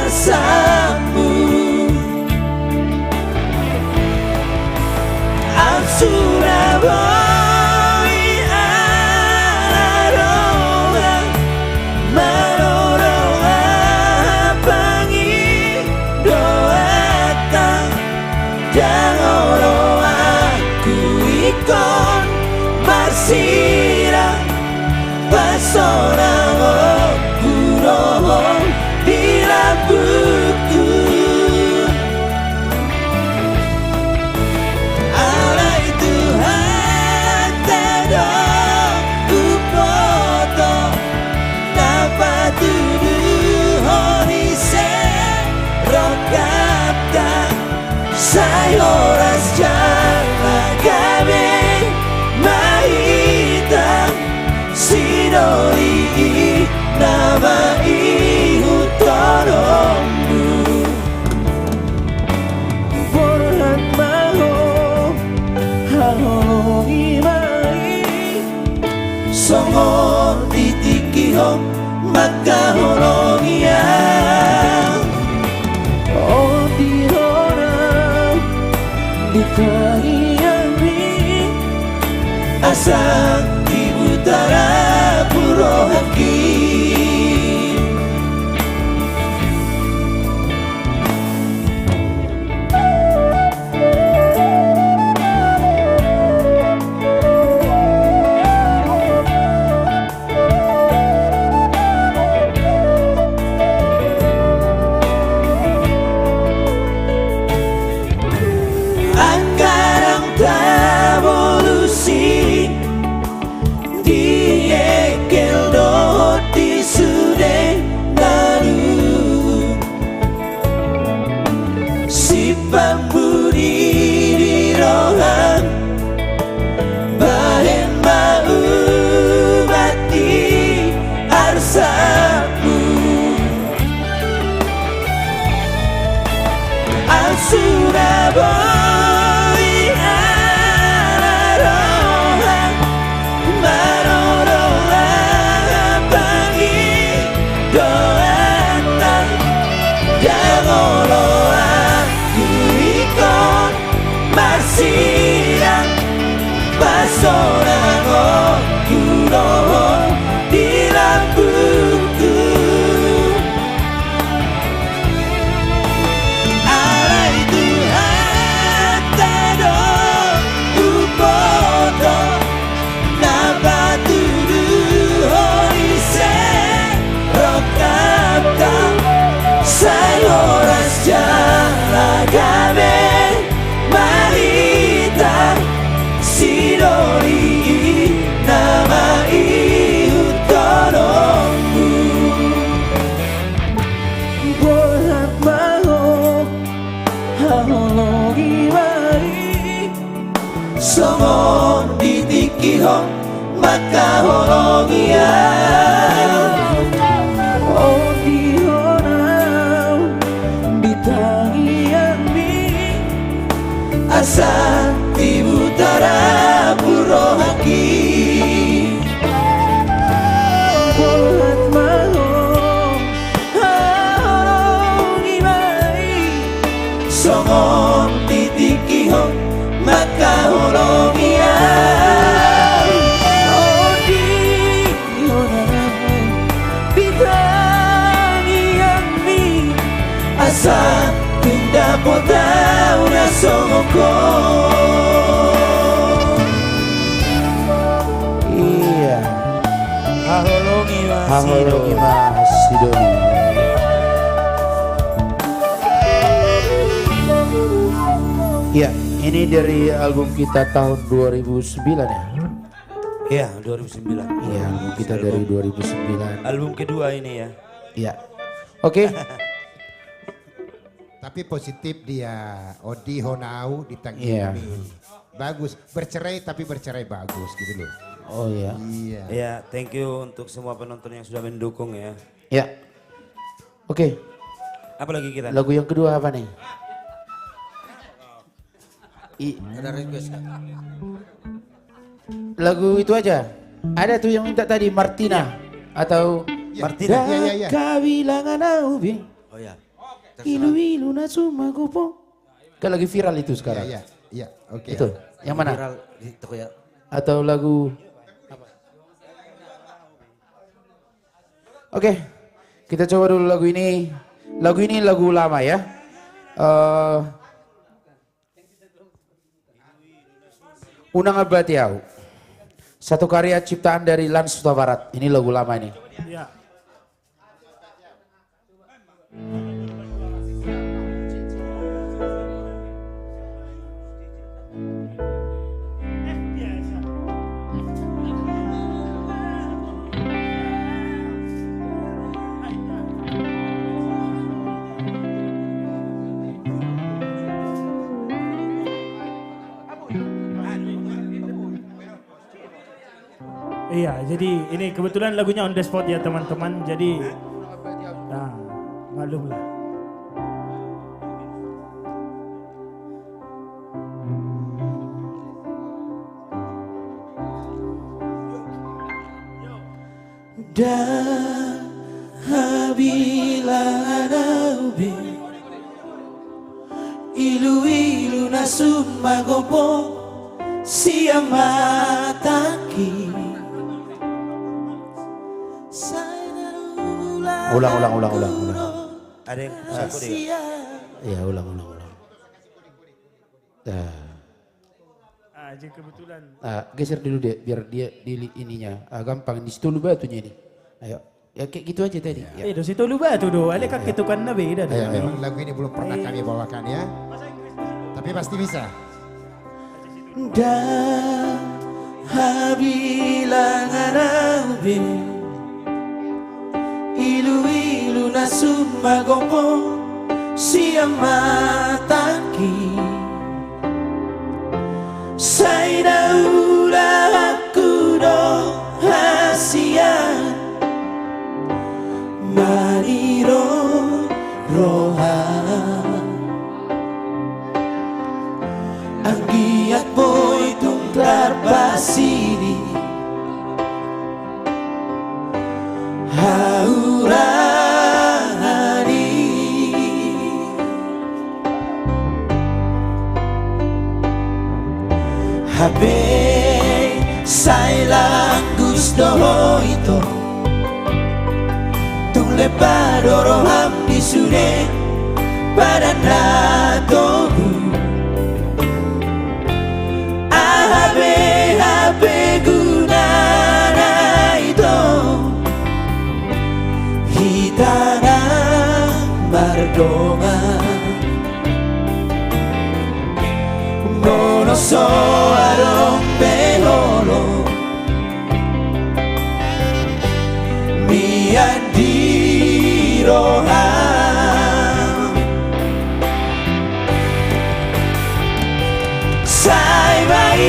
arsamu. Al Surabaya aroha maroroha pangi doatan jangoro aku ikon marsira pasorang kuroho bila buku alai Tuhan tado upoto dapat tuduh horise rokapta sayoras jalagabe mahita sinori nama ihutonomu Borhan maho hahongi mai songo titikihong makahongia oh dihora ditayami asal ibutara puro haki Angkarang tavolusi diekel doti sude lalu si pambudi di rohan bahen mau mati arsamu al Surabaya Marsiang pasorang kuroho di lampuku alai Tuhan tado upoto nabatudu horise rokapta sayoras jalagabe marita sinori nama ihutonomu Borhat maho hahologi mai somon ditikihong makahologia oh dihonau ditangiami asa ibutara puro haki Borhat maho hahologi mai somon ditikihong makahologia oh dihonau ditangiami asa tindak potau na songoko iya hahologi masidoni Ya, ini dari album kita tahun 2009 ya? Iya, 2009. Iya, album kita dari 2009. Album kedua ini ya? Iya. Oke. Tapi positif dia, Odi Honau ditangani. Iya. Bagus, bercerai tapi bercerai bagus gitu loh. Oh iya. Iya. Ya, thank you untuk semua penonton yang sudah mendukung ya. Ya. Oke. Apa lagi kita? Lagu yang kedua apa nih? Ada request kan? Lagu itu aja. Ada tuh yang minta tadi Martina atau Martina. Kawilangan Aubi. Oh ya. Ilu-ilu na sumagopo. Kan lagi viral itu sekarang. Iya, oke. Itu, yang mana? Viral itu ya. Atau lagu... Oke, kita coba dulu lagu ini. Lagu ini lagu lama ya. Unang Abatiau. Satu karya ciptaan dari Lans Suta Barat. Ini lagu lama ini. Ya. Iya, jadi ini kebetulan lagunya on the spot ya teman-teman. Jadi, nah, maklum lah. Dan habilang anaube ilu-ilu na sumagopo siang mataki. Ulang. Ada yang saku deh. Iya, ulang. Jadi kebetulan. Geser dulu deh, biar dia di ininya gampang. Di situ lu batunya nih. Ayo, ya kayak gitu aja tadi. Ya. Di situ lu batu do. Ale kak itu kan nabi dah. Lagu ini belum pernah kami bawakan ya. Tapi pasti bisa. Dan habilang anaube ilu-ilu na sumagopo siang mataki. Say daula aku do hasian maniro rohan ang giat mo'y tungklar pasini haurani habe sailang gusto ito tung lepadoro hamdi sune pada natogu habe gunana ito hitana mardonga monoso arong pelolo miadirohan sai mai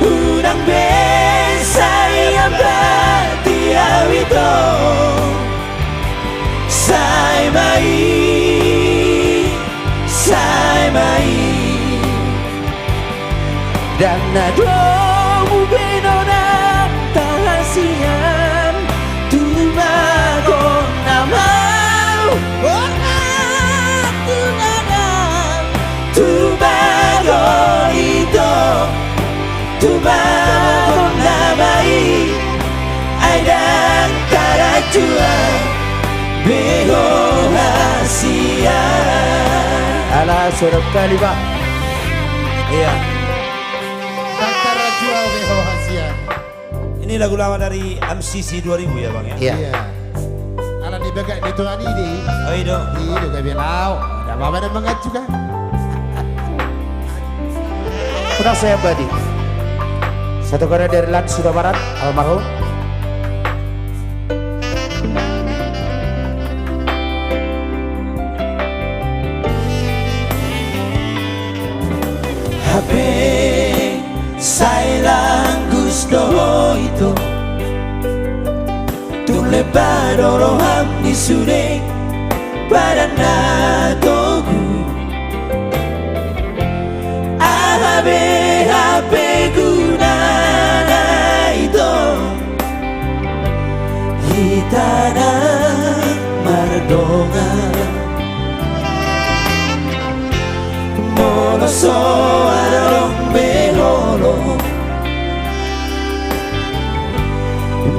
udang besai abadi awito sai mai dan nadomu benona tahasian tumago namau tumago ito tumago namai aidang karajua bego hasian ala surup kali pak. Iya. Karajua bego hasian. Ini lagu lama dari MCC 2000 ya bang ya? Iya. Ala di bagai itu ani di. Oh itu. Itu gak bilau. Ada apa dan banget juga. Udah saya badi. Satu karya dari Lans Suta Barat, almarhum. Habe sailang gusto ito tule padoro hamdi sune pada natogu habe gunana ito so adong beholo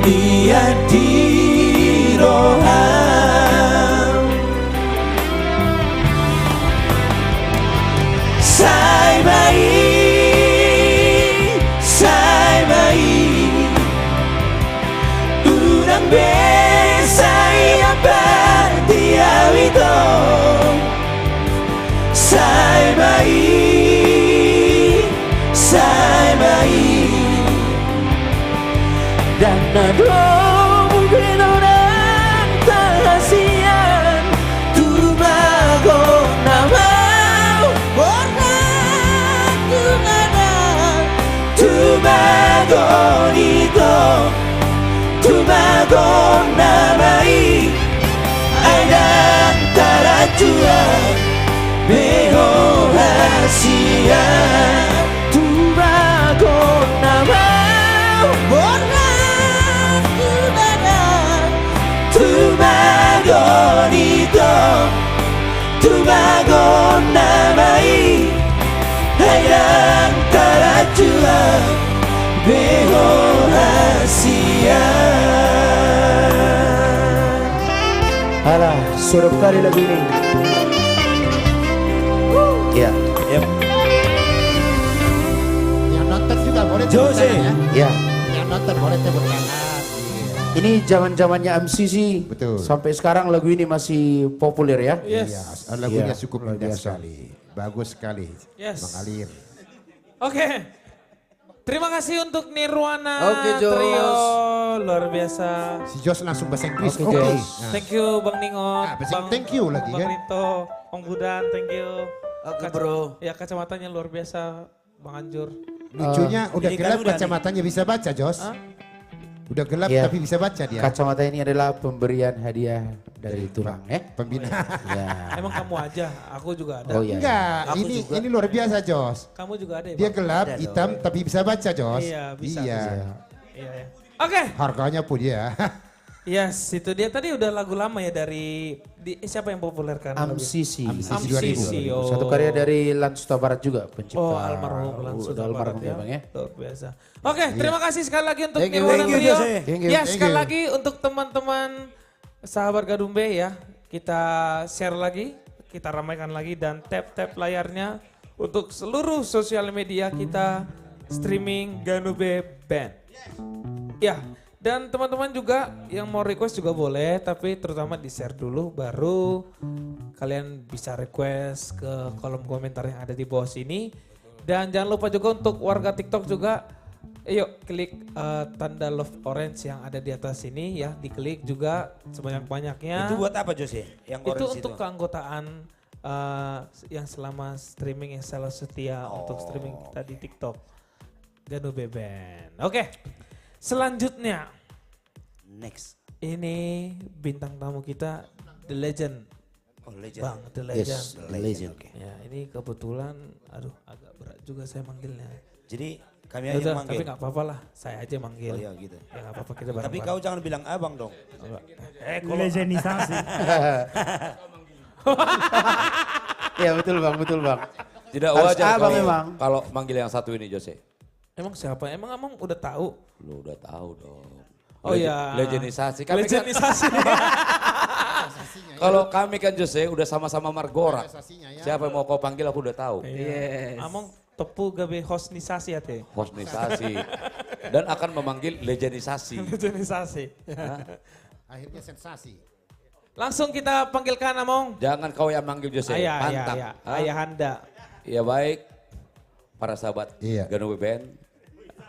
dia diroham sai mai urang besai apa dia itu sai mai dan nado mungkin orang kasihan tumago nama orang tumago nito tumago namai ada tarajua beho hasia tumago nama orang tumago nito tumago namai ada tarajua beho hasia. Alah, suruh kali lagu ini. Ya. Yang nonton juga boleh tepuk Jose. tangan Ya. Yang nonton boleh tepuk tangan. Ini zaman-zamannya MCC. Betul. Sampai sekarang lagu ini masih populer ya. Yes. Lagunya Iya, cukup luar indah biasa. sekali. Bagus sekali. Yes. Mengalir. Oke. Terima kasih untuk Nirwana Oke, Jos. Trio. Luar biasa. Si Jos langsung bahasa Inggris. Oke, Oke. Jos. Nah. Thank you Bang Ningot. thank you lagi Bang kan. Rito, Bang Budan, thank you. Oke, bro. Ya kacamatanya luar biasa Bang Anjur. Lucunya udah ini gelap kan udah kacamatanya bisa baca Jos. Udah gelap Iya. tapi bisa baca dia. Kacamata ini adalah pemberian hadiah dari Tulang ya. Pembina. Ya. Emang kamu aja, aku juga ada. Oh iya. Enggak, Aku ini juga. ini luar biasa Jos. Kamu juga ada ya? Dia Bang? gelap, Ada hitam dong. tapi bisa baca Jos. Iya, bisa. Iya. Iya, ya. Oke. Harganya pun dia. Yes, itu dia tadi udah lagu lama ya dari siapa yang populerkan? MCC. MCC. Oh. Satu karya dari Lansuta Barat juga pencipta. Oh, almarhum Lansuta almarhum Barat ya. Bang ya. Luar biasa. Oke, terima kasih sekali lagi untuk Thank you, Nirwana thank you, Trio. Jose. Thank you. Ya, Thank sekali you. lagi untuk teman-teman sahabat Gadumbe ya. Kita share lagi, kita ramaikan lagi dan tap-tap layarnya untuk seluruh sosial media kita streaming Ganube Band. Ya, dan teman-teman juga yang mau request juga boleh, tapi terutama di-share dulu baru kalian bisa request ke kolom komentar yang ada di bawah sini. Dan jangan lupa juga untuk warga TikTok juga, yuk klik tanda love orange yang ada di atas ini ya, diklik juga sebanyak-banyaknya. Itu buat apa Jose? Yang Itu orange untuk keanggotaan yang selama streaming yang selalu setia untuk streaming kita di TikTok. Ganube Band. Oke. Selanjutnya. Next. Ini bintang tamu kita The Legend. Oh, Legend. Bang, The Legend. Yes, The Legend. Oke. Ya, ini kebetulan aduh agak berat juga saya manggilnya. Jadi kami Ya aja udah, manggil. tapi gak apa-apa lah, saya aja manggil. Oh iya gitu. Ya gak apa-apa kita Tapi bareng-bareng. kau jangan bilang abang dong. Legendisasi. Ya betul Bang, betul Bang. Tidak Harus wajar abang kalau, memang. kalau manggil yang satu ini Jose. Emang siapa? Emang udah tahu? Lu udah tahu dong. Oh iya. Legendisasi. Legendisasi. Kalau kami kan Jose udah sama-sama Margora. Siapa yang mau kau panggil aku udah tahu. Yes. Among tepu gabe hostnisasi ya teh. Hostnisasi. Dan akan memanggil legendisasi. Legendisasi. Akhirnya sensasi. Langsung kita panggilkan Among. Jangan kau yang manggil Jose. Ayah, Pantang. ayah, ayah Anda. Ya baik. Para sahabat Iya. Ganube Band.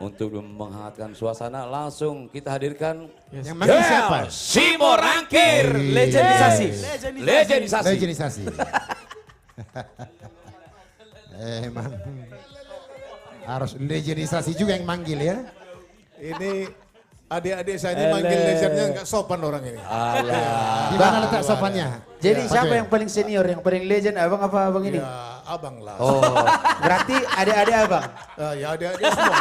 Untuk menghangatkan suasana langsung kita hadirkan. Yang manggil siapa? Simo Rangkir. Legendisasi. Legendisasi. Legendisasi. Emang harus legendisasi juga yang manggil ya. Ini adik-adik saya ini manggil legendnya nggak sopan orang ini. Di mana letak sopannya? Jadi Ya. siapa Oke. yang paling senior, yang paling legend, abang apa abang ini? Ya abang lah. Oh, berarti adik-adik abang. Ya adik-adik semua.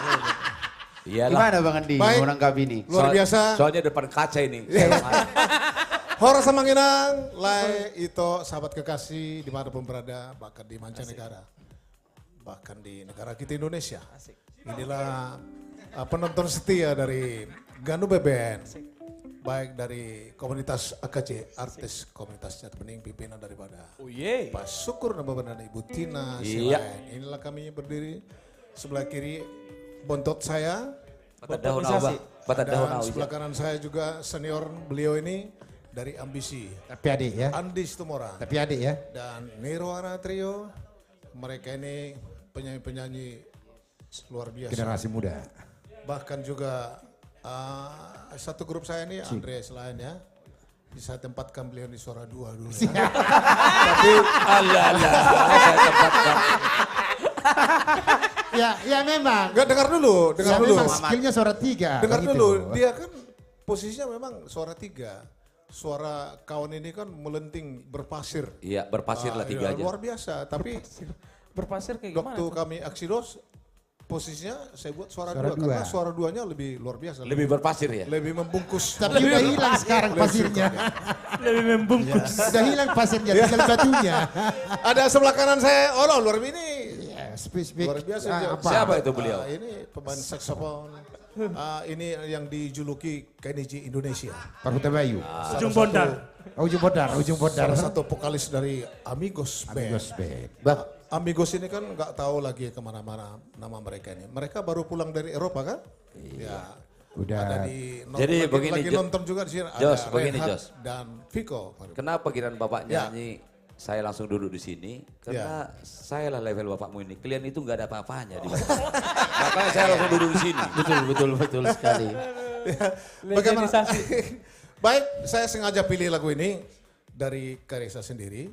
Iyalah. Gimana Bang Andi Baik. menanggapi ini? Luar biasa. Soalnya depan kaca ini. Hora Samanginang, Lai, Ito, sahabat kekasih dimanapun berada, bahkan di mancanegara. bahkan di negara kita Indonesia. Inilah penonton setia dari Ganube Band, baik dari komunitas AKJ, artis komunitas Jati Bening, pimpinan daripada Pak Syukur dan Ibu Tina Silain. Inilah kami berdiri sebelah kiri bontot saya, sebelah kanan saya juga senior beliau ini dari Ambisi. Tapi adik ya. Andi Situmorang. Tapi adik ya. Dan Nirwana Trio, mereka ini penyanyi-penyanyi luar biasa. Generasi muda. Bahkan juga satu grup saya ini Andre Selain ya. Bisa tempatkan beliau di suara 2 dulu. Ya. Tapi saya tempatkan. Ya memang. Enggak dengar dulu. Memang skillnya suara 3. Dengar dulu, dia kan posisinya memang suara 3. Suara kawan ini kan melenting berpasir. Iya, berpasir lah 3 aja. Luar biasa, tapi berpasir kayak gimana? Waktu kami Aksidos, posisinya saya buat suara 2 karena suara 2-nya lebih luar biasa. Lebih berpasir ya? Lebih membungkus. Tapi udah hilang sekarang pasirnya. Lebih membungkus. Sudah hilang pasirnya, tinggal batunya. Ada sebelah kanan saya, luar ini. Luar biasa. Siapa itu beliau? Ini pemain saksofon. Ini yang dijuluki Keniji Indonesia. Pak Huta Bayu. Ujung Bondar. Ujung Bondar. Salah satu vokalis dari Amigos Band. Amigos ini kan nggak tahu lagi kemana-mana nama mereka ini. Mereka baru pulang dari Eropa kan? Iya. Udah. Ada di Jadi begini, lagi nonton juga di sini. Jos, ada begini Rehat Jos. dan Viko. Kenapa kiraan Bapak nyanyi? Saya langsung duduk di sini karena saya lah level bapakmu ini. Kalian itu nggak ada apa-apanya di bawah. Makanya saya langsung duduk di sini. Betul sekali. Bagaimana? Baik, saya sengaja pilih lagu ini dari karya saya sendiri.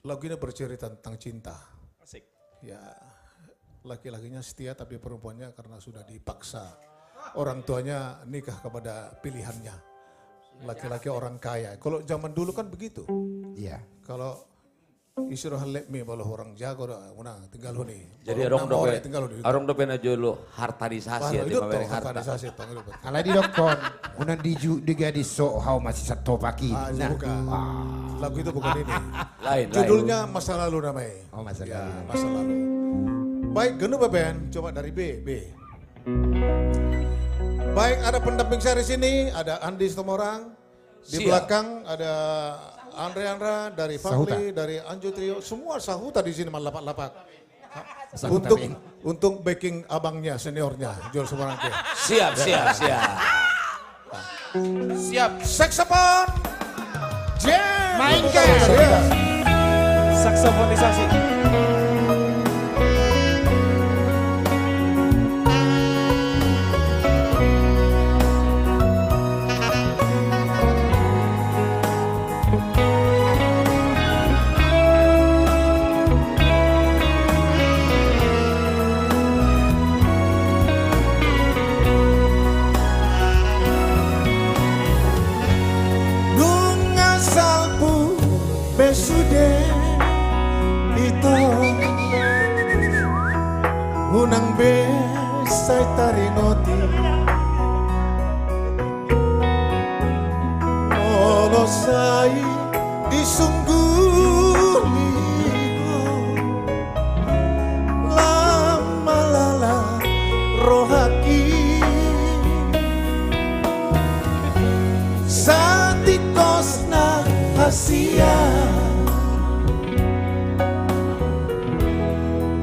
Lagu ini bercerita tentang cinta. Asik. Ya, laki-lakinya setia tapi perempuannya karena sudah dipaksa orang tuanya nikah kepada pilihannya. Laki-laki orang kaya. Kalau zaman dulu kan begitu. Iya. Kalau isiro halek mi balah orang jago dah, unang tinggal huni. Jadi orang dope na jolo hartanisasi ya di mabere harta. Hartanisasi tong. Kalau di dokon, unang di gadis so how masih satu pagi. Lagu itu bukan ini. Lain. Judulnya Masa Lalu namanya. Oh masa Ya, lalu. Masa Lalu. Baik, Ganube Band, coba dari B. Baik, ada pendamping saya di sini, ada Andi Situmorang. Di belakang ada Andra dari Family, dari Anju Trio, semua sahuta di sini lapak-lapak. Untuk backing abangnya, seniornya, Jol Sumarangke. Siap. Siap, saksofon. Jam. Mainkan. Saksofonisasi. Unang besay tarinoti Olosay disungguligo Lamalala rohaki Satikos na hasia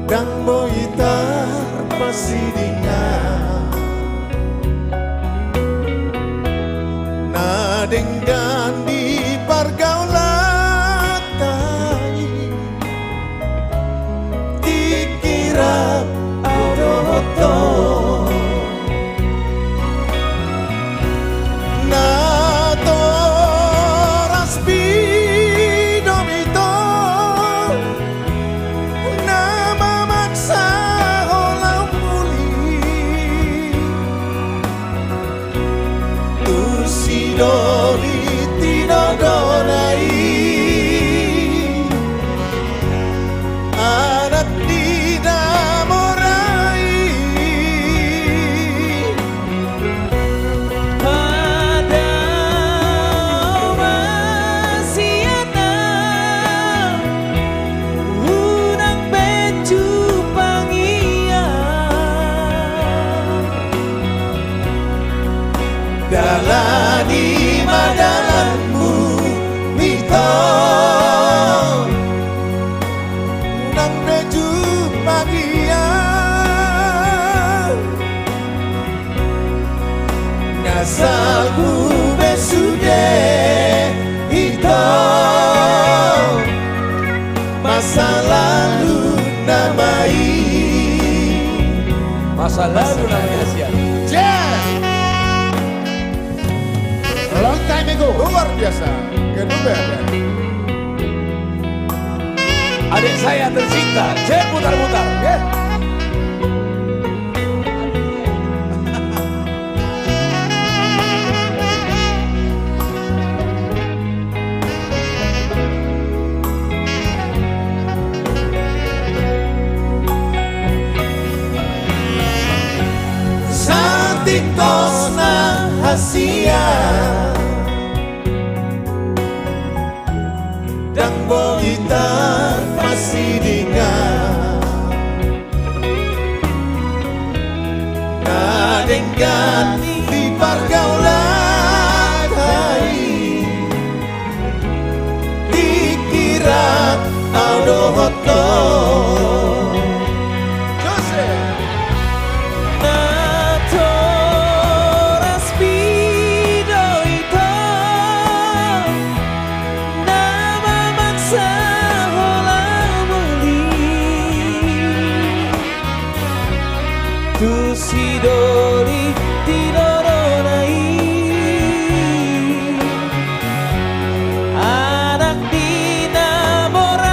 Dan boitar pasidinga Nadenggan di pergaulan Dikira adoto Natoras pidomito Dori salbu besude itu masa lalu namai. Masa lalu namanya Asia. Long time ago. Luar biasa. Kedua. Adik saya tercinta, Jen putar-putar. Santikos na hasia dan bonita masih dengar nadengkan di pergaulan hari dikira audo hoto Sidoli dinoronai anak dinamorai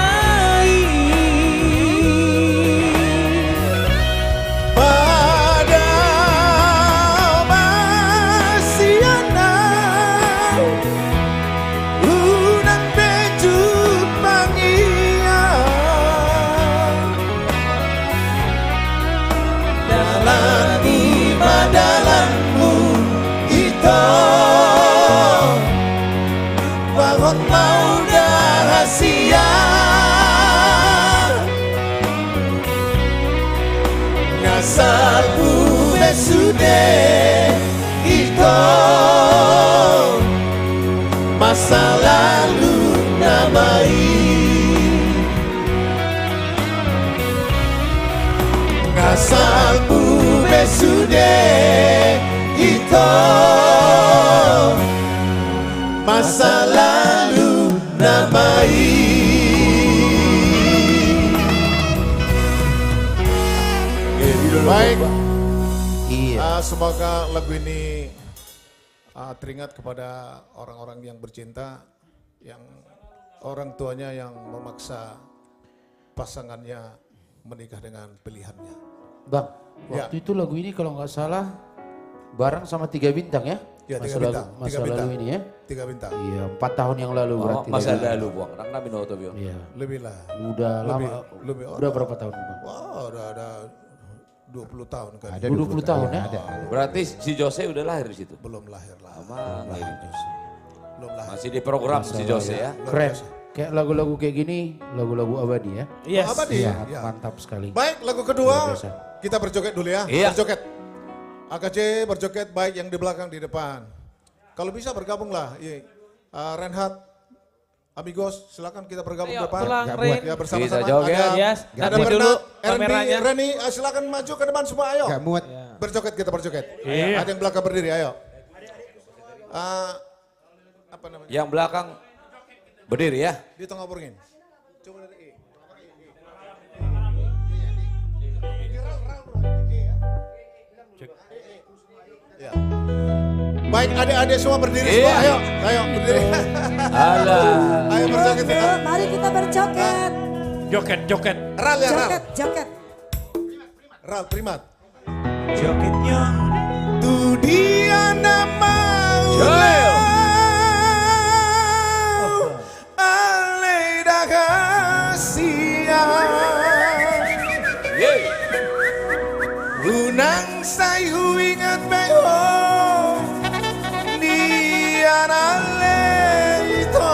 pada masih anak unang bejut pangian dalam dalammu itu bangun mau rahasia ngasal bube sude itu masa lalu namai ngasal bube sude itu masa lalu namai. Baik. Iya. Semoga lagu ini teringat kepada orang-orang yang bercinta, yang orang tuanya yang memaksa pasangannya menikah dengan pilihannya. Bang, waktu itu lagu ini kalau nggak salah bareng sama 3 bintang ya? Ya, masa 3 bintang. Masa lalu ini ya? 3 bintang. Iya, 4 tahun yang lalu berarti. Masa lalu buang, Rangna Binoto Bio. Iya. Lebih lah. Udah lama. Udah berapa tahun Bang? Wah, udah ada 20 tahun kan. Ada 20 tahun ya? Ada. Berarti si Jose udah lahir di situ? Belum lahir lah. Belum lahir. Belum lahir. Masih di program si Jose ya? Keren. Kayak lagu-lagu kayak gini, lagu-lagu abadi ya? Yes. Abadi. Iya, Ya. mantap sekali. Baik, lagu kedua Luar biasa. kita berjoget dulu ya. Iya. Berjoget. AKJ berjoget baik yang di belakang di depan. Kalau bisa bergabunglah. Iya. Reinhard, Amigos, silakan kita bergabung Ayo, depan. pulang, Nggak Rin. buat ya bersama-sama. Kita joget. Yes, Ada nanti dulu Bernard, kameranya. Reni, silakan maju ke depan semua, ayo. Gak muat. Berjoget, kita berjoget. Iya. Ada yang belakang berdiri, ayo. Apa namanya? Yang belakang berdiri ya? Di tengah burungin. Coba dari E. Ya. Baik, adik-adik semua berdiri semua, ayo, berdiri. Alah. Ayo berjoget kita. Mari kita berjoget. Joget. Ral ya, Ral. Joget. Ral, primat. Jogetnya Tu dia nama Joel. Ale dagasia Unang sayu ingat beho Nian ale itu.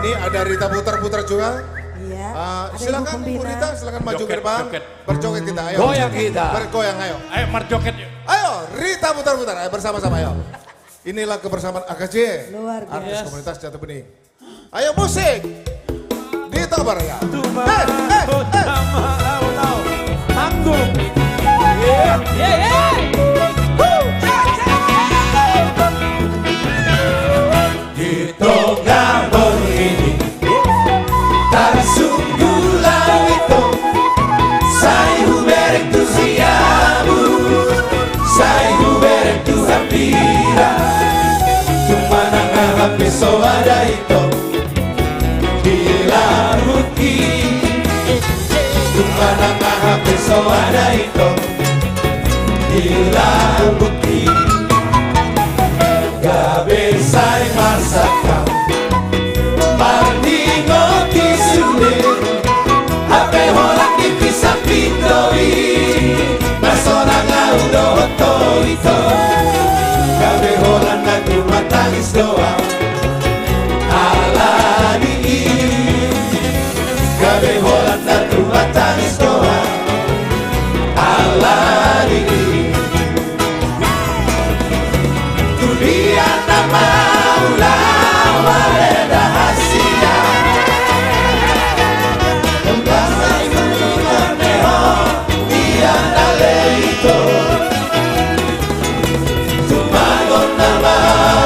Ini ada Rita putar-putar juga. Iya. Silakan Bu Rita, silakan maju ke depan. Berjoget kita, ayo. Goyang kita. Bergoyang, ayo. Ayo berjoget yuk. Ayo, Rita putar-putar, ayo bersama-sama, ayo. Inilah kebersamaan AKJ, Luar biasa. artis komunitas Jati Bening. Ayo musik, ditabar ya. Manggung. Yeah. so ada itu bila ruki Tumana maha so ada itu bila ruki Gabe sai marsaka Mandingo kisune Hape horak dipisa pindoi Masona ngaudo hoto ito Gabe horak naku matangis doa Alani Gabe horak naku matangis doa Alani Dunia nama ulama reda hasia Kembasa ibu meneho Dia naleito Tumagon nama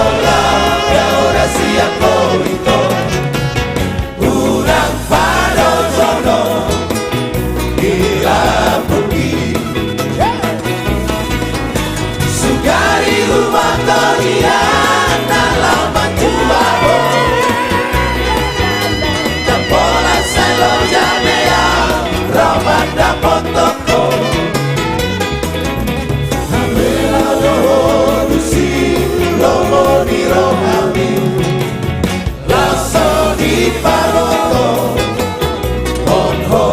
ulama Ya ora siap koito Urang pado jono Gila pergi Sugari rumah Korea Lama juaho Tempola selo janea Roman dapot toko Hamela doho dusi Lomo di rohami Laso di paroto Onho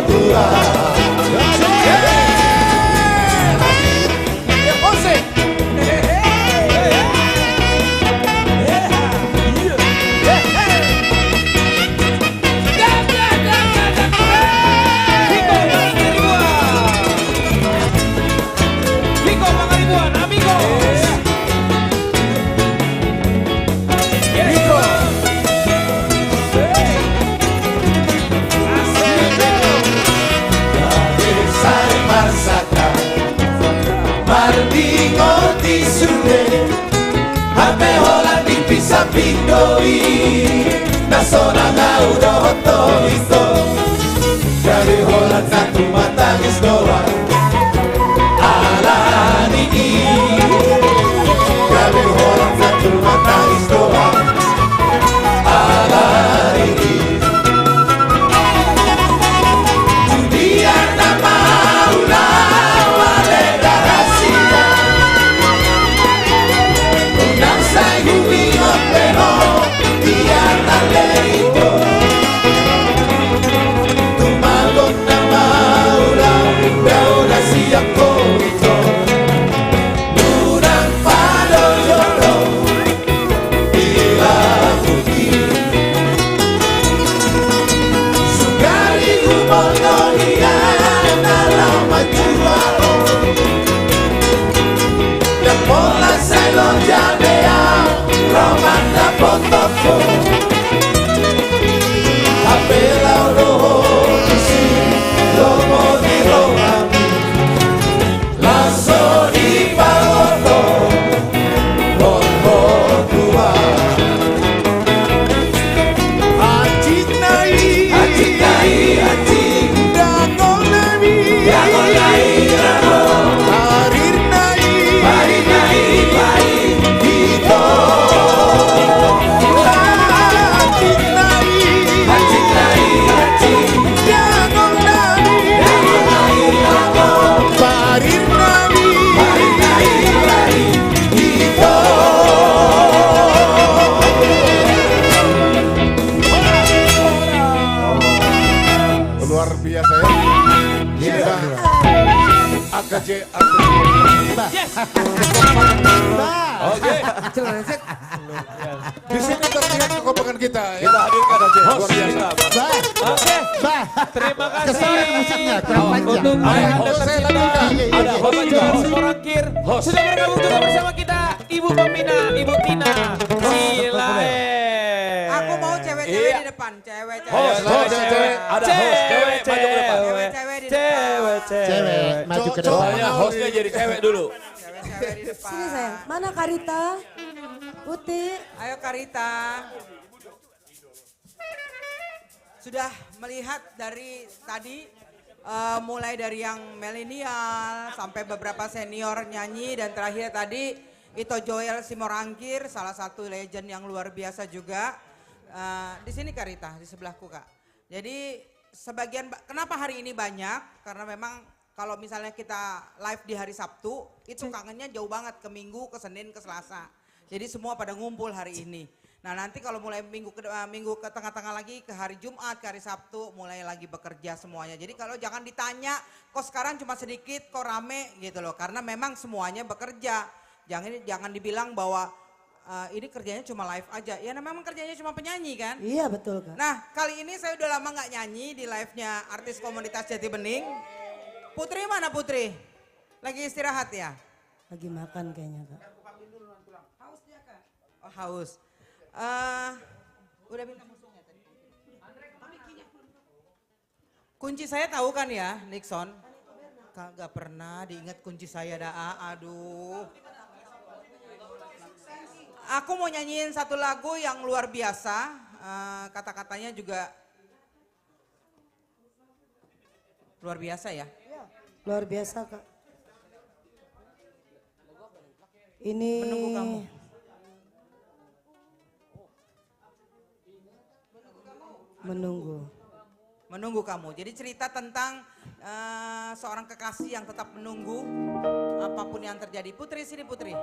tua Mardingo di sune Hape hola di pisa pindoi Nasona ngaudo hoto ito Gabe hola natu matangis doa Alani Gabe hola natu matangis doa Alani Dunia nama ulama leda hasia Unang sayu ingot peho Dia naleito Tumagon nama ulama Dauna siap koito Unang pado jodo Bila puti Sugari gumono dia Nalama juao Tempola selo janea Roman dapot toko Apela roho isi Lomo di rohami Laso di paroto Onho tua Hacik nai Hacik nai Hacik Dangol nai Dangol nai Harir nai Harir nai Hito Hacik nai Hacik nai Hacik Dangol nai Dangol nai Harir nai Harir nai Hito Luar biasa ya. Kita AKJ Oke. Di sini terlihat kekompakan kita ya. Kita hadirkan AKJ. Luar biasa. Oke. Terima kasih. Kesannya musiknya kurang panjang. Untuk Saya lanjutkan. ada host juga Semorangkir sudah bergabung juga bersama kita Ibu Pemina, Ibu Tina, Silae. Aku mau cewek-cewek di depan, cewek-cewek. Host, cewek. Ada host, cewek maju ke depan. Cewek-cewek di depan. Cewek maju ke depan. Soalnya hostnya jadi cewek dulu. Cewek-cewek di depan. Sini sayang, mana Karita? Putih. Ayo Karita. Sudah melihat dari tadi mulai dari yang milenial sampai beberapa senior nyanyi dan terakhir tadi Ito Joel Simorangkir, salah satu legend yang luar biasa juga. Di sini Kak Rita, di sebelahku Kak. Jadi sebagian, kenapa hari ini banyak? Karena memang kalau misalnya kita live di hari Sabtu, itu kangennya jauh banget ke Minggu, ke Senin, ke Selasa. Jadi semua pada ngumpul hari ini. Nah nanti kalau mulai minggu ke tengah-tengah lagi, ke hari Jumat, ke hari Sabtu, mulai lagi bekerja semuanya. Jadi kalau jangan ditanya, kok sekarang cuma sedikit, kok rame gitu loh. Karena memang semuanya bekerja. Jangan dibilang bahwa ini kerjanya cuma live aja. Ya memang kerjanya cuma penyanyi kan? Iya betul Kak. Nah kali ini saya udah lama nggak nyanyi di live-nya artis komunitas Jati Bening. Putri mana Putri? Lagi istirahat ya? Lagi makan kayaknya Kak. Haus dia Kak? Oh haus. Udah minta musuhnya tadi. Kunci saya tahu kan ya Nixon? Kagak pernah diingat kunci saya dah. Aduh. Aku mau nyanyiin satu lagu yang luar biasa, kata-katanya juga luar biasa ya. Luar biasa Kak. Ini Menunggu kamu. Menunggu kamu. Jadi cerita tentang seorang kekasih yang tetap menunggu apapun yang terjadi. Putri sini Putri.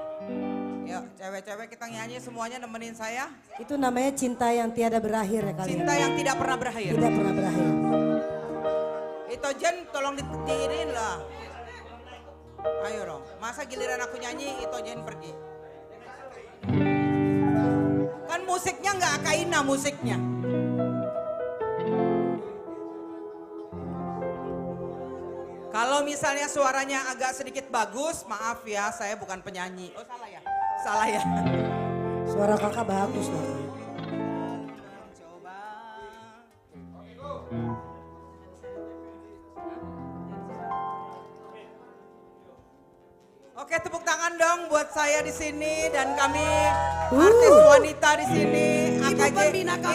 Yuk cewek-cewek kita nyanyi semuanya nemenin saya. itu namanya cinta yang tiada berakhir ya kalian. Cinta yang tidak pernah berakhir. Tidak pernah berakhir. Itu Jen tolong ditirin lah. Ayo dong. Masa giliran aku nyanyi itu Jen pergi. Kan musiknya nggak Akaina musiknya. Kalau misalnya suaranya agak sedikit bagus, maaf ya, saya bukan penyanyi. Oh salah ya? Salah ya. Suara kakak bagus loh. Oke, tepuk tangan dong buat saya di sini dan kami artis wanita di sini. AKJ.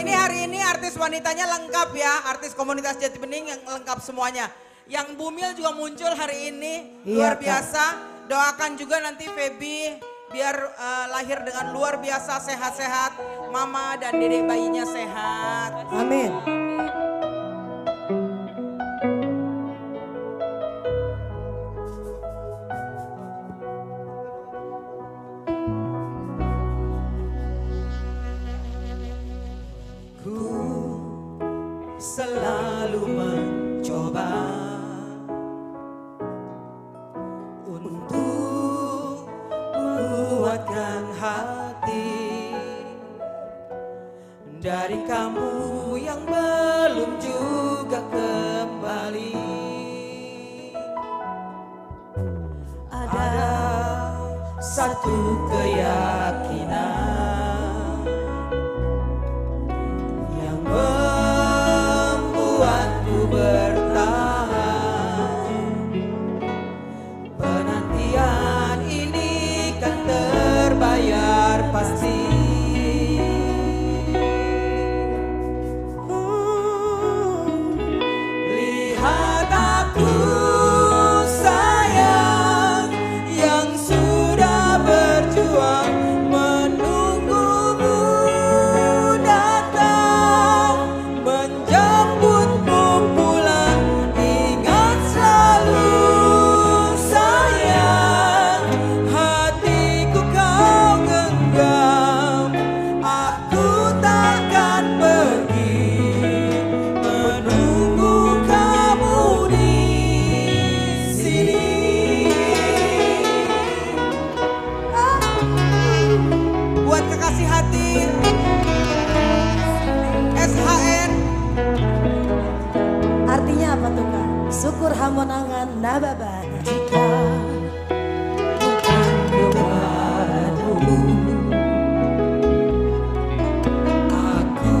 Ini hari ini artis wanitanya lengkap ya, artis komunitas Jati Bening yang lengkap semuanya. Yang Bumil juga muncul hari ini, luar biasa. Doakan juga nanti Feby biar lahir dengan luar biasa, sehat-sehat. Mama dan dedek bayinya sehat. Amin. Ku selalu mencoba untuk menguatkan hati dari kamu yang belum juga kembali. Ada satu keyakinan yang membuatku bertahan. Penantian ini kan terbayar pasti. Lihat aku sayang yang sudah berjuang menunggumu datang, menjemputmu pulang. Ingat selalu sayang, hatiku kau genggam. Aku takkan pergi menunggu kamu di sini. Buat kekasih hati SHN. Artinya apa tuh Kak? Syukur hamonangan nababana. Jika aku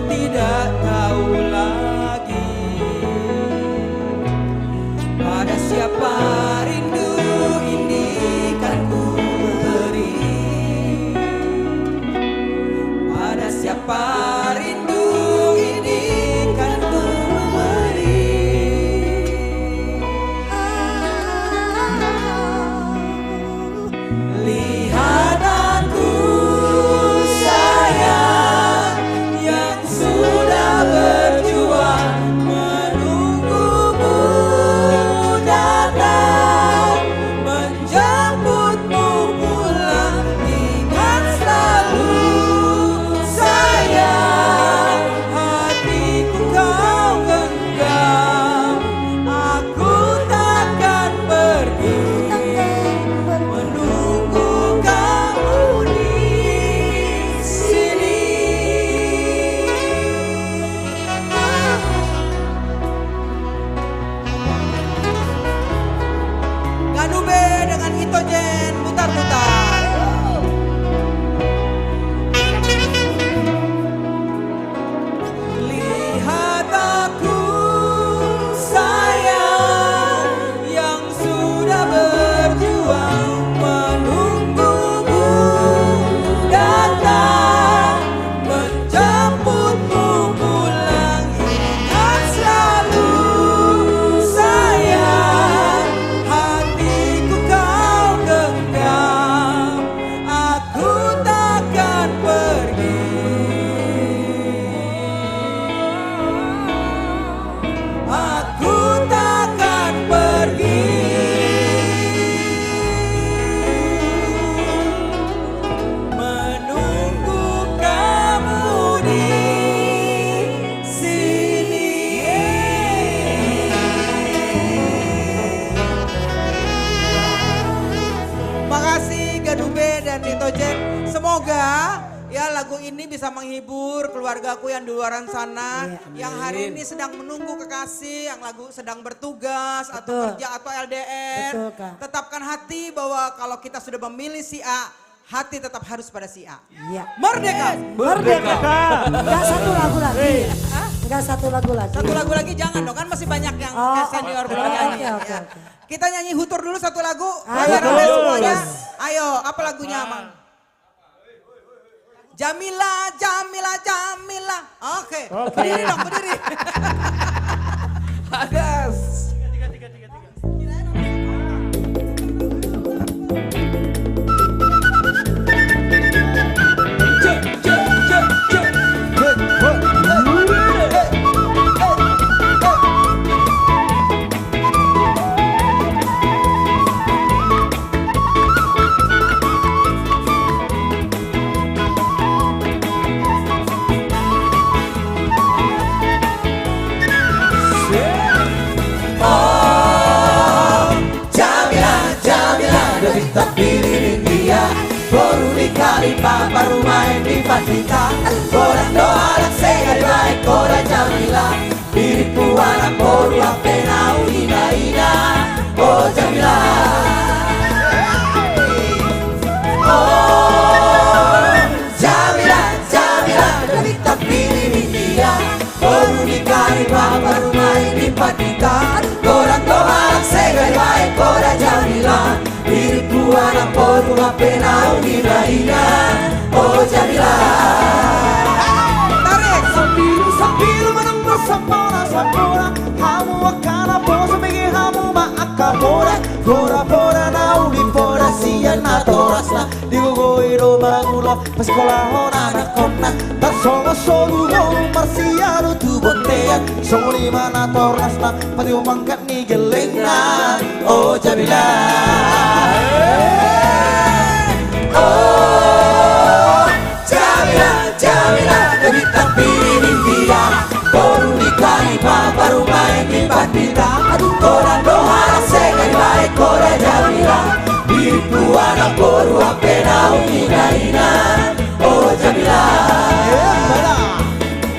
tidak tahu lagi pada siapa rindu ini kan ku beri. Pada siapa rindu ini kan ku beri. Jen, putar-putar. Lihat aku sayang yang sudah berjuang menunggumu datang menjemputmu pulang. Ingat selalu sayang, hatiku kau genggam, aku takkan pergi. Aku takkan pergi. Menunggu kamu di sini. Makasih Ganube dan Dito Jen. Semoga ya lagu ini bisa menghibur keluargaku yang di luaran sana, yang hari ini sedang menunggu kekasih, yang lagu sedang bertugas atau kerja atau LDR. Betul, Kak. Tetapkan hati bahwa kalau kita sudah memilih si A, hati tetap harus pada si A. Iya. Merdeka. Merdeka. Enggak satu lagu lagi. Enggak satu lagu lagi. Satu lagu lagi jangan dong, kan masih banyak yang senior belum nyanyi. Oke. Kita nyanyi Hutur dulu satu lagu. Ayo, Rame-rame terus. semuanya. Ayo, apa lagunya Amang? Jamila, Jamila, Jamila. Oke. Berdiri dong, berdiri. Agas. Pilih dia, baru dikali papa rumah di Fatita. Orang doa dan segala baik kora Jamila. Diri puana poru apena ina ina. Oh Jamila. Oh Jamila, Jamila, kita pilih dia, baru dikali papa rumah di Fatita. Orang doa dan segala baik kora Jamila. Diri puana poru apena ina ina. Oh Jamila. Tarik. Sambil menunggu sempurna sempurna, kamu akan apa sebagai kamu maakapora. Pora pora nauli pora sian matorasna, digogoi rumah ulo pesekolah anak kona. Tak songo solugo marsiano tu botean, songo di mana torasna, pati umangkat ni gelengna. Oh Jamila. Oh Jamila, Jamila, demi pilih dia, baru nikah papa rumah ini bandita. Aduh koran doa segala baik kora Jamila. Diri puana poru apena ina ina. Oh Jamila.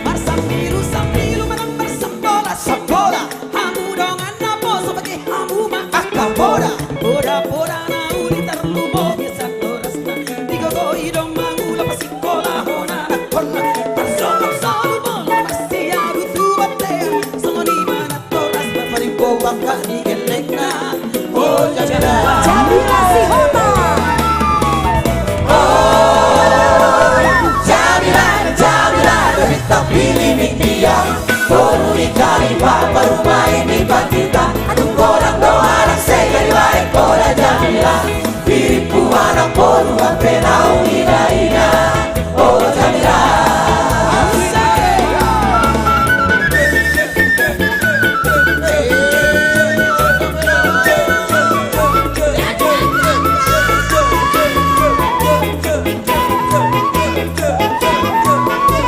Marsambilu sambilu menang bersembola sembola. Hamu dongan napo sebagai hamu maakapora. Pora pora nauli terlubo bisa torasna. Digogoi dong mangula pasikola hona nakona. Bersomong solu bolo masih aru tu batea. Songo di mana toras berparipo bangka di gelengna. Oh Jamila. Jamila si Hota. Oh Jamila, Jamila, kita pilih dia, baru dikali papa rumah ini bandita. Aduh orang doa anak segala baik kora Jamila. Diri puana poru apena ina ina. Oh Jamila.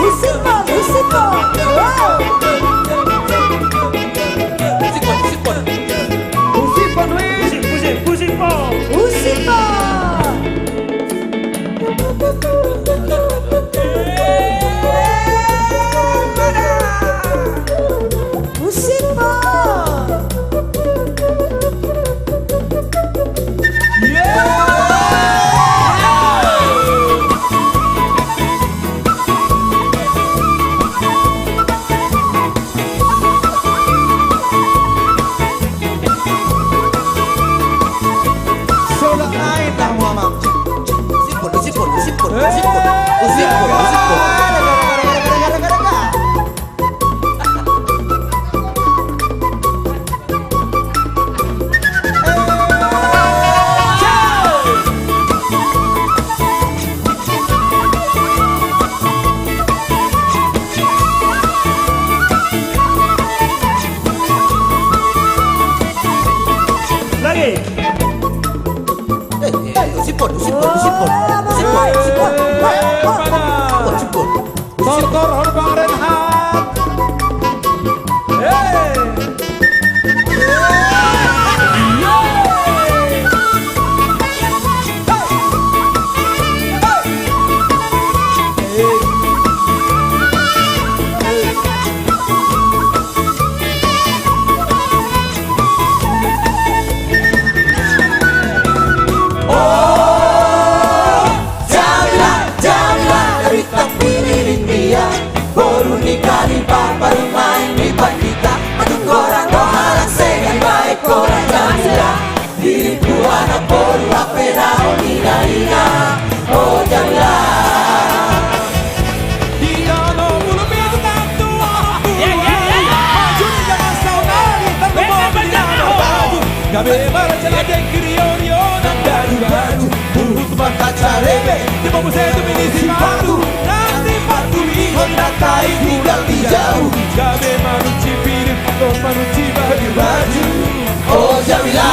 Musipo. Wow. Sikon, sikon. Tortor Horbang Renhat. Tinggal di jauh, gabe manuci piring, kau manuci baju. Oh Jamila,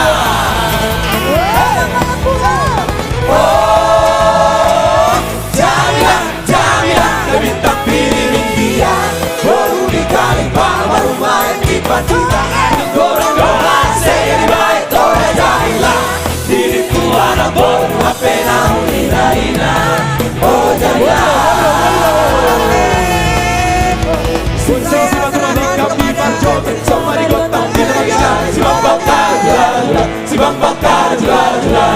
oh Jamila, Jamila, lebih tak piring dia. Baru dikali baru main di patita. Gorong gorong saya baik tore Jamila. Diriku anak bodoh, apa nak ina. Oh Jamila. Si bakar jula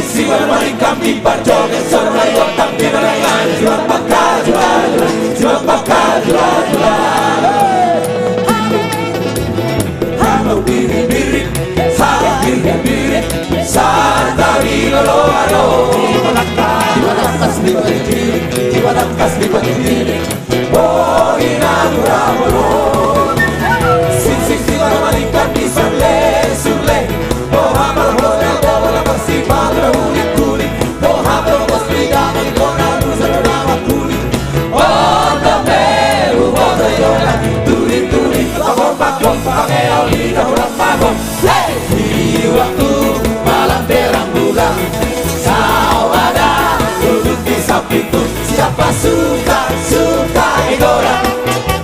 si bermain kami berjoget serai otak di nerangan si bakar jula halo biri salah biri santari lolo dibalakas di berdiri oh inauguralo sing bermain di surle oh hamal bola bola masih pada kulit oh hamal bos liga di bola bersama kulit oh tampil bola yola turi kompak pakai oli dalam magom di waktu malam terang bulan sawada duduk di samping itu siapa suka idora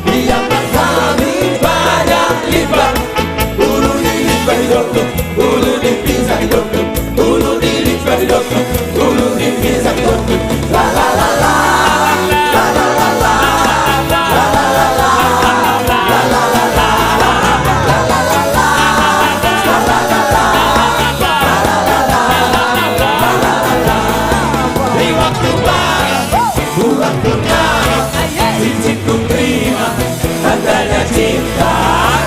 diam kami banyak libat ulu di pizza di dokter ulu di lipat di dokter ulu di pizza di dokter la la la la la la la la di waktu bulan purnama cincintu terima tandanya cinta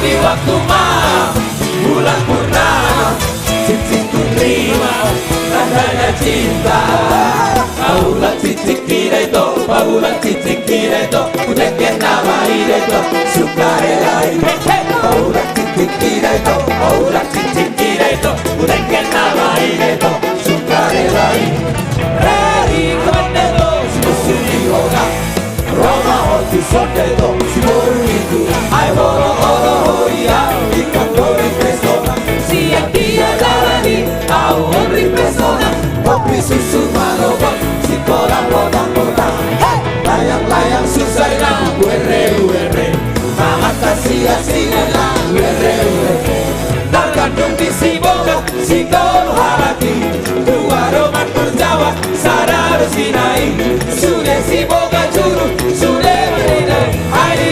di waktu malam bulan purnama cincintu terima tandanya cinta paulan cincin kira itu paulan cincin kira itu udah kena bayi itu suka relai paulan cincin kira itu paulan cincin kira itu udah kena bayi itu suka relai rari kondeto musuli hoga Roma hoti sondeto si boru itu ai boro horia ikan dori pesona siap dia jalani au ori pesona kopi susu marobak si kolam bodang layang susah na uere mahata sia-sia na uere terkandung di si boga si kol harati dua roman berjawa sadar sinai sudah si boga curut sudah berinai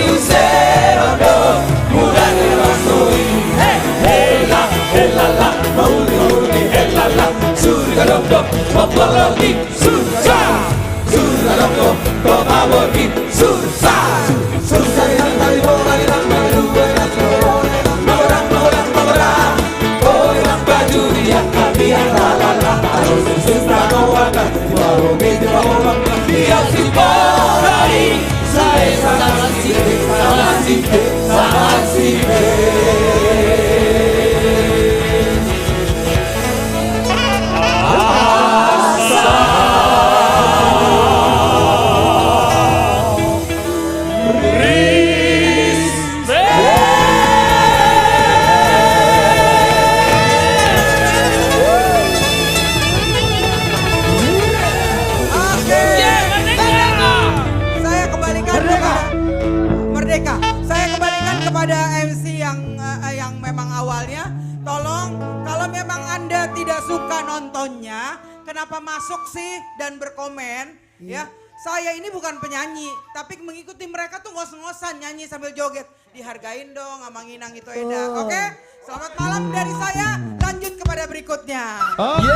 memang awalnya. Tolong kalau memang Anda tidak suka nontonnya, kenapa masuk sih dan berkomen ya. Saya ini bukan penyanyi, tapi mengikuti mereka tuh ngos-ngosan nyanyi sambil joget. Dihargain dong, Amang Inang itu enak. Oke, selamat malam dari saya. Lanjut kepada berikutnya. Oke,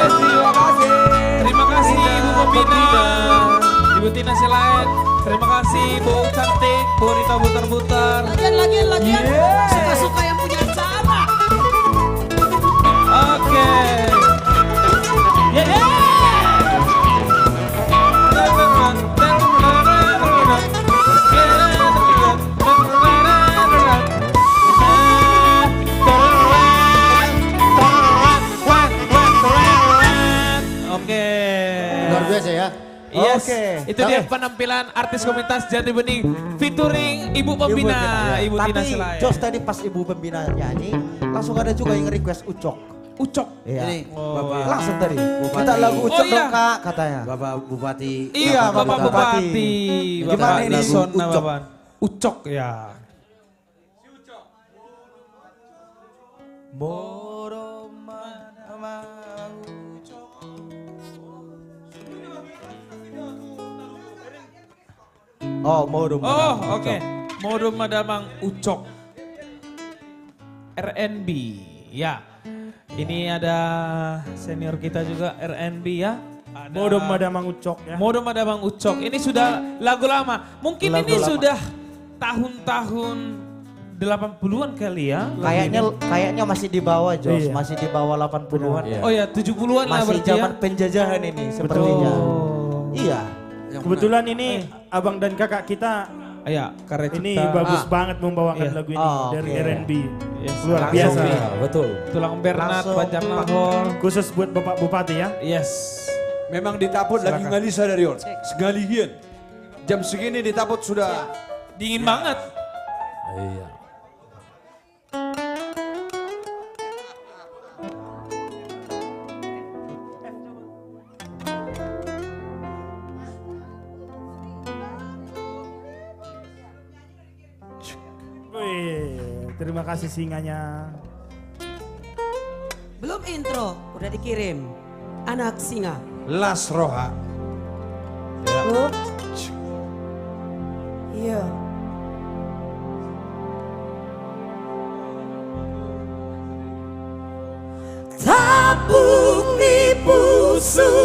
terima kasih. Terima kasih Ibu Pembina, Ibu Tina Silaet. Terima kasih Bu Cantik, Bu Rita Butar-Butar. Lagian. Suka-suka yang punya cara. Oke. Oke. Luar biasa ya. Yes, Oke. itu dia penampilan artis komunitas Jati Bening featuring Ibu Pembina, Ibu Tina Tapi Silaet. Jos tadi pas Ibu Pembina nyanyi, langsung ada juga yang request Ucok. Ucok? Iya. Ini Bapak Langsung tadi. Bupati. Kita lagu Ucok Oh, iya. dong Kak katanya. Bapak Bupati. Iya, Bapak Bupati. Gimana Bapak ini? Nison Ucok. nama Bapak. Ucok ya. Oh, Modum. Oh, oke. Modum Madamang Ucok. RNB, ya. Ini ada senior kita juga RNB ya. Modum Madamang Ucok ya. Modum Madamang Ucok. Ini sudah lagu lama. Mungkin Lagu ini lama. sudah tahun-tahun 80-an kali ya. lagu Kayaknya masih di bawah Jos, Iya. masih di bawah 80-an. ini. Oh ya, 70-an lah Masih berarti ya. zaman penjajahan ini sepertinya. Iya. Kebetulan ini abang dan kakak kita Ya, karya ini cipta. bagus banget membawakan Iya. lagu ini dari oke. R&B. Yes, Luar langsung biasa. ya, Betul. Tulang Bernat, Langsung. Banjar Nahor. Khusus buat Bapak Bupati ya. Yes. Memang ditaput lagi ngalisa dari Yon. Segalian. Jam segini ditaput sudah. Dingin banget. Iya. Wih, terima kasih singanya. Belum intro, udah dikirim. Anak singa. Las Roha. Iya. Tabung di pusu-pusuku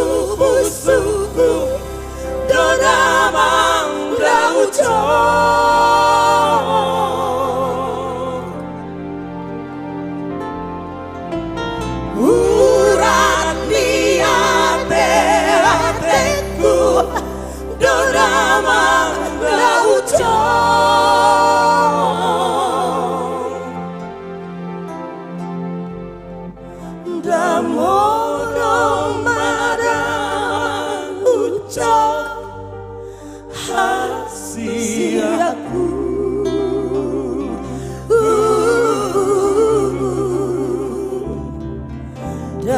Dona mangga ucok Urat di hati-hatiku Dona mangga ucok Damono marang ucap hasiaku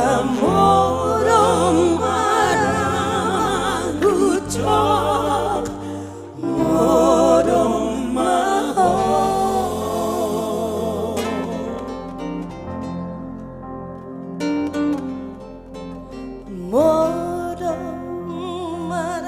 Damono marang ucap modong mahal Modong marang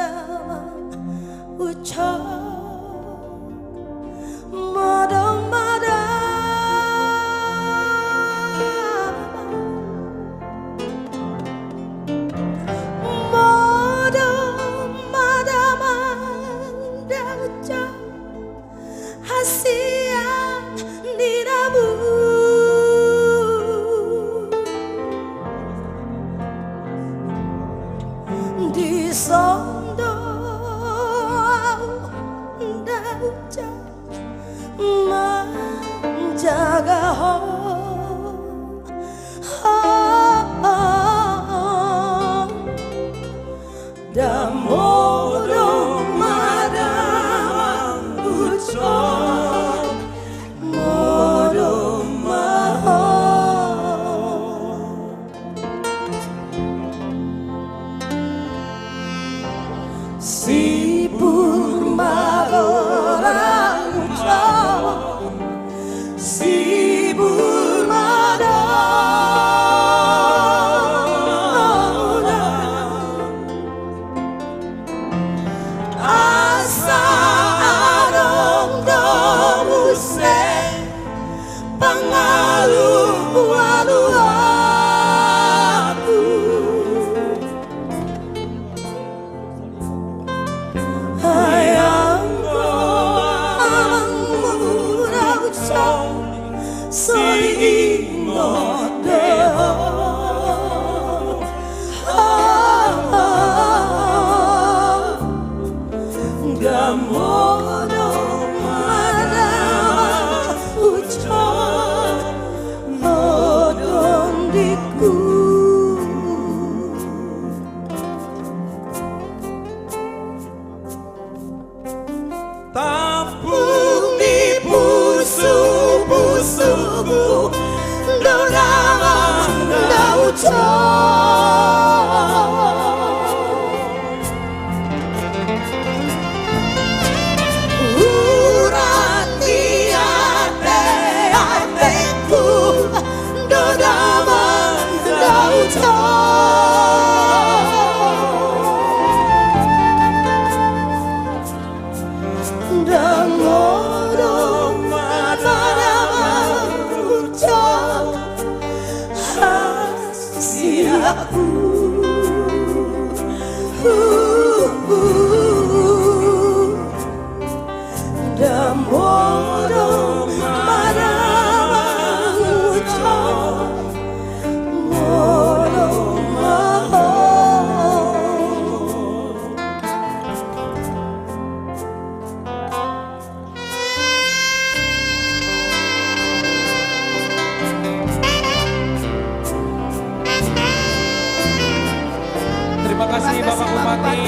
Terima kasih Bapak Bupati,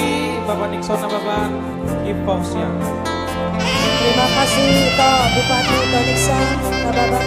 Bapak Nixon dan Bapak Ipausnya. Terima kasih Pak Bupati Nixon dan Bapak.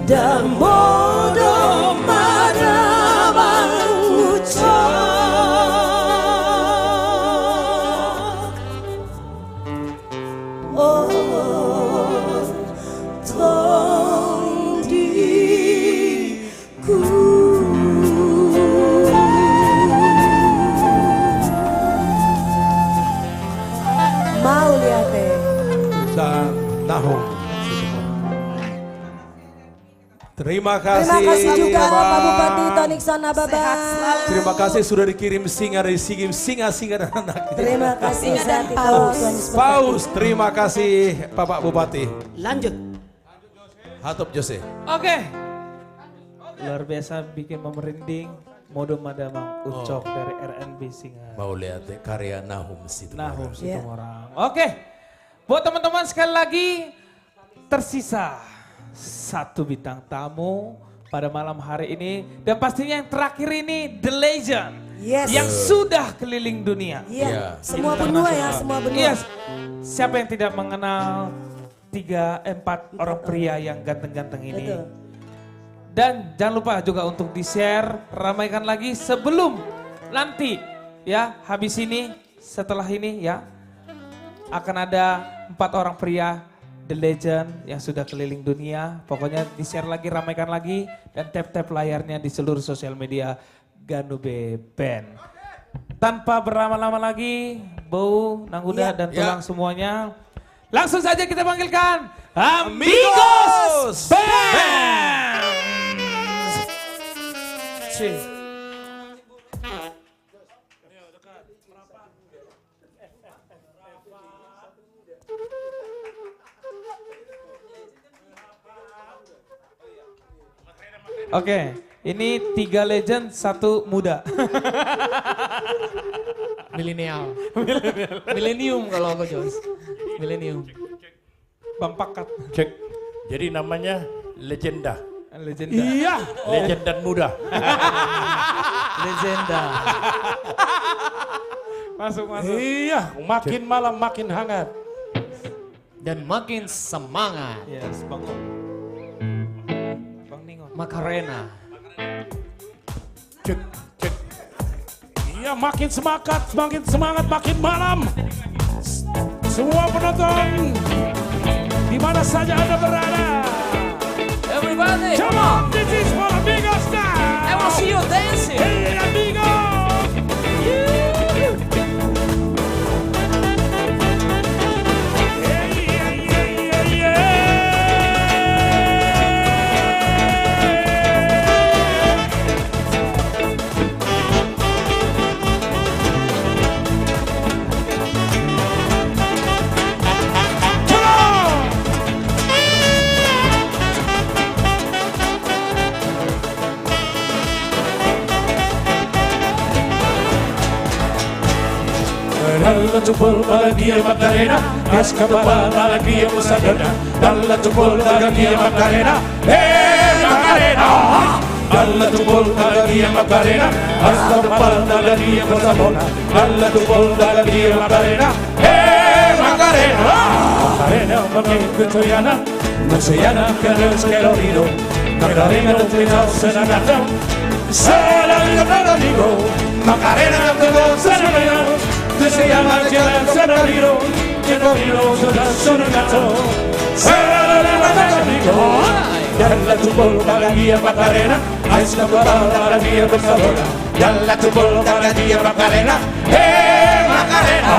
Damodo Madamang Ucok Oh Tong Diku Mau lihat Dan Nahum. Terima kasih. Terima kasih juga Bapak. Pak Bupati Tonikson Ababan. Terima kasih sudah dikirim singa dari Sigim, singa dan anak. Terima kasih Zati Paus, terima kasih Bapak Bupati. Lanjut. Hatop Jose. Oke. Luar biasa bikin memerinding. Modo Madamang Ucok dari RNB Singa. Mau lihat karya Nahum Nahum Situmorang. Situmorang. Oke. Buat teman-teman sekali lagi tersisa satu bintang tamu pada malam hari ini. Dan pastinya yang terakhir ini The Legend. Yes. Yang sudah keliling dunia. Iya, semua benua ya, semua benua. Yes. Siapa yang tidak mengenal 4 orang pria yang ganteng-ganteng ini. Betul. Dan jangan lupa juga untuk di-share, ramaikan lagi sebelum nanti ya habis ini, setelah ini ya akan ada 4 orang pria The Legend yang sudah keliling dunia. Pokoknya di-share lagi, ramaikan lagi dan tap-tap layarnya di seluruh sosial media Ganube Band. Tanpa berlama-lama lagi, Bau, Nangguda dan Tulang semuanya. Langsung saja kita panggilkan Amigos Band. Oke, ini 3 legend, 1 muda. Milenial. Milenium kalau aku Jos. Milenium. Bang Pakat. Cek. Jadi namanya legenda. Legenda. Iya. Legend dan muda. Legenda. Masuk. Iya, makin malam makin hangat. Dan makin semangat. Yes, Bang Ningon. Macarena. Cek. Iya, makin semangat, makin malam. Semua penonton, di mana saja Anda berada. Everybody, come on, this is for Amigos now. I want to see you dancing. Hey, Amigos. Dalla tupol bahagia Macarena, escapar bahagia Musadona. Dalla tupol bahagia Macarena, Macarena. Dalla tupol bahagia Macarena, escapar bahagia Musadona. Dalla tupol bahagia Macarena, Macarena. Macarena makin ketoyana, Musayana keres kelorido. Macarena no te da senagata, senagata amigo. Macarena no te da senagata. Se llama Jalan Senariro, Senariro sudah sonato. Dalla tupol bahagia Macarena, escapar bahagia Barcelona. Dalla tupol bahagia Macarena, Macarena.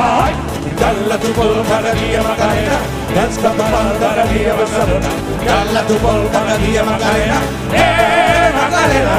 Dalla tupol bahagia Macarena, escapar bahagia Barcelona. Dalla tupol bahagia Macarena, Macarena.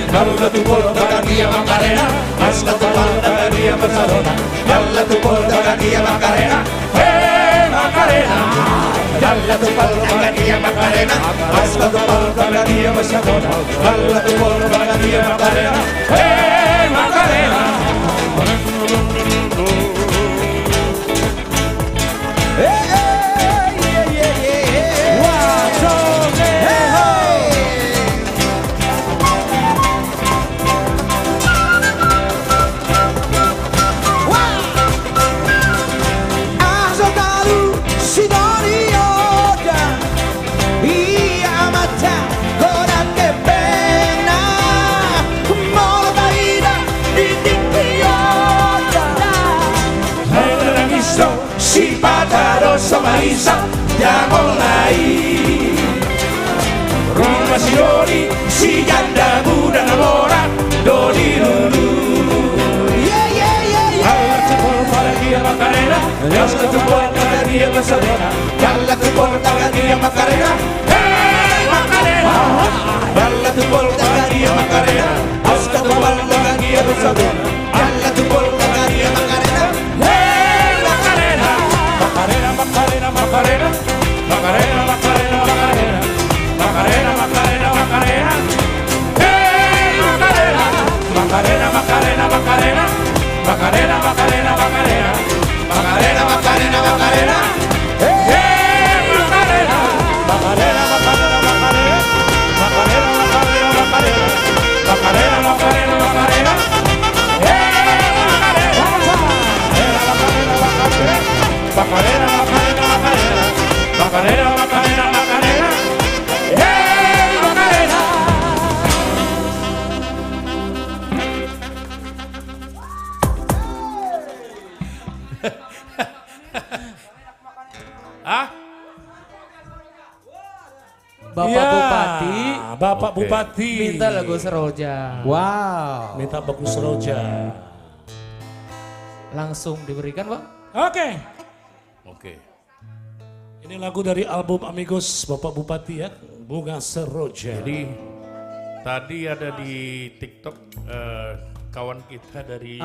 Dalla Dalla tu porta Maria Macarena, hasta tu porta Maria Barcelona. Dalla tu porta Maria Macarena, Macarena. Dalla tu porta Maria Macarena, hasta tu porta Maria Barcelona. Dalla tu porta Maria Macarena, Macarena. Si Patarossa Marisa, andiamo lì. Roma Sioni, si ganda muda namora, doli lulu. Alla tu porta la via Macarena, alla tu porta la via Barcelona, alla tu porta la via Macarena, Macarena. Alla tu porta la via Macarena, alla tu porta la via Barcelona, alla tu porta la via Macarena. Macarena, Macarena, Macarena, Macarena, Macarena, Macarena, Macarena, Macarena, Macarena, hey Macarena, Macarena, Macarena, Macarena, Macarena, Macarena, Macarena, Macarena, Macarena, Macarena, hey Macarena, Macarena, Macarena, Macarena, Macarena, Macarena, Macarena, Macarena, Macarena, Macarena, hey Macarena, Macarena, Macarena. Macarena, Macarena, Macarena, Macarena, Macarena, Macarena, hey Macarena. Hah? Bapak Ya, Bupati. Bapak Bupati. Minta lagu Seroja. Wow. Minta lagu Seroja. Langsung diberikan, Bang. Oke. Ini lagu dari album Amigos Bapak Bupati ya, Bunga Seroja. Jadi tadi ada di TikTok kawan kita dari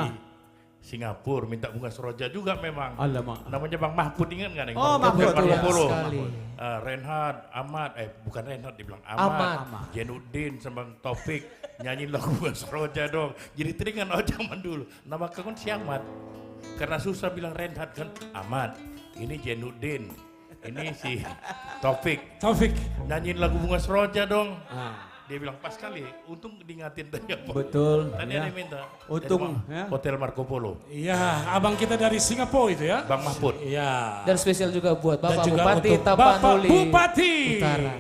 Singapura minta Bunga Seroja juga memang. Alamak. Namanya Bang Mahfud, ingat nggak nih? Oh, Mahfud, Marco Polo. sekali. Reinhard, Ahmad, bukan Reinhard dibilang Ahmad. Jenuddin sama Bang Taufik nyanyi lagu Bunga Seroja dong. Jadi teringat zaman dulu. Nama kau kan si Ahmad. Karena susah bilang Reinhard kan Ahmad. Ini Jenuddin. Ini si Taufik. Nyanyiin lagu Bunga Seroja dong. Dia bilang pas kali, untung diingatin tadi. Betul. Tadi ada yang minta. Untung ya. Hotel Marco Polo. Iya, abang kita dari Singapura itu ya. Bang Mahfud. Iya. Dan spesial juga buat Bapak juga Bupati untuk Tapanuli Bapak Bupati Utara.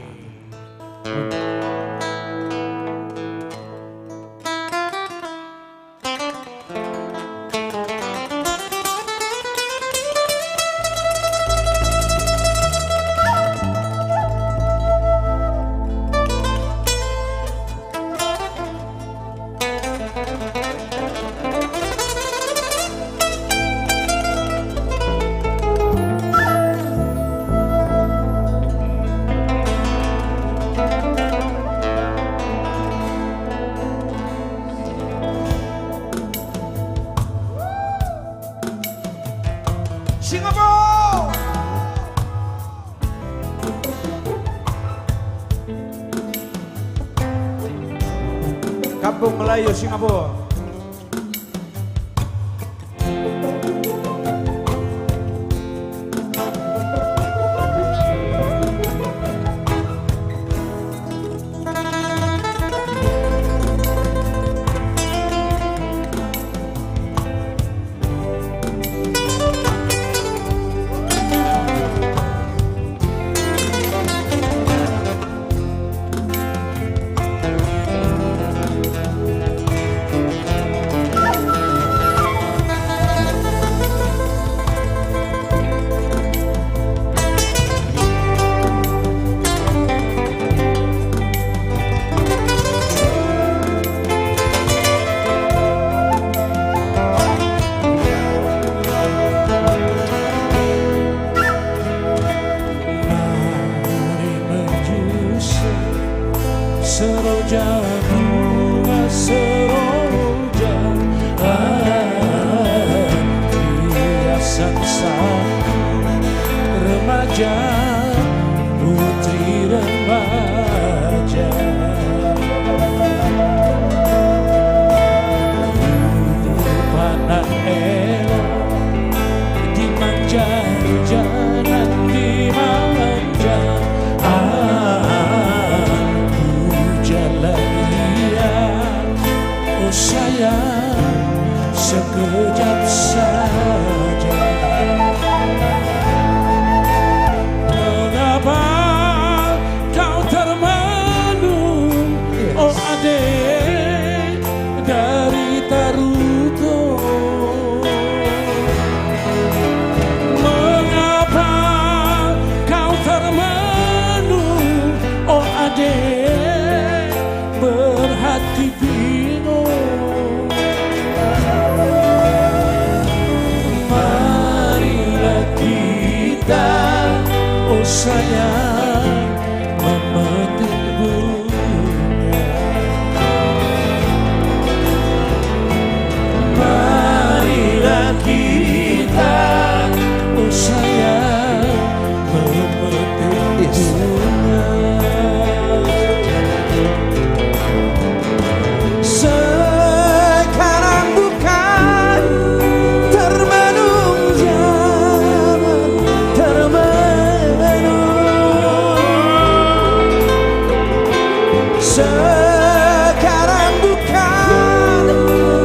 Kampung Melayu Singapura. manja putri remaja. Pandang elok dimanja, jangan dimanja. Aku jalan lihat, oh sayang, sekejap saja. Mengapa kau termenung, oh adik dari Taruto? Mengapa kau termenung, oh adik berhati bingung? Marilah kita, oh sayang, memetik bunga. Marilah kita, oh sayang, memetik bunga. Sekarang bukan termenung zaman, termenung. Sekarang bukan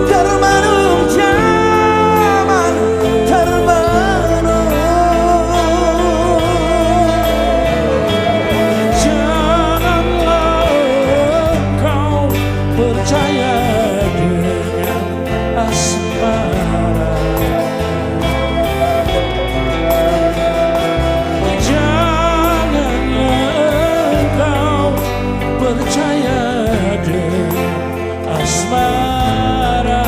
termenung zaman, termenung. Janganlah engkau percaya dengan asmara. Janganlah engkau percaya dengan asmara.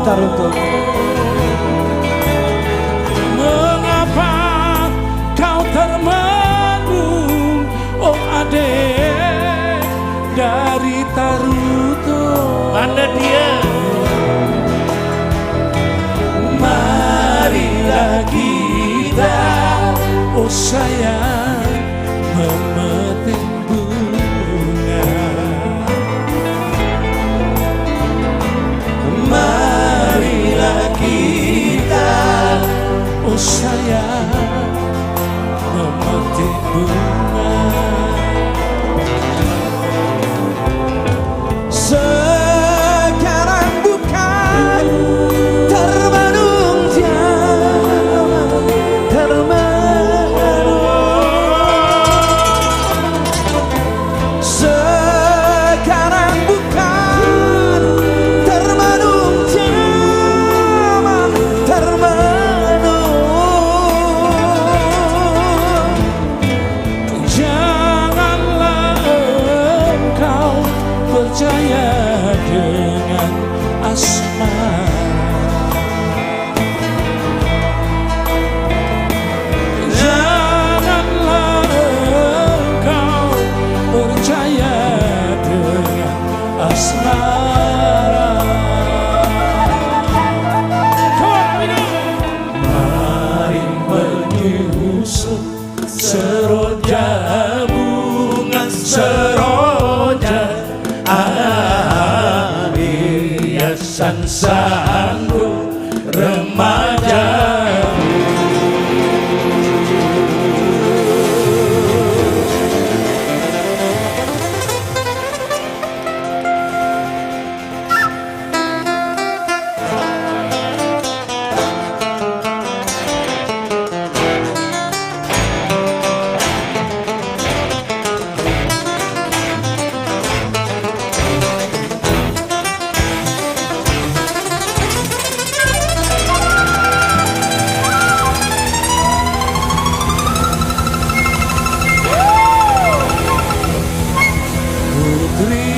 Taruto. Mengapa kau termenung, oh adek dari Taruto? Oh sayang memetik bunga, marilah kita oh sayang memetik bunga. Sekarang bukan termenung zaman, sekarang bukan termenung zaman, Janganlah engkau percaya dengan asmara. Janganlah engkau percaya dengan asmara. Mari menyusun seroja bunga, seroja air hiasan sanggup remaja. Putri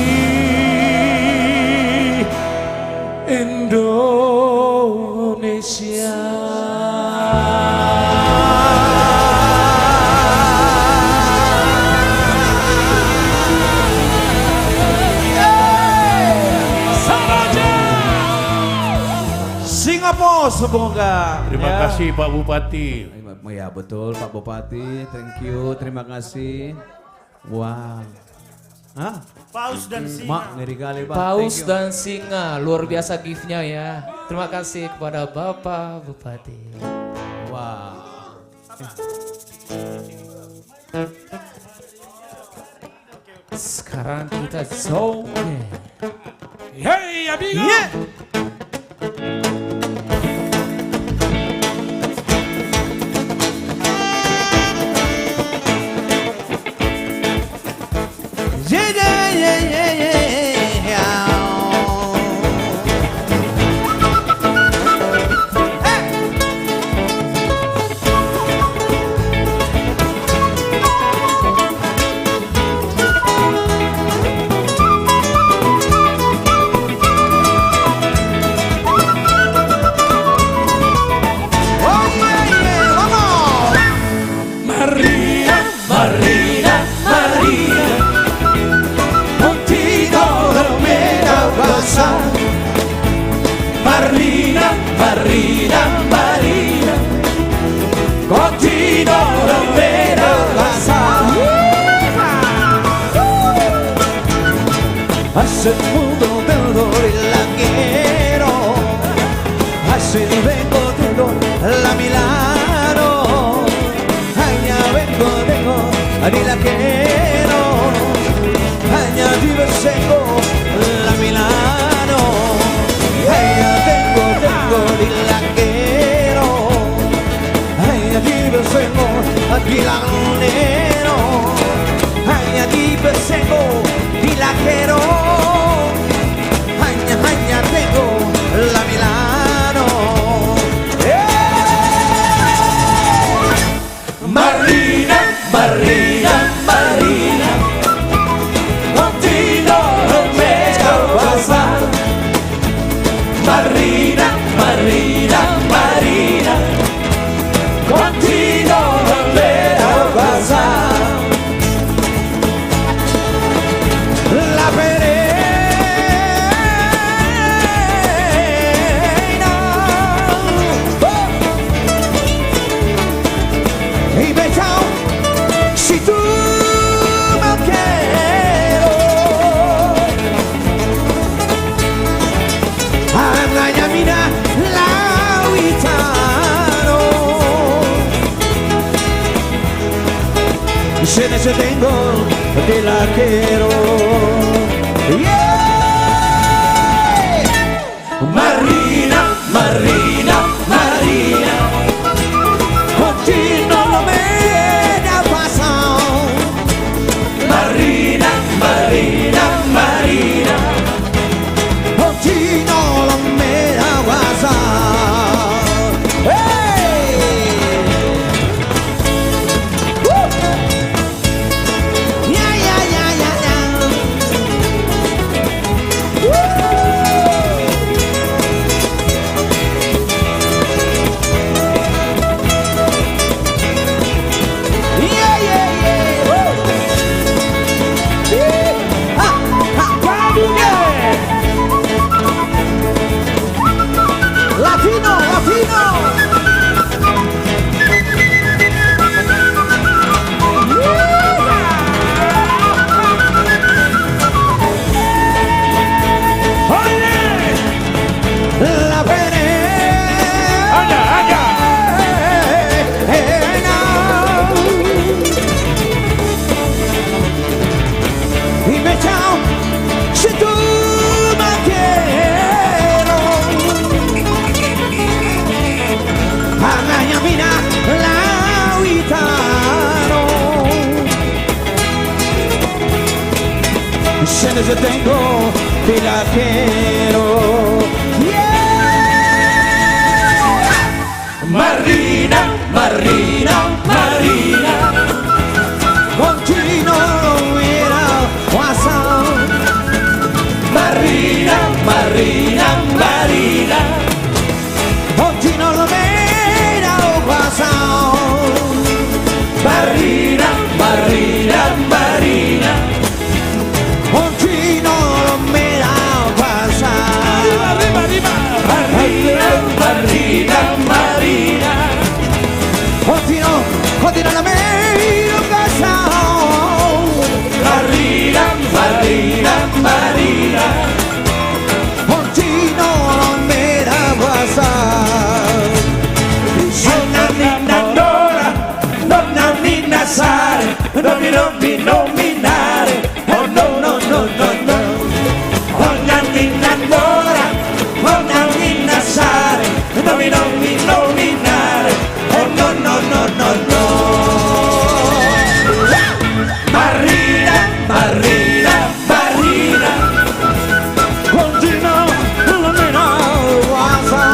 Indonesia. Singapura semoga. Terima kasih Pak Bupati. Ya betul Pak Bupati, thank you, terima kasih. Wow. Hah? Paus dan singa. Mak, ngeri kali Pak. Paus Thank you. dan singa, luar biasa gift-nya ya. Terima kasih kepada Bapak Bupati. Wow. Sekarang kita joget. Hey amigo. Marina, Marina, continuo romero Hace el mundo alrededor y la quiero, hace el vengo tengo la Milano, allá vengo, ni la quiero, allá vive seco la Milano, allá tengo ni la quiero, allá vive seco aquí la nero, allá vive seco y la quiero. Aña tengo la Milano. Marina, Marina, Marina, continuo romero pasar. Marina, Marina, Marina, continuo romero pasar. La Pereira, y me te tengo, te la quiero. Yeah. Marina, Marina, Marina, Oggi non me ne ha passato. Marina, Marina, Marina, Oggi non me ne ha passato. Hey! Yeah, yeah, yeah, yeah, yeah. Yeah, yeah, yeah. Ha, ha, yeah. Latino, Latino. La pena. Dime ciao se tu me quiero. Acompáñame la guitarra. Se te tengo, te la quiero. Marina, Marina, Marina, Oggi non era WhatsApp. Marina, Marina, Marina, Oggi non era WhatsApp. Marina, Marina, Marina, Oggi non me la passa. Marina, Marina, Marina, Oggi no, oggi non me la passa. Marina, Marina, Marina, Oggi non me la passa. Nonna Nina Nora, Nonna Nina Sare, non mi nominare, oh no no no no no. Nonna Nina Nora, Nonna Nina Sare, non mi nominare, oh no no no no no. Marina, Marina, Marina, Oggi non me la passa.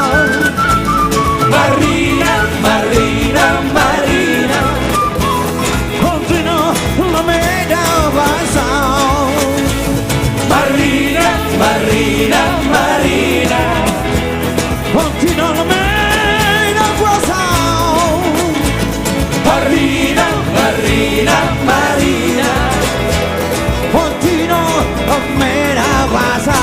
Marina, Marina, Marina, Oggi non me la passa. Marina, Marina, Marina, Oggi non me la passa. Marina, Marina, Marina, Oggi non me la passa.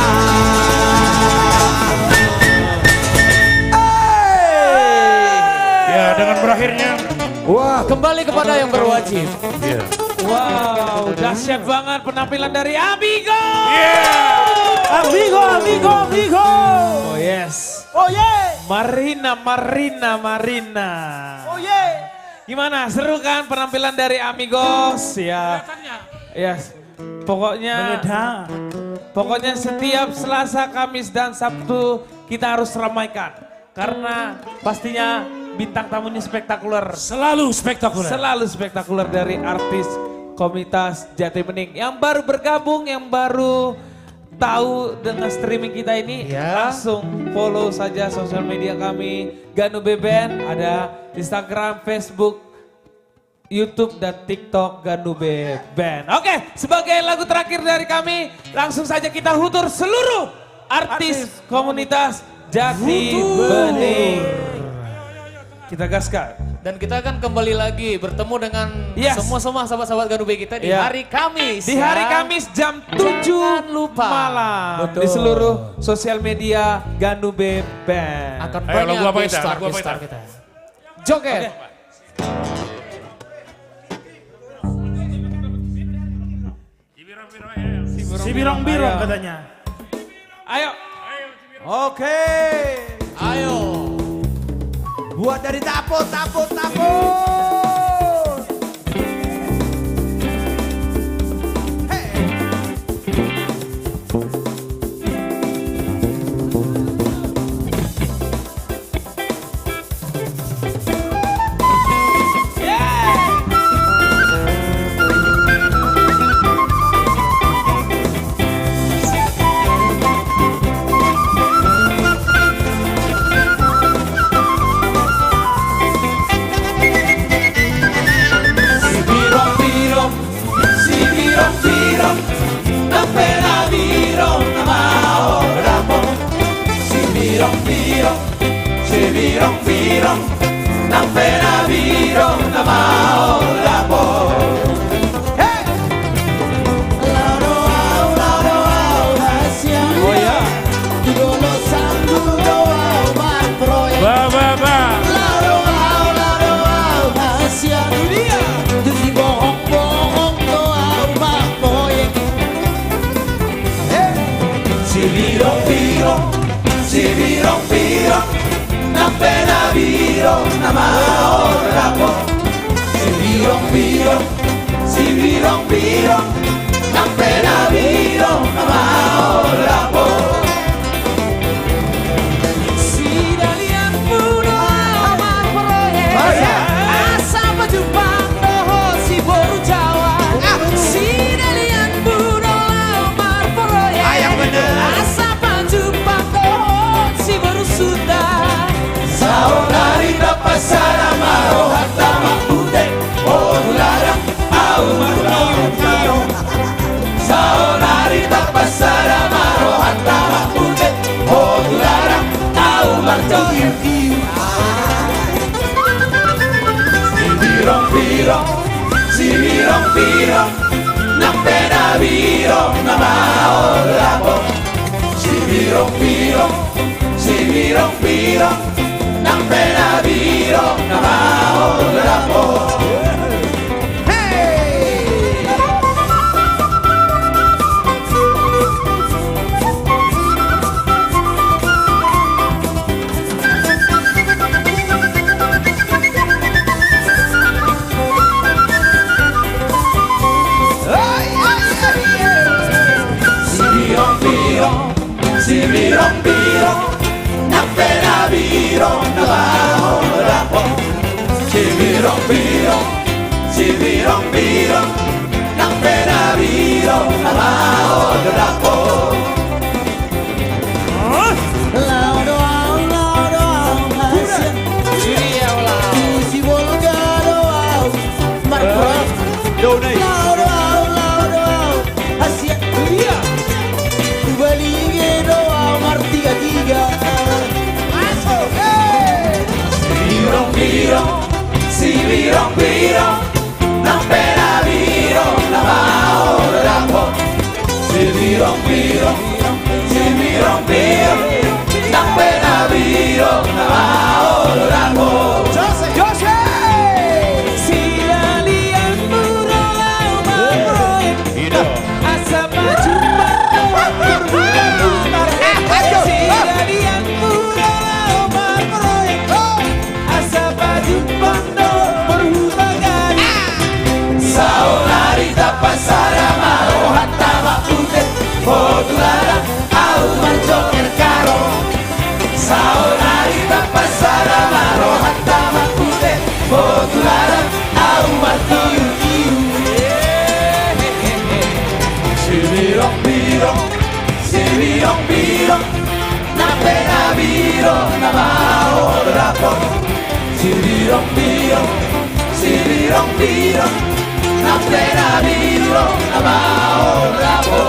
Ya, dengan berakhirnya. Wah, kembali kepada yang berwajib. Iya. Wow, dahsyat banget penampilan dari Amigo. Amigo, amigo, amigo. Oh yes. Oh yeah. Marina, Marina, Marina. Oh yeah. Gimana, seru kan penampilan dari Amigos ya? Yes. Pokoknya setiap Selasa, Kamis, dan Sabtu kita harus ramaikan. Karena pastinya bintang tamunya spektakuler. Selalu spektakuler. Selalu spektakuler dari artis komunitas Jati Bening. Yang baru bergabung, yang baru tahu dengan streaming kita ini, langsung follow saja sosial media kami. Ganube Band, ada Instagram, Facebook, YouTube, dan TikTok Ganube Band. Oke, sebagai lagu terakhir dari kami, langsung saja kita hutur seluruh artis komunitas Jati Bening. Kita gaskan. Dan kita akan kembali lagi bertemu dengan semua sahabat-sahabat Ganube kita di hari Kamis. Di hari Kamis jam 7 malam. Betul. Di seluruh sosial media Ganube Band. Akan banyak gestar kita. Joget. Si birong-birong katanya. Ayo. Oke. Ayo. Buat dari Tapo. birong na pena birong na maora po. Si birong na pena birong na maora po. Si birong na pena birong na maora po. Si birong na pena birong na maora po. Si dalian puno amar proyek asa pajupang doho si boru Jawa. Si dalian puno amar proyek asa pajupang doho si boru Sunda. Saudari dapat sarama rohata makude odulara au martio. Saudari dapat sarama rohata makude odulara au martio. Si birong na pena birong na maora po. Si birong na pena birong na maora po. Si birong na pena birong na maora po. Si birong na pena birong na maora po. Si birong na pena birong na maora po. Si birong na pena birong na maora po. Si dalian puno amar proyek asa pajupang doho si dalian puno amar proyek asa pajupang Saudari dapat sarama rohata makude odulara au marjoker karo. Saudari dapat sarama rohata makude odulara au marjoker Si birong na pena birong na maora po. Si birong na pena birong na maora po.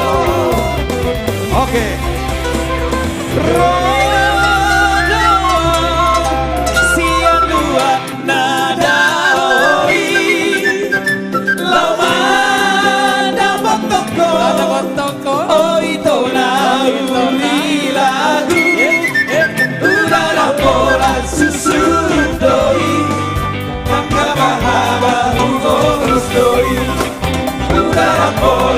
Oke. Siang dua nada oi lama dapat toko oi tona uli lagu udara pola susu doi maka bahaba urus doi udara pola